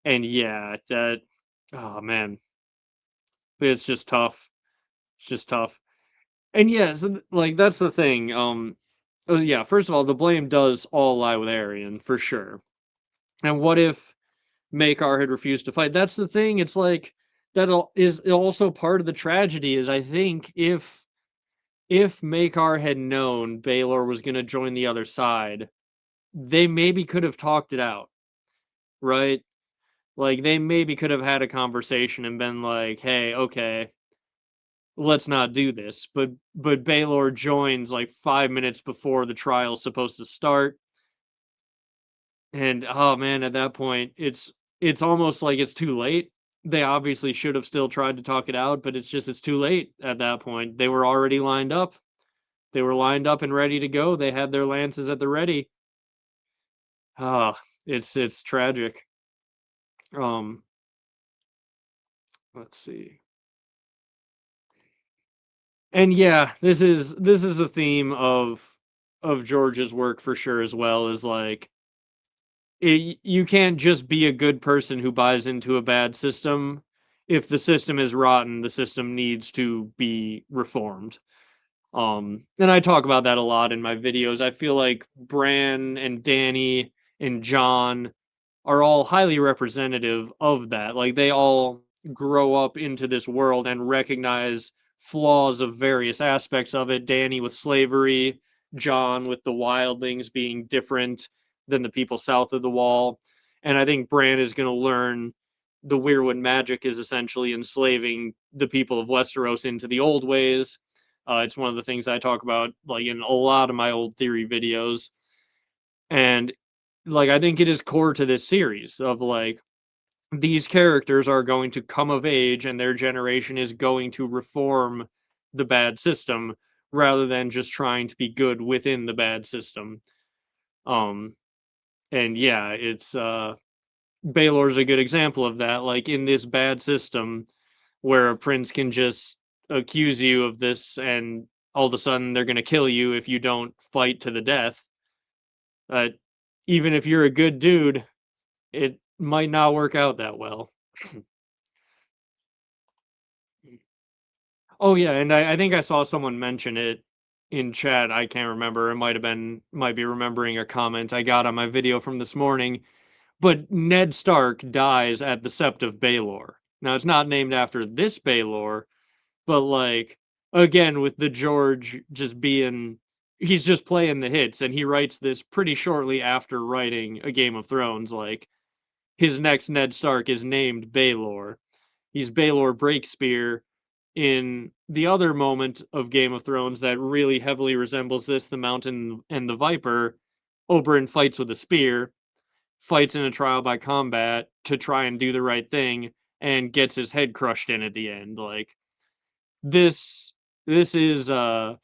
And yeah, that, oh man, it's just tough. It's just tough. And yeah, so, like, that's the thing. Yeah, first of all, the blame does all lie with Arian, for sure. And what if Makar had refused to fight? That's the thing. It's like is also part of the tragedy. Is I think if Makar had known Baelor was going to join the other side, they maybe could have talked it out, right? Like they maybe could have had a conversation and been like, "Hey, okay, let's not do this." But Baelor joins like 5 minutes before the trial's supposed to start, and oh man, at that point, it's almost like it's too late. They obviously should have still tried to talk it out, but it's too late at that point. They were already lined up. They were lined up and ready to go. They had their lances at the ready. Ah, it's tragic. Um, let's see. And yeah, this is a theme of George's work for sure as well, is like you can't just be a good person who buys into a bad system. If the system is rotten, the system needs to be reformed. And I talk about that a lot in my videos. I feel like Bran and Danny and John are all highly representative of that. Like they all grow up into this world and recognize flaws of various aspects of it. Danny with slavery, John with the wildlings being different than the people south of the wall. And I think Bran is going to learn the Weirwood magic is essentially enslaving the people of Westeros into the old ways. It's one of the things I talk about like in a lot of my old theory videos. And like I think it is core to this series of like these characters are going to come of age and their generation is going to reform the bad system rather than just trying to be good within the bad system. Um and yeah, it's Baelor's a good example of that. Like in this bad system where a prince can just accuse you of this and all of a sudden they're going to kill you if you don't fight to the death. Uh, Even if you're a good dude, it might not work out that well. Oh yeah, and I think I saw someone mention it in chat. I can't remember. It might be remembering a comment I got on my video from this morning. But Ned Stark dies at the Sept of Baelor. Now it's not named after this Baelor, but like again with the George just being he's just playing the hits, and he writes this pretty shortly after writing A Game of Thrones. Like his next Ned Stark is named Baelor. He's Baelor Breakspear. In the other moment of Game of Thrones that really heavily resembles this, the Mountain and the Viper, Oberyn fights with a spear, fights in a trial by combat to try and do the right thing, and gets his head crushed in at the end. Like this, this is a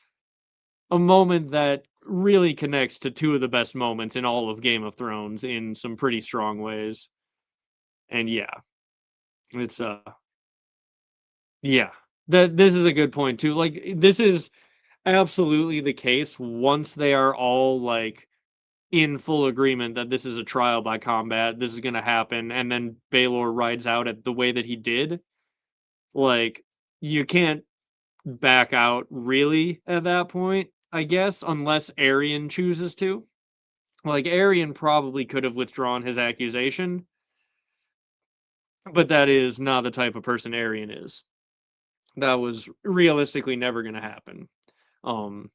moment that really connects to two of the best moments in all of Game of Thrones in some pretty strong ways. And yeah, it's yeah. That this is a good point too. Like this is absolutely the case once they are all like in full agreement that this is a trial by combat, this is going to happen, and then Baelor rides out at the way that he did. Like you can't back out really at that point, I guess, unless Arian chooses to. Like Arian probably could have withdrawn his accusation, but that is not the type of person Arian is. That was realistically never going to happen. Um,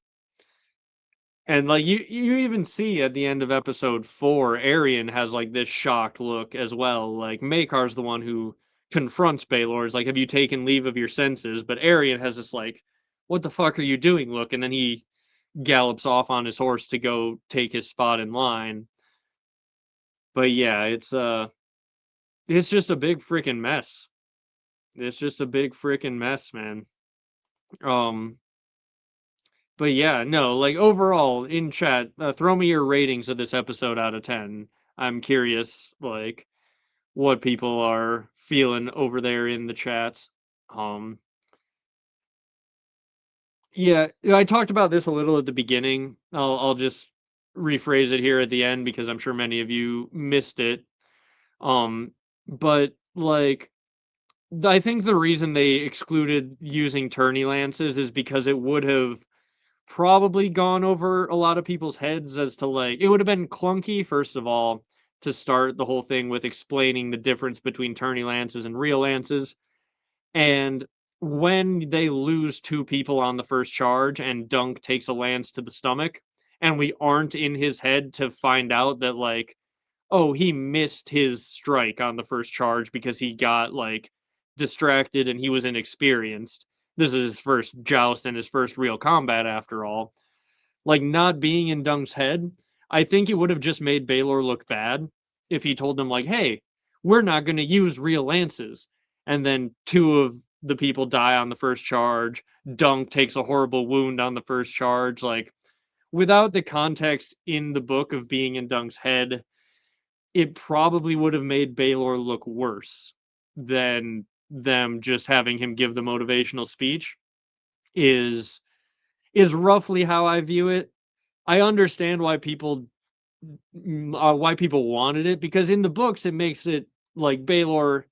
and like you even see at the end of episode 4, Arian has like this shocked look as well. Like Makar's the one who confronts Baelor. Is like, "Have you taken leave of your senses?" But Arian has this like, "What the fuck are you doing?" look, and then he gallops off on his horse to go take his spot in line. But yeah, it's just a big freaking mess. It's just a big freaking mess, man. Um, but yeah, no, like overall in chat, throw me your ratings of this episode out of 10. I'm curious, like, what people are feeling over there in the chat. Um, yeah, I talked about this a little at the beginning. I'll just rephrase it here at the end because I'm sure many of you missed it. But like, I think the reason they excluded using tourney lances is because it would have probably gone over a lot of people's heads as to like it would have been clunky first of all to start the whole thing with explaining the difference between tourney lances and real lances, and when they lose two people on the first charge and Dunk takes a lance to the stomach and we aren't in his head to find out that like, oh, he missed his strike on the first charge because he got like distracted and he was inexperienced. This is his first joust and his first real combat after all. Like not being in Dunk's head, I think it would have just made Baelor look bad if he told them like, "Hey, we're not going to use real lances," and then two of the people die on the first charge. Dunk takes a horrible wound on the first charge. Like without the context in the book of being in Dunk's head, it probably would have made Baelor look worse than them just having him give the motivational speech. Is is roughly how I view it. I understand why people wanted it because in the books it makes it like Baelor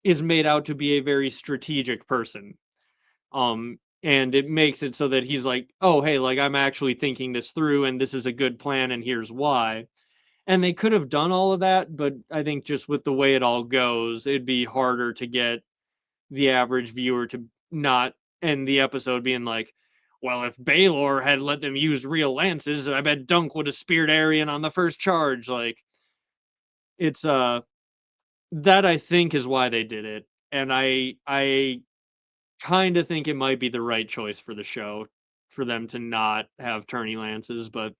is made out to be a very strategic person. And it makes it so that he's like, "Oh, hey, like I'm actually thinking this through and this is a good plan and here's why." And they could have done all of that, but I think just with the way it all goes, it'd be harder to get the average viewer to not end the episode being like, "Well, if Baelor had let them use real lances, I bet Dunk would have speared Arian on the first charge." Like it's that I think is why they did it. And I kind of think it might be the right choice for the show for them to not have tourney lances, but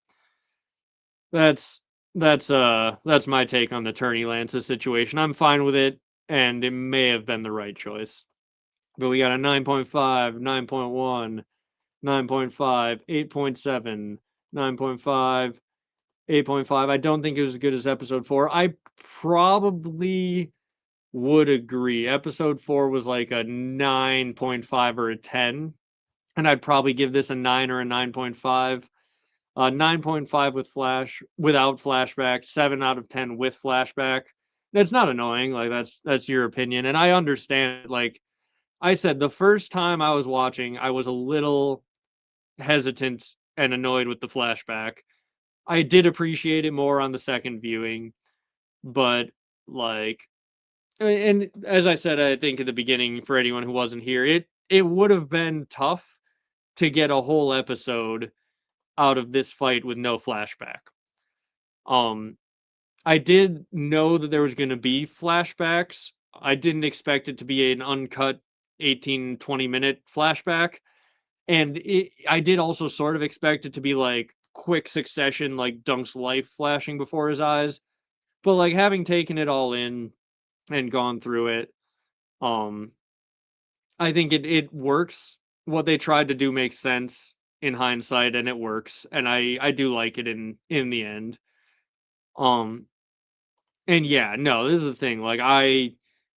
that's that's my take on the tourney lances situation. I'm fine with it, and it may have been the right choice. But we got a 9.5, 9.1, 9.5, 8.7, 9.5, 8.5. I don't think it was as good as episode 4. I probably would agree. Episode 4 was like a 9.5 or a 10, and I'd probably give this a 9 or a 9.5. 9.5 with without flashback, 7 out of 10 with flashback. That's not annoying. Like that's your opinion, and I understand. Like I said, the first time I was watching, I was a little hesitant and annoyed with the flashback. I did appreciate it more on the second viewing, but like, and as I said, I think at the beginning, for anyone who wasn't here, it would have been tough to get a whole episode out of this fight with no flashback. Um, I did know that there was going to be flashbacks. I didn't expect it to be an uncut 18-20 minute flashback. And I did also sort of expect it to be like quick succession, like Dunk's life flashing before his eyes. But like having taken it all in and gone through it, um, I think it works. What they tried to do makes sense in hindsight, and it works. And I do like it in the end. Um, and yeah, no, this is the thing. Like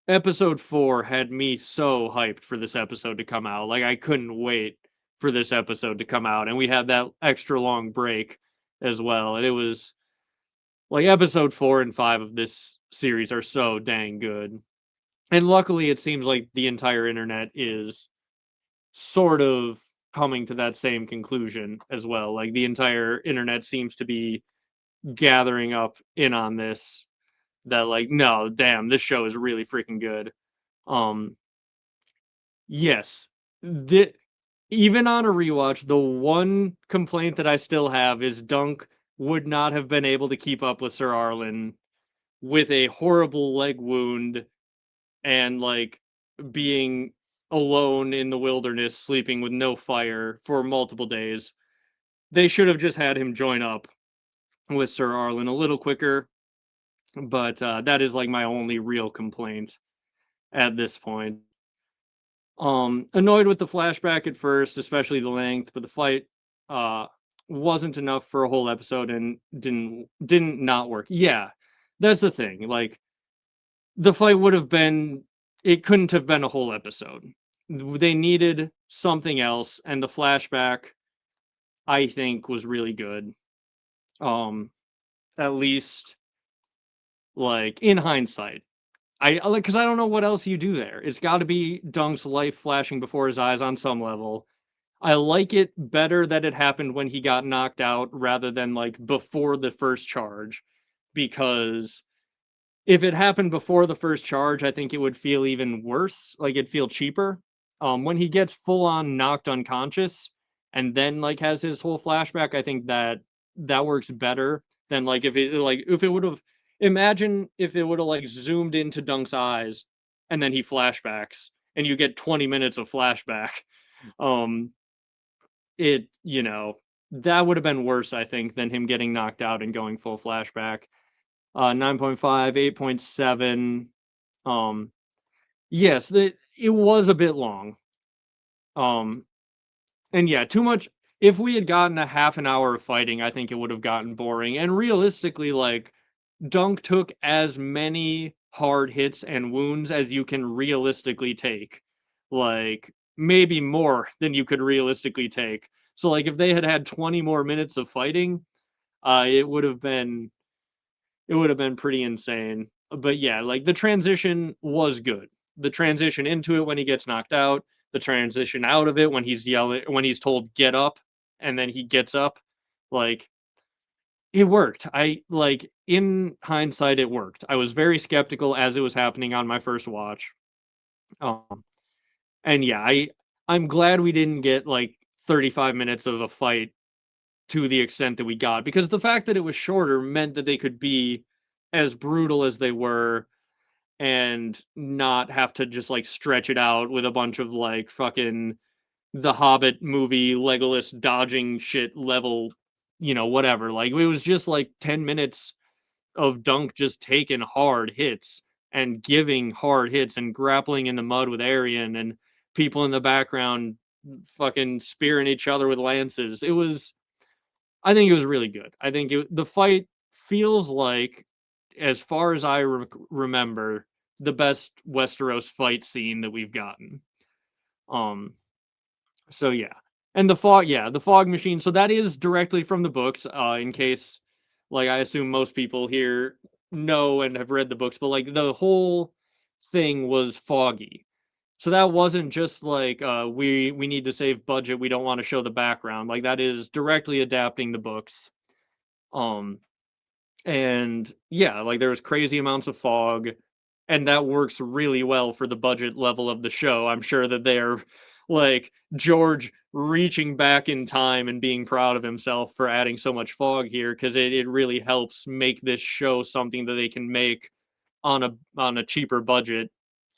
episode 4 had me so hyped for this episode to come out. Like, I couldn't wait for this episode to come out, and we had that extra long break as well, and it was like episode 4 and 5 of this series are so dang good. And luckily, it seems like the entire internet is sort of coming to that same conclusion as well. Like, the entire internet seems to be gathering up in on this, that like, no, damn, this show is really freaking good. Um, yes, the even on a rewatch, the one complaint that I still have is Dunk would not have been able to keep up with Sir Arlen with a horrible leg wound and like being alone in the wilderness, sleeping with no fire for multiple days. They should have just had him join up with Sir Arlen a little quicker, but that is like my only real complaint at this point. Annoyed with the flashback at first, especially the length, but the fight uh wasn't enough for a whole episode and didn't not work. Yeah, that's the thing. Like, the fight would have been, it couldn't have been a whole episode. They needed something else, and the flashback I think was really good. Um, at least like in hindsight. I like, because I don't know what else you do there. It's got to be Dunk's life flashing before his eyes on some level. I like it better that it happened when he got knocked out rather than like before the first charge, because if it happened before the first charge, I think it would feel even worse. Like, it'd feel cheaper. When he gets full on knocked unconscious and then like has his whole flashback, I think that that works better than like if it would have, imagine if it would have like zoomed into Dunk's eyes and then he flashbacks and you get 20 minutes of flashback. Um, that would have been worse, I think, than him getting knocked out and going full flashback. 9.5, 8.7. Um, yes, it was a bit long. Um, and yeah, too much. If we had gotten a half an hour of fighting, I think it would have gotten boring. And realistically, like, Dunk took as many hard hits and wounds as you can realistically take. Like, maybe more than you could realistically take. So, like, if they had had 20 more minutes of fighting, it would have been pretty insane. But yeah, like, the transition was good. The transition into it when he gets knocked out, the transition out of it when he's told get up, and then he gets up, like, it worked. I like, in hindsight, it worked. I was very skeptical as it was happening on my first watch. Um, and yeah, I'm glad we didn't get like 35 minutes of a fight to the extent that we got, because the fact that it was shorter meant that they could be as brutal as they were and not have to just like stretch it out with a bunch of like fucking the Hobbit movie Legolas dodging shit level, whatever. Like, it was just like 10 minutes of Dunk just taking hard hits and giving hard hits and grappling in the mud with Aryan and people in the background fucking spearing each other with lances. I think it was really good. I think the fight feels like, as far as I remember, the best Westeros fight scene that we've gotten. Um, so yeah, and the fog machine. So that is directly from the books. In case, like, I assume most people here know and have read the books, but like, the whole thing was foggy. So that wasn't just like, we need to save budget, we don't want to show the background. Like, that is directly adapting the books. Um, and yeah, like, there's crazy amounts of fog, and that works really well for the budget level of the show. I'm sure that they're like George reaching back in time and being proud of himself for adding so much fog here, because it really helps make this show something that they can make on a cheaper budget,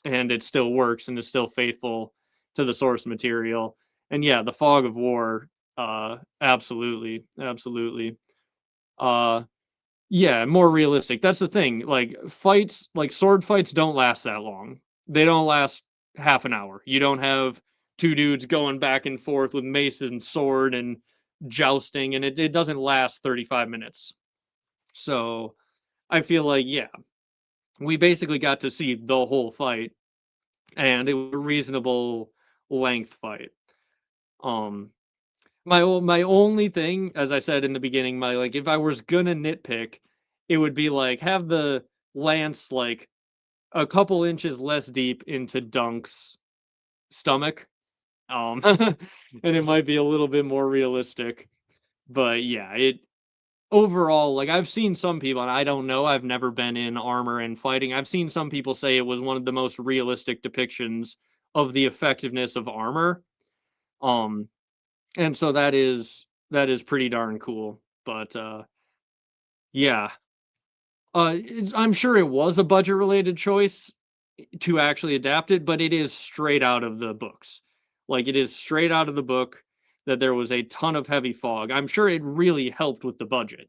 and it still works and is still faithful to the source material. And yeah, the fog of war, absolutely, absolutely. Uh yeah, more realistic. That's the thing. Like, fights, like sword fights don't last that long. They don't last half an hour. You don't have two dudes going back and forth with maces and sword and jousting, and it doesn't last 35 minutes. So I feel like, yeah, we basically got to see the whole fight, and it was a reasonable length fight. Um, my only thing, as I said in the beginning, my like if I was gonna nitpick, it would be like have the lance like a couple inches less deep into Dunk's stomach. And it might be a little bit more realistic. But yeah, it overall, like I've seen some people, and I don't know, I've never been in armor and fighting. I've seen some people say it was one of the most realistic depictions of the effectiveness of armor. Um, and so that is pretty darn cool. But yeah, I'm sure it was a budget related choice to actually adapt it, but it is straight out of the books. Like it is straight out of the book that there was a ton of heavy fog. I'm sure it really helped with the budget.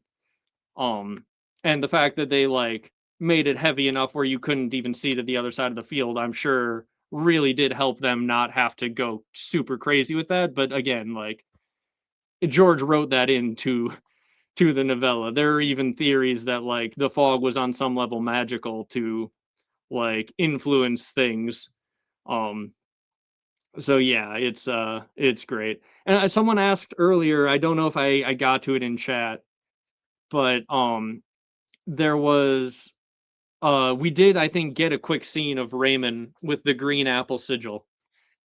Um, and the fact that they like made it heavy enough where you couldn't even see to the other side of the field, I'm sure really did help them not have to go super crazy with that. But again, like George wrote that into to the novella. There are even theories that like the fog was on some level magical to like influence things. Um, so yeah, it's great. And someone asked earlier, I don't know if I got to it in chat, but there was we did I think get a quick scene of Raymond with the green apple sigil.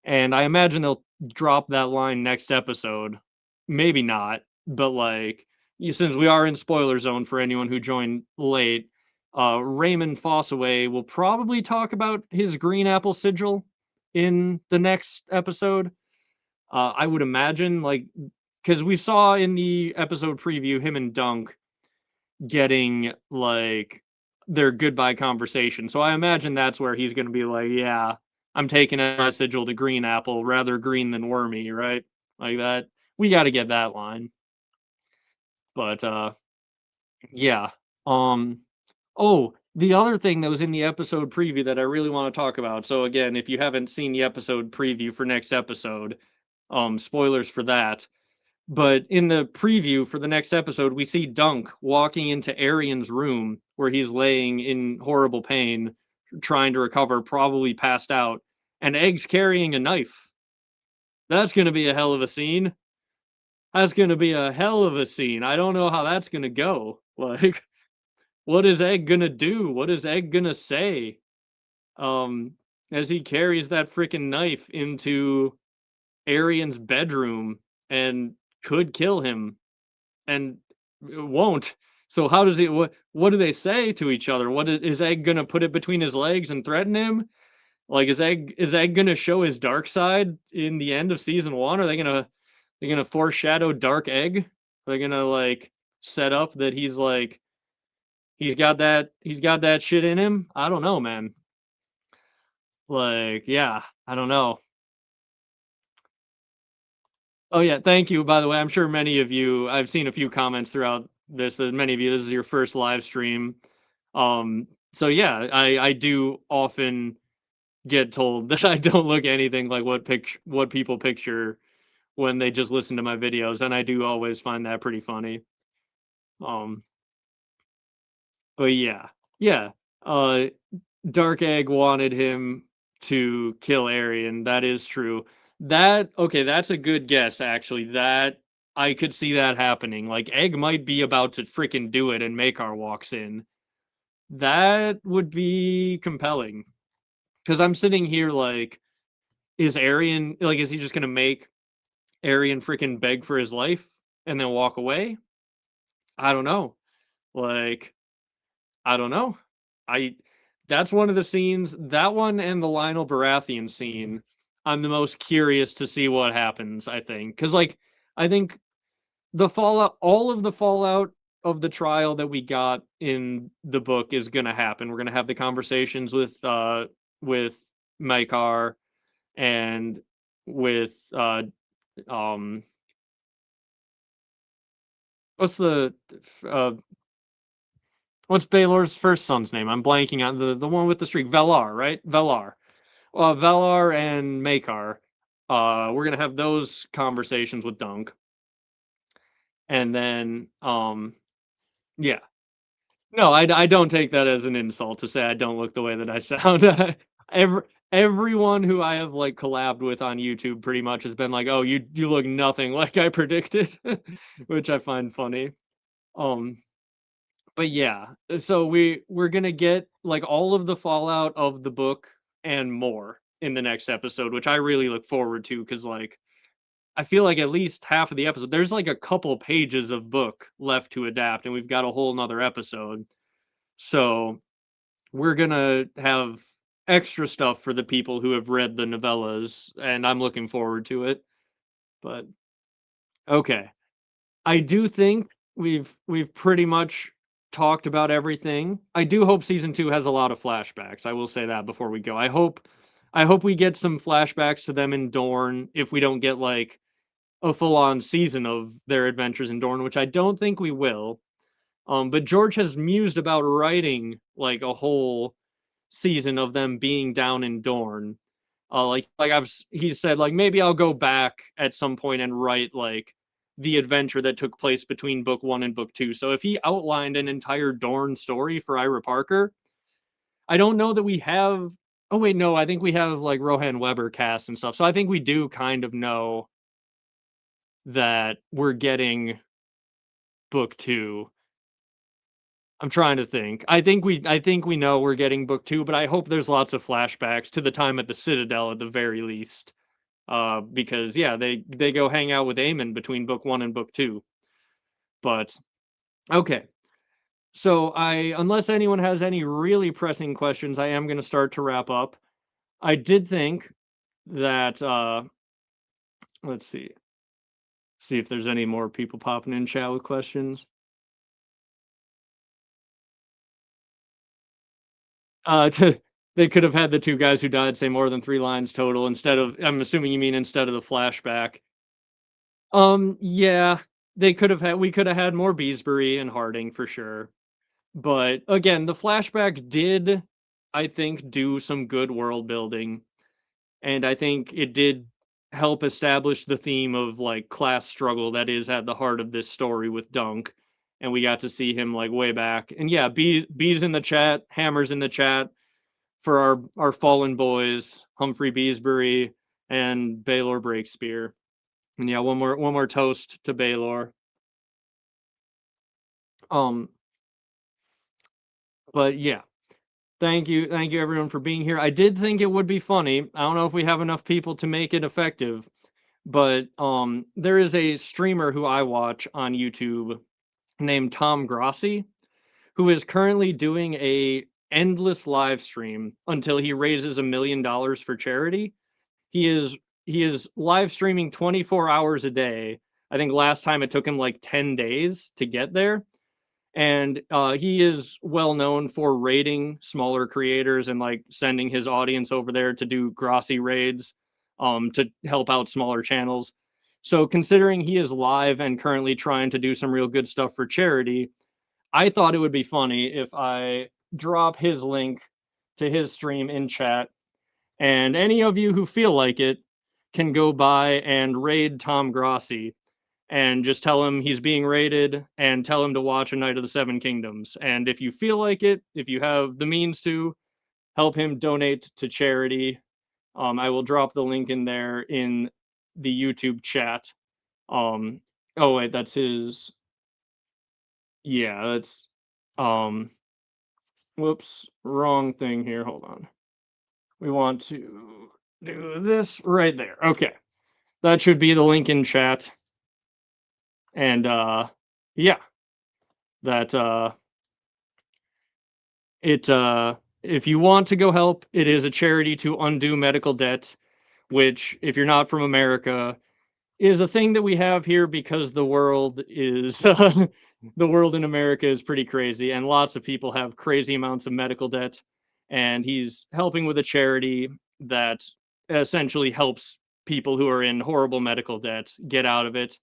And I imagine they'll drop that line next episode. Maybe not, but like since we are in spoiler zone for anyone who joined late, Raymond Fossaway will probably talk about his green apple sigil in the next episode. I would imagine, like, because we saw in the episode preview him and Dunk getting like their goodbye conversation. So I imagine that's where he's going to be like, "Yeah, I'm taking a sigil to Green Apple, rather green than wormy," right? Like that. We got to get that line. But yeah. Um oh, the other thing that was in the episode preview that I really want to talk about. So again, if you haven't seen the episode preview for next episode, spoilers for that. But in the preview for the next episode, we see Dunk walking into Arian's room where he's laying in horrible pain, trying to recover, probably passed out, and Egg's carrying a knife. That's going to be a hell of a scene. That's going to be a hell of a scene. I don't know how that's going to go. Like, what is Egg going to do? What is Egg going to say? Um, as he carries that freaking knife into Arian's bedroom and could kill him and it won't. So how does he what do they say to each other? What is Egg gonna put it between his legs and threaten him? Like is Egg gonna show his dark side in the end of season 1? Are they gonna foreshadow Dark Egg? Are they gonna like set up that he's like he's got that shit in him? I don't know, man. Like, yeah, I don't know. Oh yeah, thank you. By the way, I'm sure many of you I've seen a few comments throughout this that many of you this is your first live stream. So yeah, I do often get told that I don't look anything like what people picture when they just listen to my videos, and I do always find that pretty funny. Um, but yeah, yeah. Uh, Dark Egg wanted him to kill Arian. That is true. That okay, that's a good guess actually. That I could see that happening. Like Egg might be about to freaking do it and Makar walks in. That would be compelling. Cuz I'm sitting here like is Arian like is he just going to make Arian freaking beg for his life and then walk away? I don't know. Like I don't know. I that's one of the scenes, that one and the Lionel Baratheon scene, I'm the most curious to see what happens, I think. Cuz like I think the fallout all of the fallout of the trial that we got in the book is going to happen. We're going to have the conversations with Maekar and with um what's the uh what's Baelor's first son's name? I'm blanking on the one with the streak. Valar, right? Valar. Valar and Maekar. We're gonna have those conversations with Dunk, and then yeah. No, I don't take that as an insult to say I don't look the way that I sound. Every everyone who I have, like, collabed with on YouTube pretty much has been like, "Oh, you look nothing like I predicted," which I find funny. Um, but yeah, so we're gonna get, like, all of the fallout of the book and more in the next episode, which I really look forward to because like, I feel like at least half of the episode there's, like, a couple pages of book left to adapt, and we've got a whole 'nother episode. So we're gonna have extra stuff for the people who have read the novellas, and I'm looking forward to it. But okay, I do think we've pretty much talked about everything. I do hope season 2 has a lot of flashbacks. I will say that before we go. I hope we get some flashbacks to them in Dorne if we don't get like a full-on season of their adventures in Dorne, which I don't think we will. But George has mused about writing like a whole season of them being down in Dorne. He said like maybe I'll go back at some point and write like the adventure that took place between book 1 and book 2. So if he outlined an entire Dorne story for Ira Parker, I don't know that we have. Oh wait, no, I think we have like Rohan Weber cast and stuff. So I think we do kind of know that we're getting book 2. I'm trying to think. I think we know we're getting book 2, but I hope there's lots of flashbacks to the time at the Citadel at the very least. Because yeah, they go hang out with Aemon between book 1 and book 2. But okay. So I unless anyone has any really pressing questions, I am going to start to wrap up. I did think that let's see if there's any more people popping in chat with questions. To they could have had the 2 guys who died say more than 3 lines total instead of I'm assuming you mean instead of the flashback. Yeah, they could have had we could have had more Beesbury and Harding for sure. But again, the flashback did, I think, do some good world building, and I think it did help establish the theme of like class struggle that is at the heart of this story with Dunk. And we got to see him like way back. And yeah, B's in the chat, Hammer's in the chat for our fallen boys, Humphrey Beesbury and Baelor Breakspear. And yeah, one more toast to Baelor. Um, but yeah, thank you everyone for being here. I did think it would be funny. I don't know if we have enough people to make it effective, but there is a streamer who I watch on YouTube named Tom Grossi who is currently doing a endless live stream until he raises $1 million for charity. He is he is live streaming 24 hours a day. I think last time it took him like 10 days to get there. And he is well known for raiding smaller creators and like sending his audience over there to do Grossi raids to help out smaller channels. So considering he is live and currently trying to do some real good stuff for charity, I thought it would be funny if I drop his link to his stream in chat, and any of you who feel like it can go by and raid Tom Grossi and just tell him he's being raided and tell him to watch A Night of the Seven Kingdoms. And if you feel like it, if you have the means to, help him donate to charity. I will drop the link in there in the YouTube chat. Um, oh wait, that's his. Yeah, that's. Um, whoops, wrong thing here. Hold on. We want to do this right there. Okay, that should be the link in chat. And yeah, that it if you want to go help, it is a charity to undo medical debt, which if you're not from America is a thing that we have here because the world is the world in America is pretty crazy and lots of people have crazy amounts of medical debt, and he's helping with a charity that essentially helps people who are in horrible medical debt get out of it.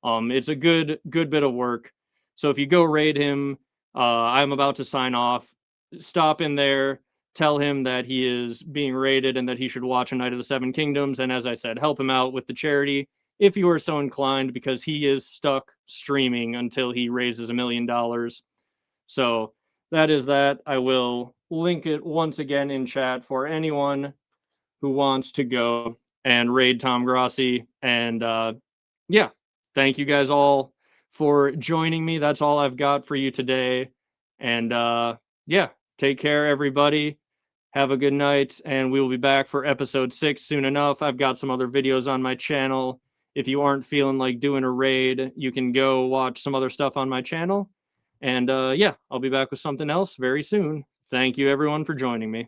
It's a good bit of work. So if you go raid him, I'm about to sign off. Stop in there, tell him that he is being raided and that he should watch A Night of the Seven Kingdoms. And as I said, help him out with the charity if you are so inclined, because he is stuck streaming until he raises $1 million. So that is that. I will link it once again in chat for anyone who wants to go and raid Tom Grossi. And yeah, thank you guys all for joining me. That's all I've got for you today. And yeah, take care, everybody. Have a good night, and we will be back for episode 6 soon enough. I've got some other videos on my channel. If you aren't feeling like doing a raid, you can go watch some other stuff on my channel. And yeah, I'll be back with something else very soon. Thank you, everyone, for joining me.